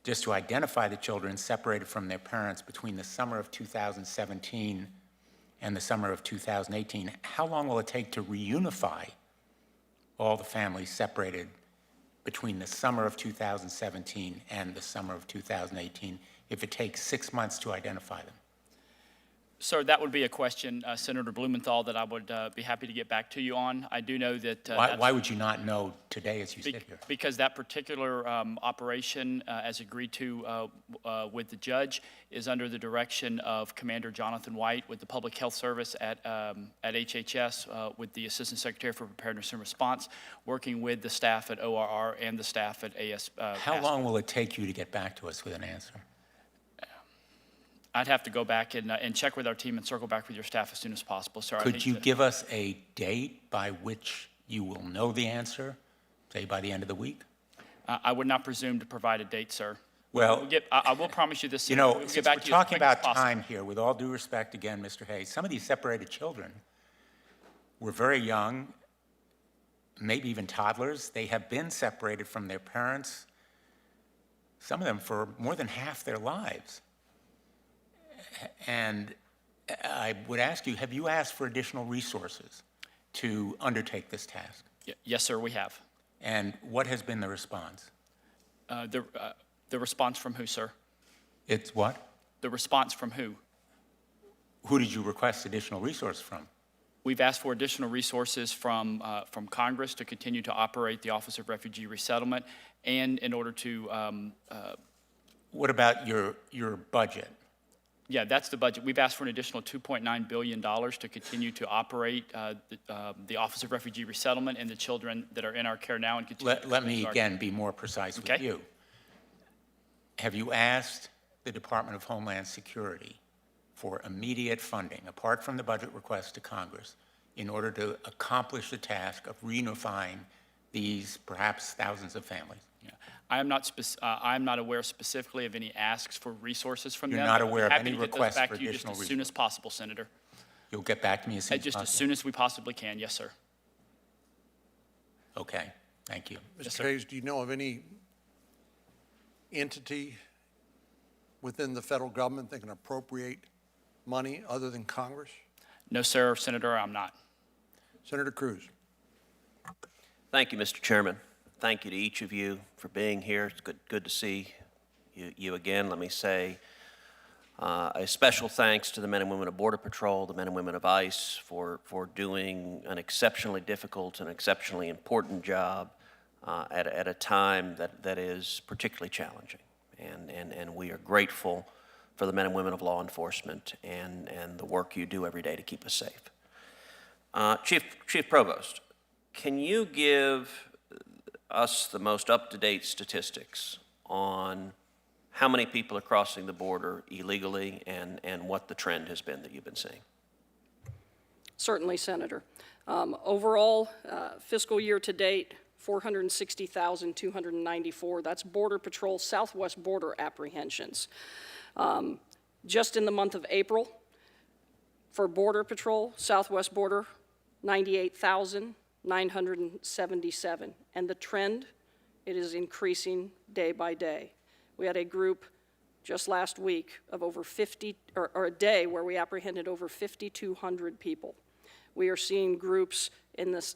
just to identify the children separated from their parents between the summer of 2017 and the summer of 2018. How long will it take to reunify all the families separated between the summer of 2017 and the summer of 2018 if it takes 6 months to identify them? Sir, that would be a question, Senator Blumenthal, that I would be happy to get back to you on. I do know that... Why would you not know today as you sit here? Because that particular operation, as agreed to with the judge, is under the direction of Commander Jonathan White with the Public Health Service at HHS, with the Assistant Secretary for Preparedness and Response, working with the staff at ORR and the staff at AS. How long will it take you to get back to us with an answer? I'd have to go back and check with our team and circle back with your staff as soon as possible, sir. Could you give us a date by which you will know the answer, say by the end of the week? I would not presume to provide a date, sir. Well, I will promise you this. You know, we'll get since back we're to you as talking quick as about possible. time here, with all due respect again, Mr. Hayes, some of these separated children were very young, maybe even toddlers. They have been separated from their parents, some of them for more than half their lives. And I would ask you, have you asked for additional resources to undertake this task? Yes, sir, we have. And what has been the response? The response from who, sir? It's what? The response from who? Who did you request additional resource from? We've asked for additional resources from Congress to continue to operate the Office of Refugee Resettlement, and in order to. What about your budget? Yeah, that's the budget. We've asked for an additional $2.9 billion to continue to operate the Office of Refugee Resettlement and the children that are in our care now. And continue Let me again be more precise with you. Have you asked the Department of Homeland Security for immediate funding, apart from the budget request to Congress, in order to accomplish the task of reunifying these perhaps thousands of families? Yeah. I am not aware specifically of any asks for resources from them. You're not aware of Happy any to get those requests back for to you just additional as soon as possible, Senator. You'll get back to me as soon as Just possible? as soon as we possibly can, yes, sir. Okay, thank you. Mr. Hayes, do you know of any entity within the federal government that can appropriate money other than Congress? No, sir, Senator, I'm not. Senator Cruz. Thank you, Mr. Chairman. Thank you to each of you for being here. It's good to see you again. Let me say a special thanks to the men and women of Border Patrol, the men and women of ICE for doing an exceptionally difficult and exceptionally important job at a time that is particularly challenging. And we are grateful for the men and women of law enforcement and the work you do every day to keep us safe. Chief Provost, can you give us the most up-to-date statistics on how many people are crossing the border illegally and what the trend has been that you've been seeing? Certainly, Senator. Overall, fiscal year to date, 460,294. That's Border Patrol Southwest border apprehensions. Just in the month of April, for Border Patrol Southwest border, 98,977. And the trend, it is increasing day by day. We had a group just last week of over 50, or a day where we apprehended over 5,200 people. We are seeing groups in this,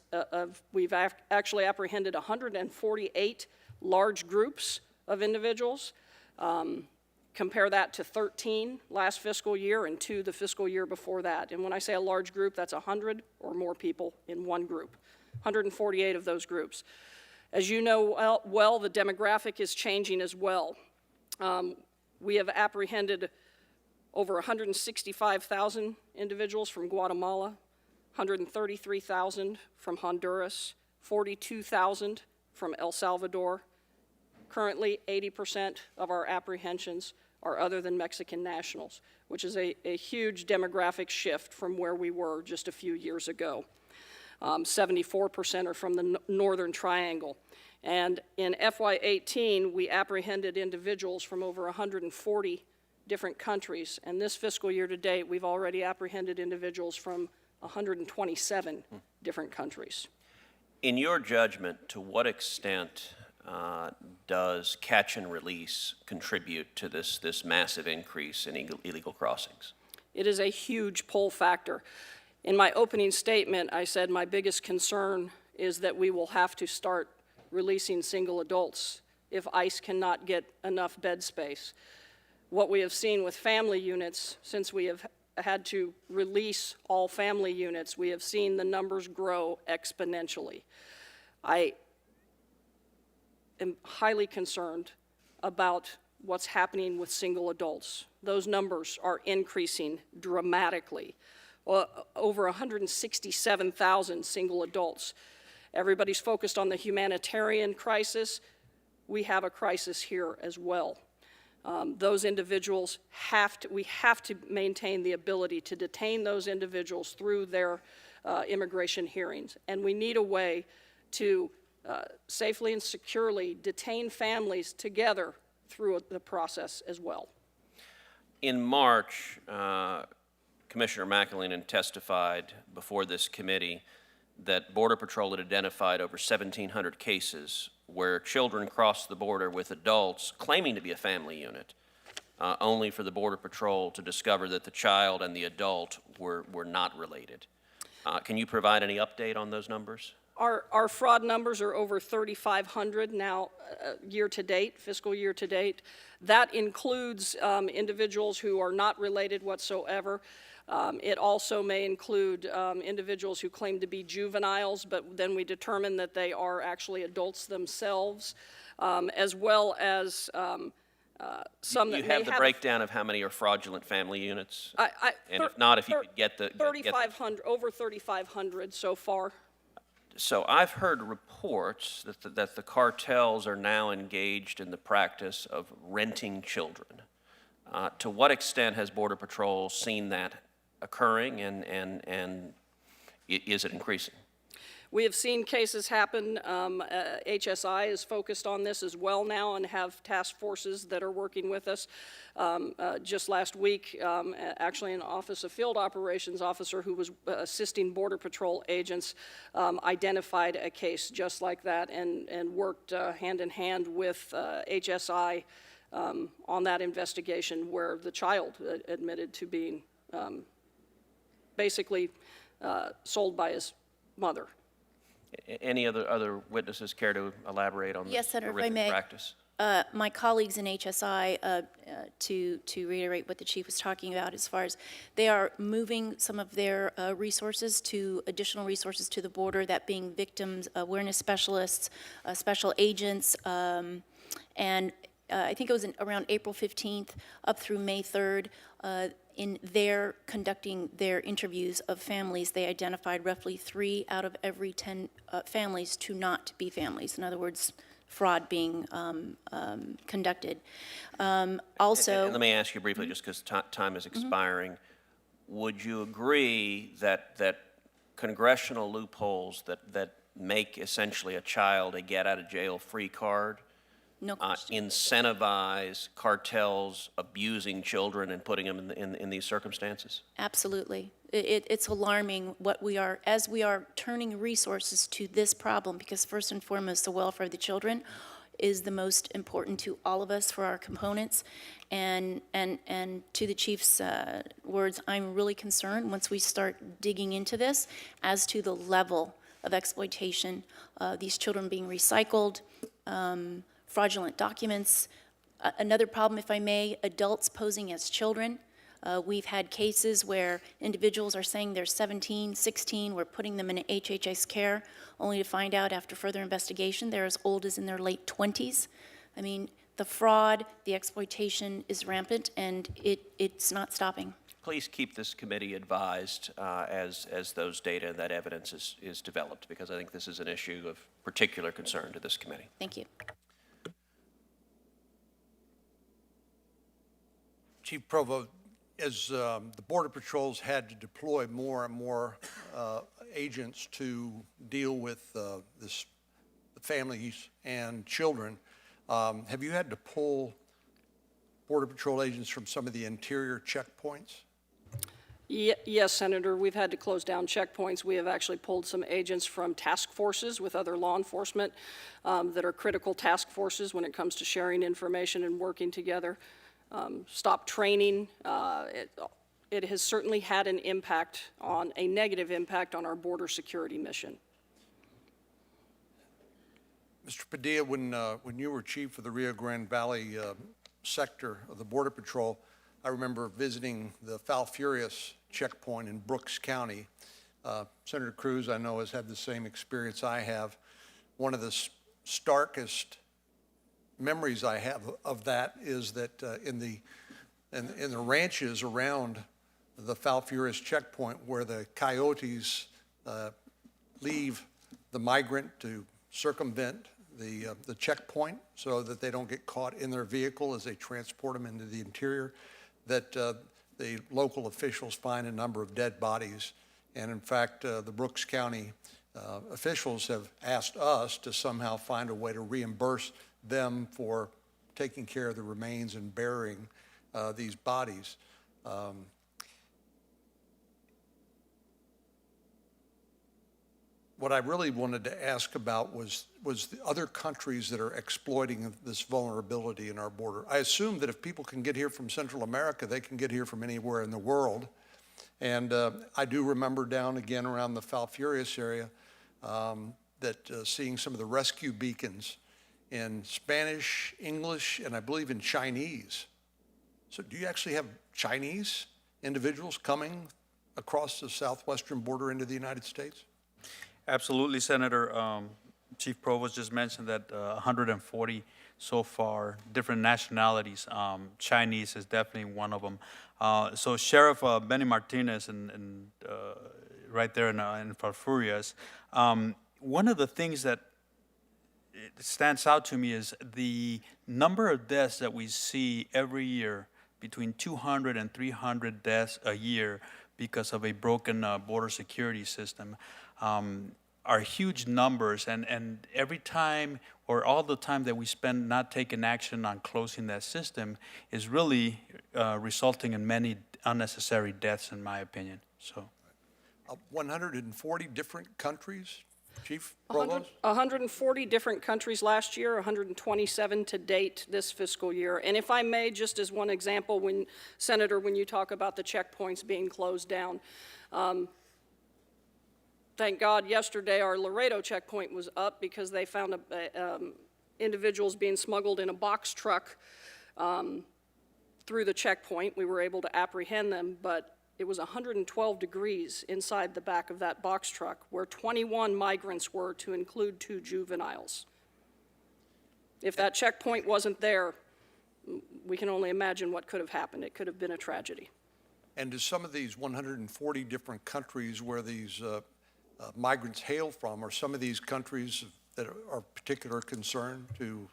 we've actually apprehended 148 large groups of individuals. Compare that to 13 last fiscal year and 2 the fiscal year before that. And when I say a large group, that's 100 or more people in one group, 148 of those groups. As you know well, the demographic is changing as well. We have apprehended over 165,000 individuals from Guatemala, 133,000 from Honduras, 42,000 from El Salvador. Currently, 80% of our apprehensions are other than Mexican nationals, which is a huge demographic shift from where we were just a few years ago. 74% are from the Northern Triangle. And in FY18, we apprehended individuals from over 140 different countries. And this fiscal year to date, we've already apprehended individuals from 127 different countries. In your judgment, to what extent does catch and release contribute to this massive increase in illegal crossings? It is a huge pull factor. In my opening statement, I said my biggest concern is that we will have to start releasing single adults if ICE cannot get enough bed space. What we have seen with family units, since we have had to release all family units, we have seen the numbers grow exponentially. I am highly concerned about what's happening with single adults. Those numbers are increasing dramatically. Well, over 167,000 single adults. Everybody's focused on the humanitarian crisis. We have a crisis here as well. Those individuals we have to maintain the ability to detain those individuals through their immigration hearings. And we need a way to safely and securely detain families together through the process as well. In March, Commissioner McAleenan testified before this committee that Border Patrol had identified over 1,700 cases where children crossed the border with adults claiming to be a family unit, only for the Border Patrol to discover that the child and the adult were not related. Can you provide any update on those numbers? Our fraud numbers are over 3,500 now, year to date, fiscal year to date. That includes individuals who are not related whatsoever. It also may include individuals who claim to be juveniles, but then we determine that they are actually adults themselves, as well as some that may have... Do you have the breakdown of how many are fraudulent family units? And if not, if you could get the... 3,500, over 3,500 so far. So I've heard reports that the cartels are now engaged in the practice of renting children. To what extent has Border Patrol seen that occurring, and is it increasing? We have seen cases happen. HSI is focused on this as well now and have task forces that are working with us. Just last week, actually an Office of Field Operations officer who was assisting Border Patrol agents identified a case just like that and worked hand in hand with HSI on that investigation where the child admitted to being basically sold by his mother. Any other witnesses care to elaborate on Yes, this Senator, if I horrific may. practice? My colleagues in HSI, to reiterate what the chief was talking about, as far as they are moving some of their resources to additional resources to the border, that being victims awareness specialists, special agents, and I think it was around April 15th up through May 3rd. In their conducting their interviews of families, they identified roughly 3 out of every 10 families to not be families. In other words, fraud being conducted. Also, and let me ask you briefly, just because time is expiring, would you agree that congressional loopholes that make essentially a child a get-out-of-jail-free card no question. Incentivize cartels abusing children and putting them in these circumstances? Absolutely. It's alarming what we are, as we are turning resources to this problem, because first and foremost, the welfare of the children is the most important to all of us for our components. And to the chief's words, I'm really concerned once we start digging into this as to the level of exploitation, these children being recycled, fraudulent documents. Another problem, if I may, adults posing as children. We've had cases where individuals are saying they're 17, 16, we're putting them in HHS care, only to find out after further investigation they're as old as in their late 20s. I mean, the fraud, the exploitation is rampant, and it's not stopping. Please keep this committee advised as those data and that evidence is developed, because I think this is an issue of particular concern to this committee. Thank you. Chief Provost, as the Border Patrols had to deploy more and more agents to deal with the families and children, have you had to pull Border Patrol agents from some of the interior checkpoints? Yes, Senator, we've had to close down checkpoints. We have actually pulled some agents from task forces with other law enforcement that are critical task forces when it comes to sharing information and working together. Stop training. It has certainly had an impact on, a negative impact on our border security mission. Mr. Padilla, when you were chief of the Rio Grande Valley sector of the Border Patrol, I remember visiting the Falfurrias checkpoint in Brooks County. Senator Cruz, I know, has had the same experience I have. One of the starkest memories I have of that is that in the ranches around the Falfurrias checkpoint, where the coyotes leave the migrant to circumvent the checkpoint so that they don't get caught in their vehicle as they transport them into the interior, that the local officials find a number of dead bodies. And in fact, the Brooks County officials have asked us to somehow find a way to reimburse them for taking care of the remains and burying these bodies. what I really wanted to ask about was the other countries that are exploiting this vulnerability in our border. I assume that if people can get here from Central America, they can get here from anywhere in the world. And I do remember down again around the Falfurrias area seeing some of the rescue beacons in Spanish, English, and I believe in Chinese. So do you actually have Chinese individuals coming across the southwestern border into the United States? Absolutely, Senator. Chief Provost just mentioned that 140 so far, different nationalities. Chinese is definitely one of them. So Sheriff Benny Martinez, right there in Falfurrias, one of the things that stands out to me is the number of deaths that we see every year, between 200 and 300 deaths a year because of a broken border security system, are huge numbers. And every time, or all the time that we spend not taking action on closing that system is really resulting in many unnecessary deaths, in my opinion. So, 140 different countries, Chief Provost? 140 different countries last year, 127 to date this fiscal year. And if I may, just as one example, Senator, when you talk about the checkpoints being closed down, thank God yesterday our Laredo checkpoint was up because they found individuals being smuggled in a box truck through the checkpoint. We were able to apprehend them, but it was 112 degrees inside the back of that box truck where 21 migrants were, to include 2 juveniles. If that checkpoint wasn't there, we can only imagine what could have happened. It could have been a tragedy. And do some of these 140 different countries where these migrants hail from, are some of these countries that are of particular concern to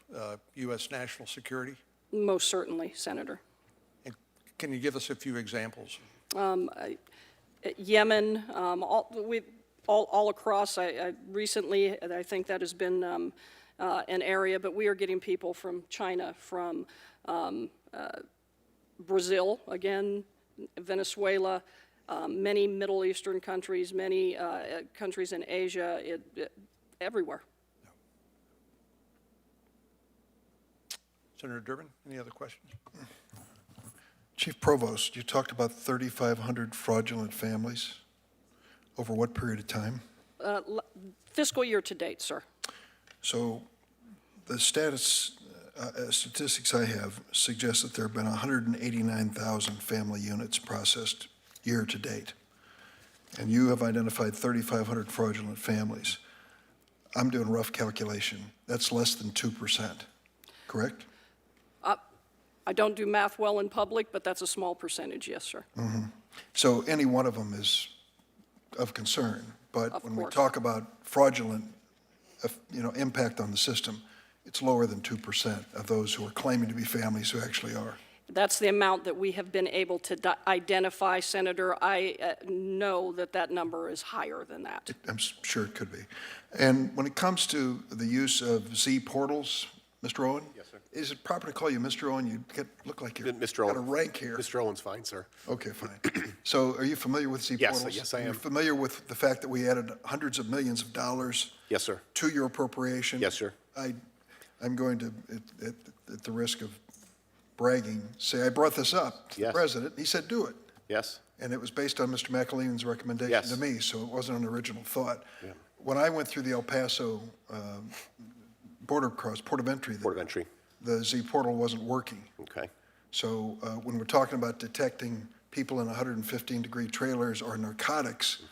U.S. national security? Most certainly, Senator. And can you give us a few examples? Yemen, all across. Recently, I think that has been an area, but we are getting people from China, from Brazil, again, Venezuela, many Middle Eastern countries, many countries in Asia, everywhere. Senator Durbin, any other questions? Chief Provost, you talked about 3,500 fraudulent families. Over what period of time? Fiscal year to date, sir. So the statistics I have suggest that there have been 189,000 family units processed year to date. And you have identified 3,500 fraudulent families. I'm doing rough calculation. That's less than 2%, correct? I don't do math well in public, but that's a small percentage, yes, sir. Mm-hmm. So any one of them is of concern. But when we talk about fraudulent, impact on the system, it's lower than 2% of those who are claiming to be families who actually are. That's the amount that we have been able to identify, Senator. I know that number is higher than that. I'm sure it could be. And when it comes to the use of Z portals, Mr. Owen? Yes, sir. Is it proper to call you Mr. Owen? You look like you're Mr. got Owen. a rank here. Mr. Owen's fine, sir. Okay, fine. So are you familiar with Z portals? Yes, I am. Are you familiar with the fact that we added hundreds of millions of dollars Yes, sir. to your appropriation? Yes, sir. I'm going to, at the risk of bragging, say I brought this up to the Yes. president. He said, do it. Yes. And it was based on Mr. McAleenan's recommendation Yes. to me, so it wasn't an original thought. Yeah. When I went through the El Paso port of entry, Port of entry. the Z portal wasn't working. Okay. So when we're talking about detecting people in 115-degree trailers or narcotics,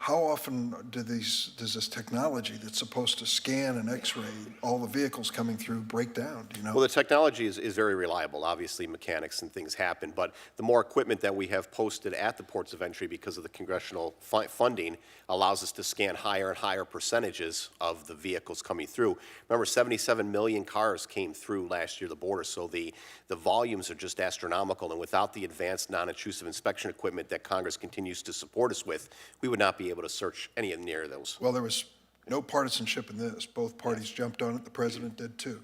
how often does this technology that's supposed to scan and X-ray all the vehicles coming through break down? Do you know? Well, the technology is very reliable. Obviously, mechanics and things happen, but the more equipment that we have posted at the ports of entry because of the congressional funding allows us to scan higher and higher percentages of the vehicles coming through. Remember, 77 million cars came through last year, the border, so the volumes are just astronomical, and without the advanced non-intrusive inspection equipment that Congress continues to support us with, we would not be able to search any near those. Well, there was no partisanship in this. Both parties jumped on it. The president did too.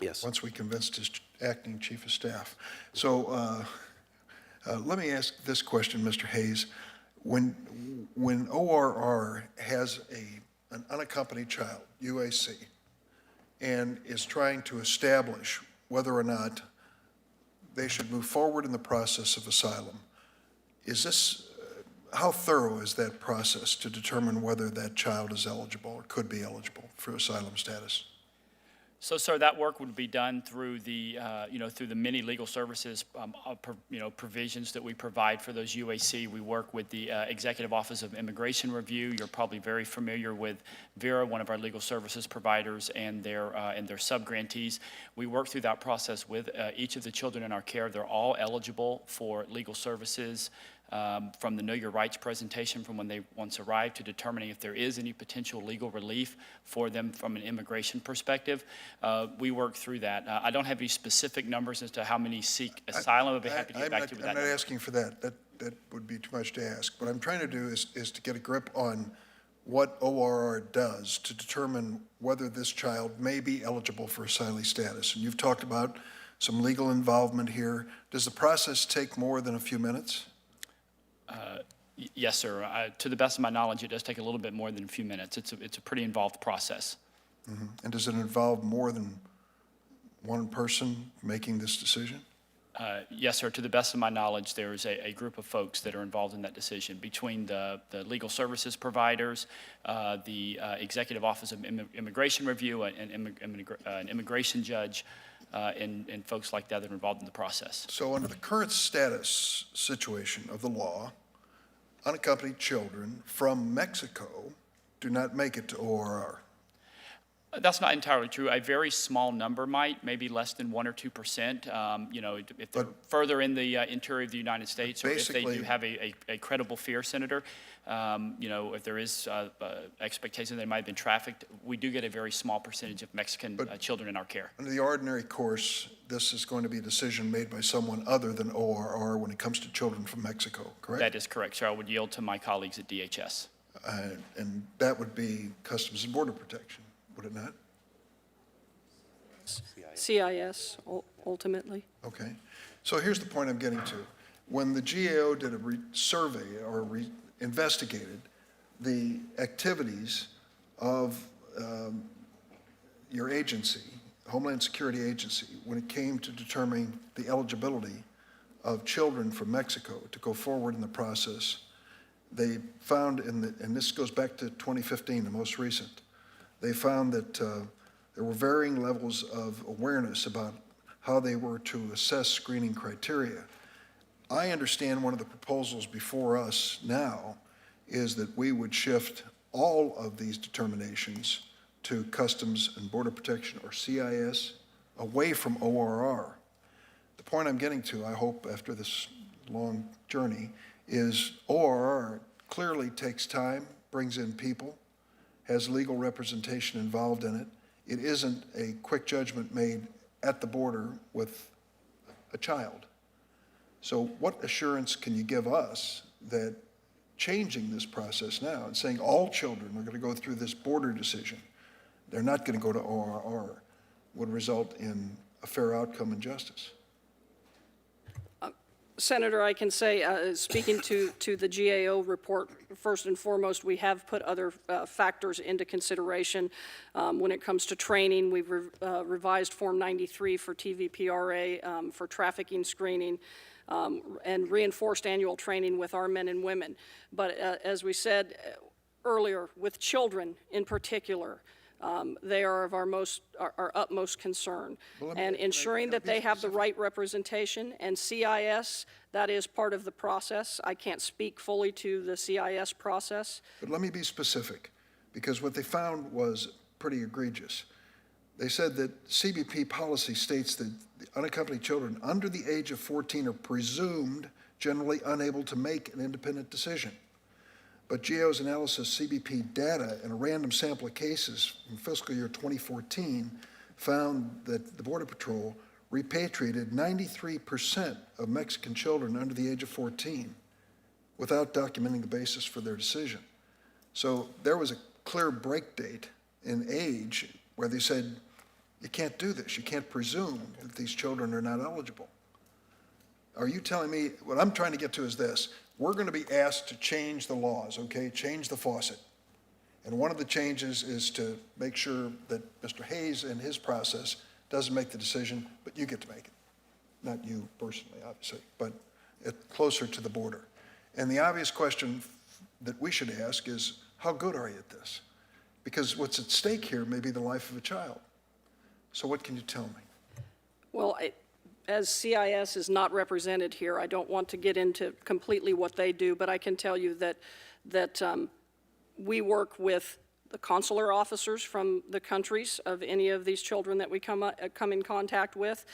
Yes. Once we convinced his acting chief of staff. So let me ask this question, Mr. Hayes. When ORR has a an unaccompanied child, UAC, and is trying to establish whether or not they should move forward in the process of asylum, is this, how thorough is that process to determine whether that child is eligible or could be eligible for asylum status? So, sir, that work would be done through the, through the many legal services, provisions that we provide for those UAC. We work with the Executive Office of Immigration Review. You're probably very familiar with VERA, one of our legal services providers, and their subgrantees. We work through that process with each of the children in our care. They're all eligible for legal services. From the Know Your Rights presentation from when they once arrived to determining if there is any potential legal relief for them from an immigration perspective. We work through that. I don't have any specific numbers as to how many seek asylum. I'd be happy to get back to you with that. I'm not number. asking for that. That would be too much to ask. What I'm trying to do is to get a grip on what ORR does to determine whether this child may be eligible for asylee status. And you've talked about some legal involvement here. Does the process take more than a few minutes? Yes, sir. To the best of my knowledge, it does take a little bit more than a few minutes. It's a pretty involved process. Mm-hmm. And does it involve more than one person making this decision? Yes, sir. To the best of my knowledge, there is a group of folks that are involved in that decision between the legal services providers, the Executive Office of Immigration Review, an immigration judge, and folks like that that are involved in the process. So under the current status situation of the law, unaccompanied children from Mexico do not make it to ORR. That's not entirely true. A very small number might, maybe less than 1 or 2%. If they're further in the interior of the United States, or if they do have a credible fear, Senator, if there is expectation they might have been trafficked, we do get a very small percentage of Mexican children in our care. Under the ordinary course, this is going to be a decision made by someone other than ORR when it comes to children from Mexico, correct? That is correct, sir. I would yield to my colleagues at DHS. And that would be Customs and Border Protection, would it not? CIS, ultimately. Okay. So here's the point I'm getting to. When the GAO did a survey or investigated the activities of your agency, Homeland Security Agency, when it came to determining the eligibility of children from Mexico to go forward in the process, they found, and this goes back to 2015, the most recent, they found that there were varying levels of awareness about how they were to assess screening criteria. I understand one of the proposals before us now is that we would shift all of these determinations to Customs and Border Protection, or CIS, away from ORR. The point I'm getting to, I hope, after this long journey, is ORR clearly takes time, brings in people, has legal representation involved in it. It isn't a quick judgment made at the border with a child. So what assurance can you give us that changing this process now and saying all children are going to go through this border decision, they're not going to go to ORR, would result in a fair outcome and justice? Senator, I can say, speaking to the GAO report, first and foremost, we have put other factors into consideration. When it comes to training, we've revised Form 93 for TVPRA for trafficking screening, and reinforced annual training with our men and women. But as we said earlier, with children in particular, they are of our utmost concern. And ensuring that they have the right representation, and CIS, that is part of the process. I can't speak fully to the CIS process. But let me be specific, because what they found was pretty egregious. They said that CBP policy states that unaccompanied children under the age of 14 are presumed generally unable to make an independent decision. But GAO's analysis of CBP data in a random sample of cases from fiscal year 2014 found that the Border Patrol repatriated 93% of Mexican children under the age of 14 without documenting the basis for their decision. So there was a clear break date in age where they said, you can't do this. You can't presume that these children are not eligible. Are you telling me, what I'm trying to get to is this, we're going to be asked to change the laws, okay, change the faucet. And one of the changes is to make sure that Mr. Hayes and his process doesn't make the decision, but you get to make it. Not you personally, obviously, but closer to the border. And the obvious question that we should ask is, how good are you at this? Because what's at stake here may be the life of a child. So what can you tell me? Well, as CIS is not represented here, I don't want to get into completely what they do, but I can tell you that we work with the consular officers from the countries of any of these children that we come in contact with,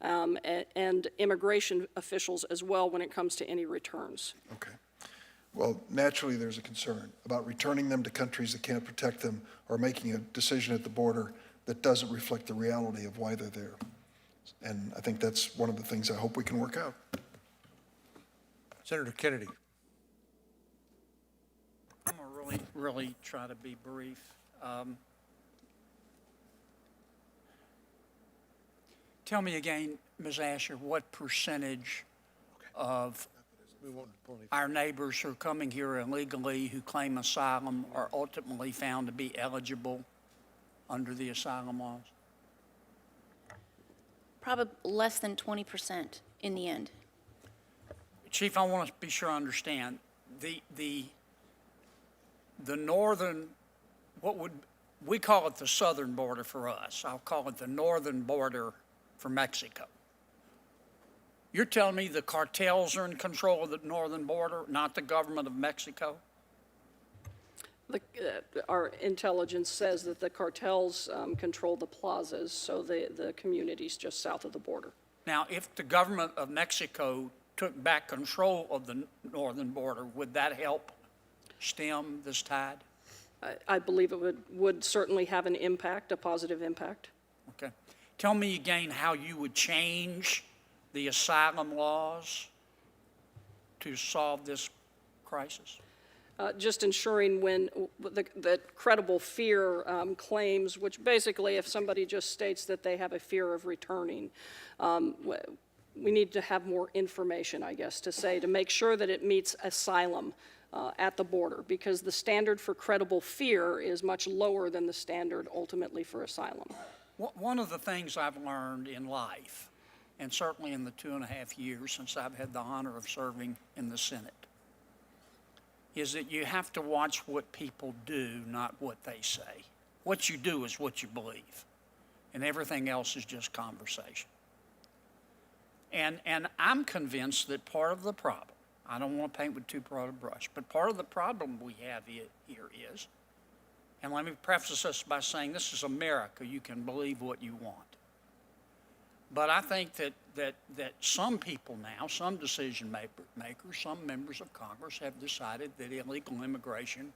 and immigration officials as well when it comes to any returns. Okay. Well, naturally, there's a concern about returning them to countries that can't protect them or making a decision at the border that doesn't reflect the reality of why they're there. And I think that's one of the things I hope we can work out. Senator Kennedy. I'm going to really try to be brief. Tell me again, Ms. Asher, what percentage of our neighbors who are coming here illegally who claim asylum are ultimately found to be eligible under the asylum laws? Probably less than 20% in the end. Chief, I want to be sure I understand. The northern, we call it the southern border for us. I'll call it the northern border for Mexico. You're telling me the cartels are in control of the northern border, not the government of Mexico? Our intelligence says that the cartels control the plazas, so the communities just south of the border. Now, if the government of Mexico took back control of the northern border, would that help stem this tide? I believe it would certainly have an impact, a positive impact. Okay. Tell me again how you would change the asylum laws to solve this crisis. Just ensuring when the credible fear claims, which basically if somebody just states that they have a fear of returning, we need to have more information, I guess, to make sure that it meets asylum at the border, because the standard for credible fear is much lower than the standard ultimately for asylum. One of the things I've learned in life, and certainly in the 2.5 years since I've had the honor of serving in the Senate, is that you have to watch what people do, not what they say. What you do is what you believe, and everything else is just conversation. And I'm convinced that part of the problem, I don't want to paint with too broad a brush, but part of the problem we have here is, and let me preface this by saying this is America, you can believe what you want. But I think that some people now, some decision makers, some members of Congress have decided that illegal immigration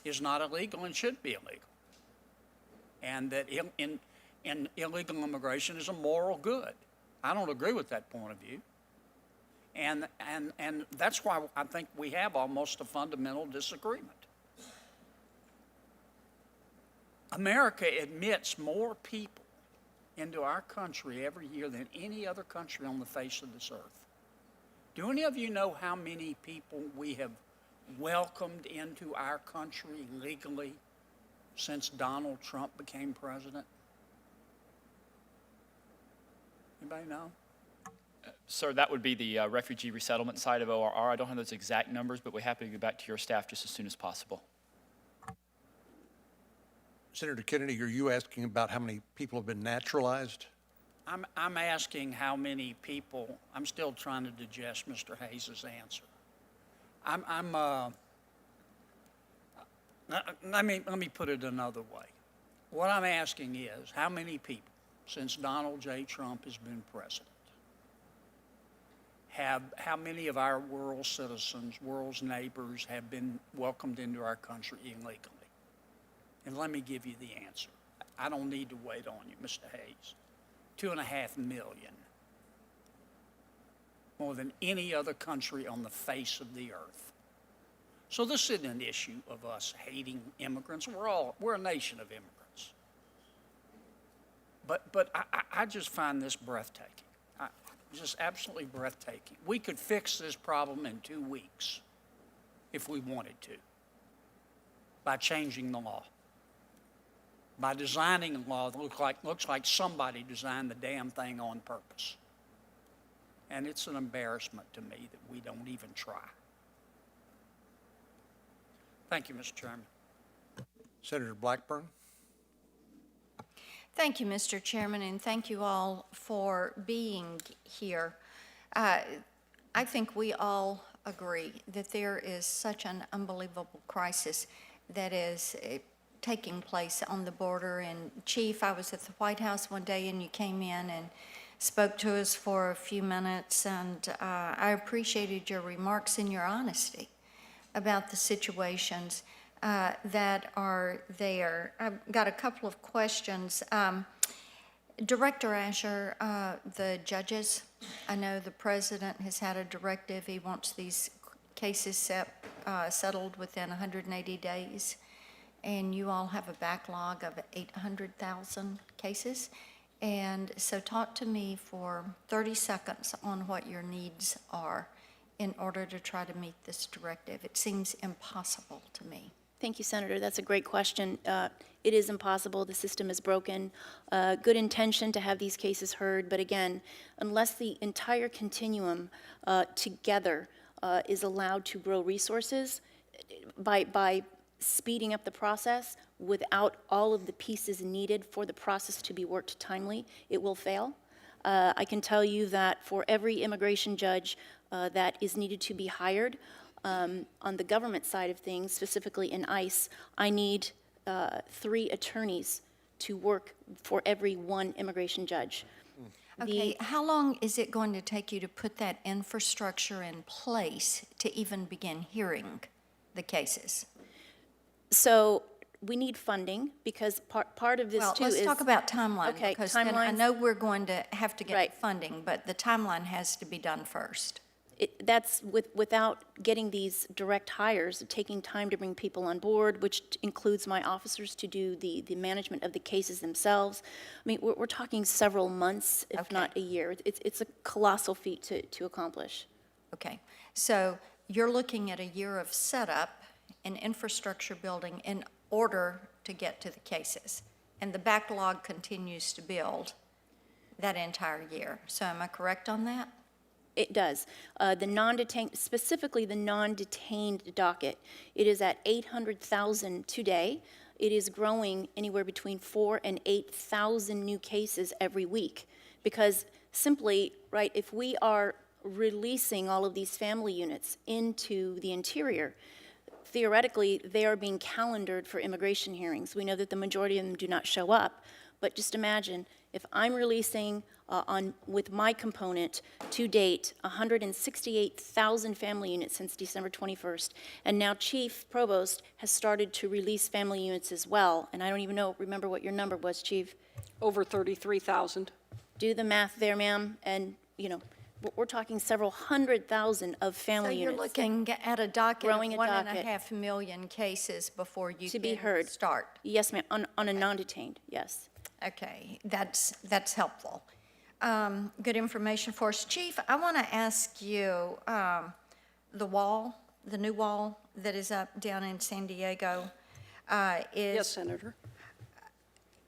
is not illegal and should be illegal. And that illegal immigration is a moral good. I don't agree with that point of view. And that's why I think we have almost a fundamental disagreement. America admits more people into our country every year than any other country on the face of this earth. Do any of you know how many people we have welcomed into our country legally since Donald Trump became president? Anybody know? Sir, that would be the refugee resettlement side of ORR. I don't have those exact numbers, but we're happy to get back to your staff just as soon as possible. Senator Kennedy, are you asking about how many people have been naturalized? I'm asking how many people. I'm still trying to digest Mr. Hayes' answer. Let me put it another way. What I'm asking is how many people since Donald J. Trump has been president how many of our world citizens, world's neighbors, have been welcomed into our country illegally? And let me give you the answer. I don't need to wait on you, Mr. Hayes. 2.5 million. More than any other country on the face of the earth. So this isn't an issue of us hating immigrants. We're a nation of immigrants. But I just find this breathtaking. Just absolutely breathtaking. We could fix this problem in 2 weeks if we wanted to. by changing the law, by designing a law that looks like somebody designed the damn thing on purpose. And it's an embarrassment to me that we don't even try. Thank you, Mr. Chairman. Senator Blackburn? Thank you, Mr. Chairman, and thank you all for being here. I think we all agree that there is such an unbelievable crisis that is taking place on the border. And Chief, I was at the White House one day and you came in and spoke to us for a few minutes, and I appreciated your remarks and your honesty about the situations that are there. I've got a couple of questions. Director Asher, the judges, I know the president has had a directive. He wants these cases settled within 180 days, and you all have a backlog of 800,000 cases. And so talk to me for 30 seconds on what your needs are in order to try to meet this directive. It seems impossible to me. Thank you, Senator. That's a great question. It is impossible. The system is broken. Good intention to have these cases heard, but again, unless the entire continuum together is allowed to grow resources by speeding up the process without all of the pieces needed for the process to be worked timely, it will fail. I can tell you that for every immigration judge that is needed to be hired, on the government side of things, specifically in ICE, I need 3 attorneys to work for every 1 immigration judge. Okay, how long is it going to take you to put that infrastructure in place to even begin hearing the cases? So we need funding because part of this too is... Well, let's talk about timeline. Okay, because then I timelines. know we're going to have to get Right. funding, but the timeline has to be done first. That's without getting these direct hires, taking time to bring people on board, which includes my officers to do the management of the cases themselves. I mean, we're talking several months, if not a year. It's a colossal feat to accomplish. Okay, so you're looking at a year of setup and infrastructure building in order to get to the cases, and the backlog continues to build that entire year. So am I correct on that? It does. The non-detained, specifically the non-detained docket, it is at 800,000 today. It is growing anywhere between 4,000 and 8,000 new cases every week. Because simply, right, if we are releasing all of these family units into the interior, theoretically, they are being calendared for immigration hearings. We know that the majority of them do not show up, but just imagine if I'm releasing with my component to date 168,000 family units since December 21st, and now Chief Provost has started to release family units as well, and I don't even remember what your number was, Chief. Over 33,000. Do the math there, ma'am, and we're talking several 100,000 of family units. So you're looking at a docket of Growing a 1.5 million cases before you to be heard. Start. Yes, ma'am, on a non-detained, yes. Okay, that's helpful. Good information for us. Chief, I want to ask you, the new wall that is up down in San Diego, Yes, Senator.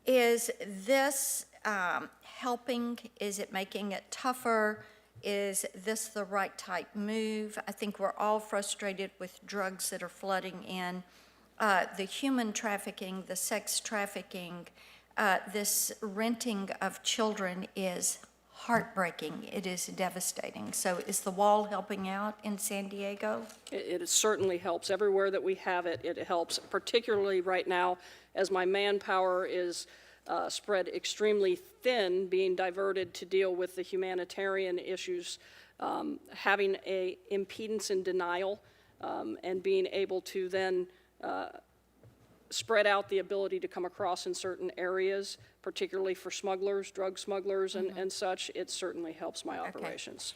is this helping? Is it making it tougher? Is this the right type move? I think we're all frustrated with drugs that are flooding in. The human trafficking, the sex trafficking, this renting of children is heartbreaking. It is devastating. So is the wall helping out in San Diego? It certainly helps. Everywhere that we have it, it helps, particularly right now as my manpower is spread extremely thin, being diverted to deal with the humanitarian issues, having a impedance and denial, and being able to then spread out the ability to come across in certain areas, particularly for smugglers, drug smugglers and such, it certainly helps my operations.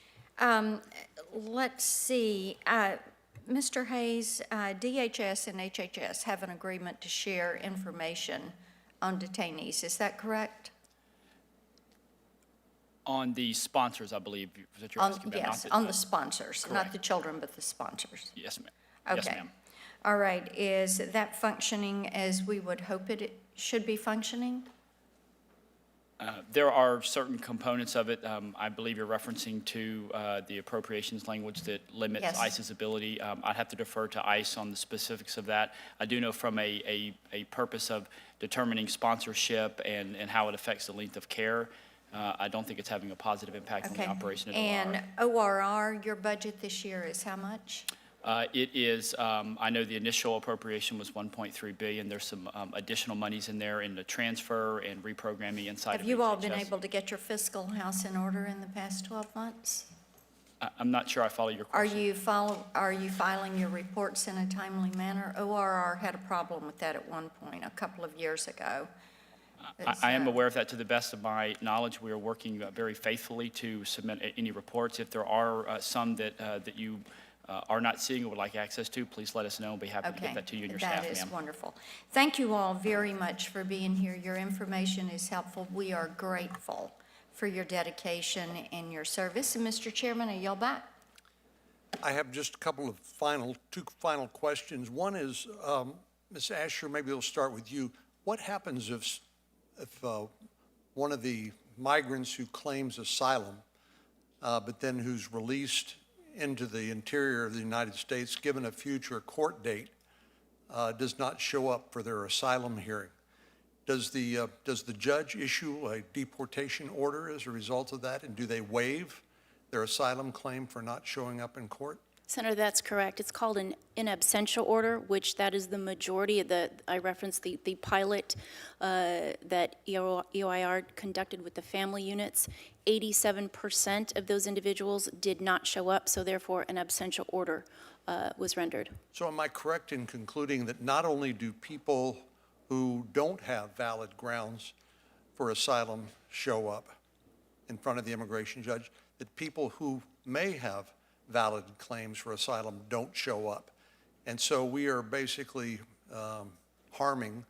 Let's see. Mr. Hayes, DHS and HHS have an agreement to share information on detainees. Is that correct? On the sponsors, I believe, that you're asking about. Yes, on the sponsors, not the children, but the sponsors. Yes, ma'am. Okay. Yes, ma'am. All right, is that functioning as we would hope it should be functioning? There are certain components of it. I believe you're referencing to the appropriations language that limits Yes. ICE's ability. I'd have to defer to ICE on the specifics of that. I do know from a purpose of determining sponsorship and how it affects the length of care, I don't think it's having a positive impact on the Okay. operation at And ORR, your budget this year is how much? It is, I know the initial appropriation was 1.3 billion. There's some additional monies in there in the transfer and reprogramming inside of Have you all been HHS. able to get your fiscal house in order in the past 12 months? I'm not sure I follow your Are question. you filing your reports in a timely manner? ORR had a problem with that at one point, a couple of years ago. I am aware of that. To the best of my knowledge, we are working very faithfully to submit any reports. If there are some that you are not seeing or would like access to, please let us know. We'll be happy to Okay, get that to you and your staff, that is ma'am. wonderful. Thank you all very much for being here. Your information is helpful. We are grateful for your dedication and your service. And Mr. Chairman, I yield back. I have just a couple of two final questions. One is, Ms. Asher, maybe we'll start with you. What happens if one of the migrants who claims asylum, but then who's released into the interior of the United States, given a future court date, does not show up for their asylum hearing? Does the judge issue a deportation order as a result of that, and do they waive their asylum claim for not showing up in court? Senator, that's correct. It's called an in absentia order, which that is the majority of I referenced the pilot that EOIR conducted with the family units. 87% of those individuals did not show up, so therefore an absentia order was rendered. So am I correct in concluding that not only do people who don't have valid grounds for asylum show up in front of the immigration judge, that people who may have valid claims for asylum don't show up? And so we are basically harming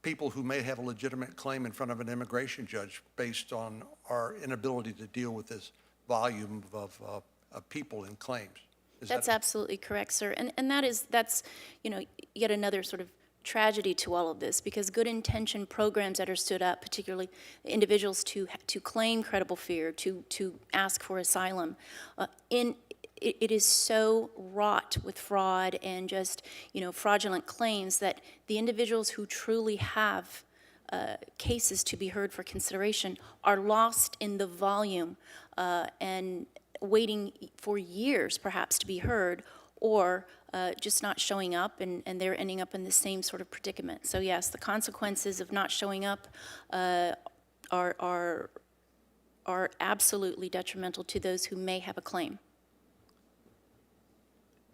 people who may have a legitimate claim in front of an immigration judge based on our inability to deal with this volume of people in claims. That's absolutely correct, sir. And that's yet another sort of tragedy to all of this, because good intention programs that are stood up, particularly individuals to claim credible fear, to ask for asylum, it is so wrought with fraud and just fraudulent claims that the individuals who truly have cases to be heard for consideration are lost in the volume and waiting for years perhaps to be heard, or just not showing up, and they're ending up in the same sort of predicament. So yes, the consequences of not showing up are absolutely detrimental to those who may have a claim.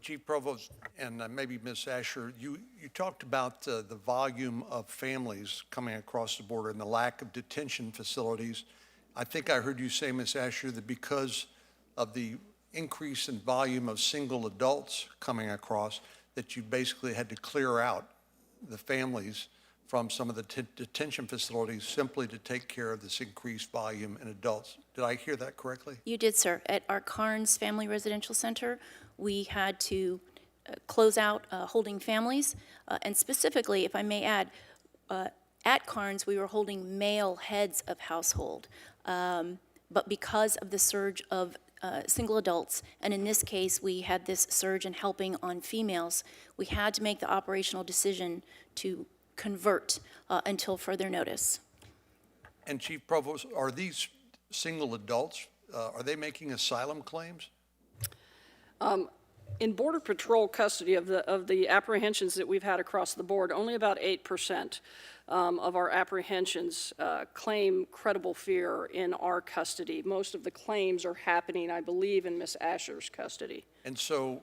Chief Provost, and maybe Ms. Asher, you talked about the volume of families coming across the border and the lack of detention facilities. I think I heard you say, Ms. Asher, that because of the increase in volume of single adults coming across, that you basically had to clear out the families from some of the detention facilities simply to take care of this increased volume in adults. Did I hear that correctly? You did, sir. At our Carnes Family Residential Center, we had to close out holding families, and specifically, if I may add, at Carnes, we were holding male heads of household, but because of the surge of single adults, and in this case, we had this surge in helping on females, we had to make the operational decision to convert until further notice. And Chief Provost, are these single adults, are they making asylum claims? In Border Patrol custody of the apprehensions that we've had across the board, only about 8% of our apprehensions claim credible fear in our custody. Most of the claims are happening, I believe, in Ms. Asher's custody. And so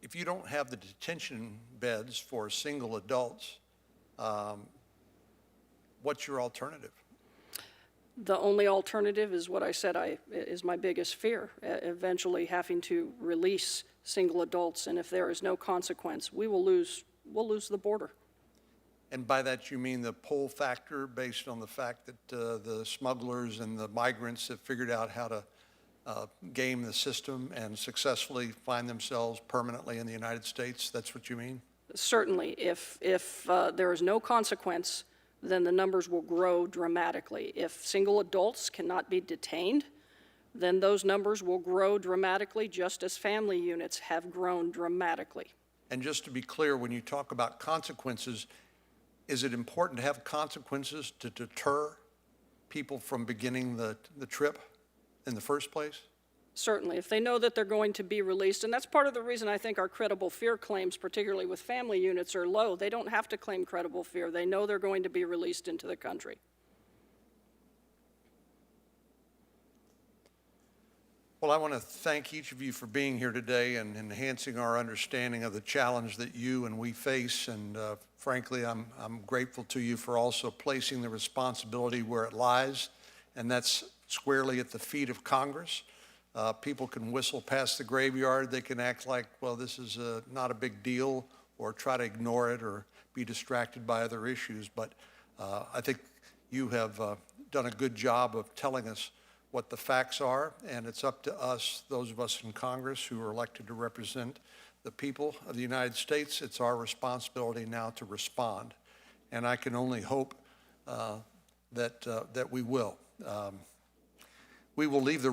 if you don't have the detention beds for single adults, what's your alternative? The only alternative is what I said is my biggest fear, eventually having to release single adults, and if there is no consequence, we'll lose the border. And by that you mean the pull factor based on the fact that the smugglers and the migrants have figured out how to game the system and successfully find themselves permanently in the United States? That's what you mean? Certainly, if there is no consequence, then the numbers will grow dramatically. If single adults cannot be detained, then those numbers will grow dramatically, just as family units have grown dramatically. And just to be clear, when you talk about consequences, is it important to have consequences to deter people from beginning the trip in the first place? Certainly, if they know that they're going to be released, and that's part of the reason I think our credible fear claims, particularly with family units, are low. They don't have to claim credible fear. They know they're going to be released into the country. Well, I want to thank each of you for being here today and enhancing our understanding of the challenge that you and we face. And frankly, I'm grateful to you for also placing the responsibility where it lies, and that's squarely at the feet of Congress. People can whistle past the graveyard. They can act like, well, this is not a big deal, or try to ignore it or be distracted by other issues. But I think you have done a good job of telling us what the facts are, and it's up to us, those of us in Congress who are elected to represent the people of the United States. It's our responsibility now to respond, and I can only hope that we will. We will leave the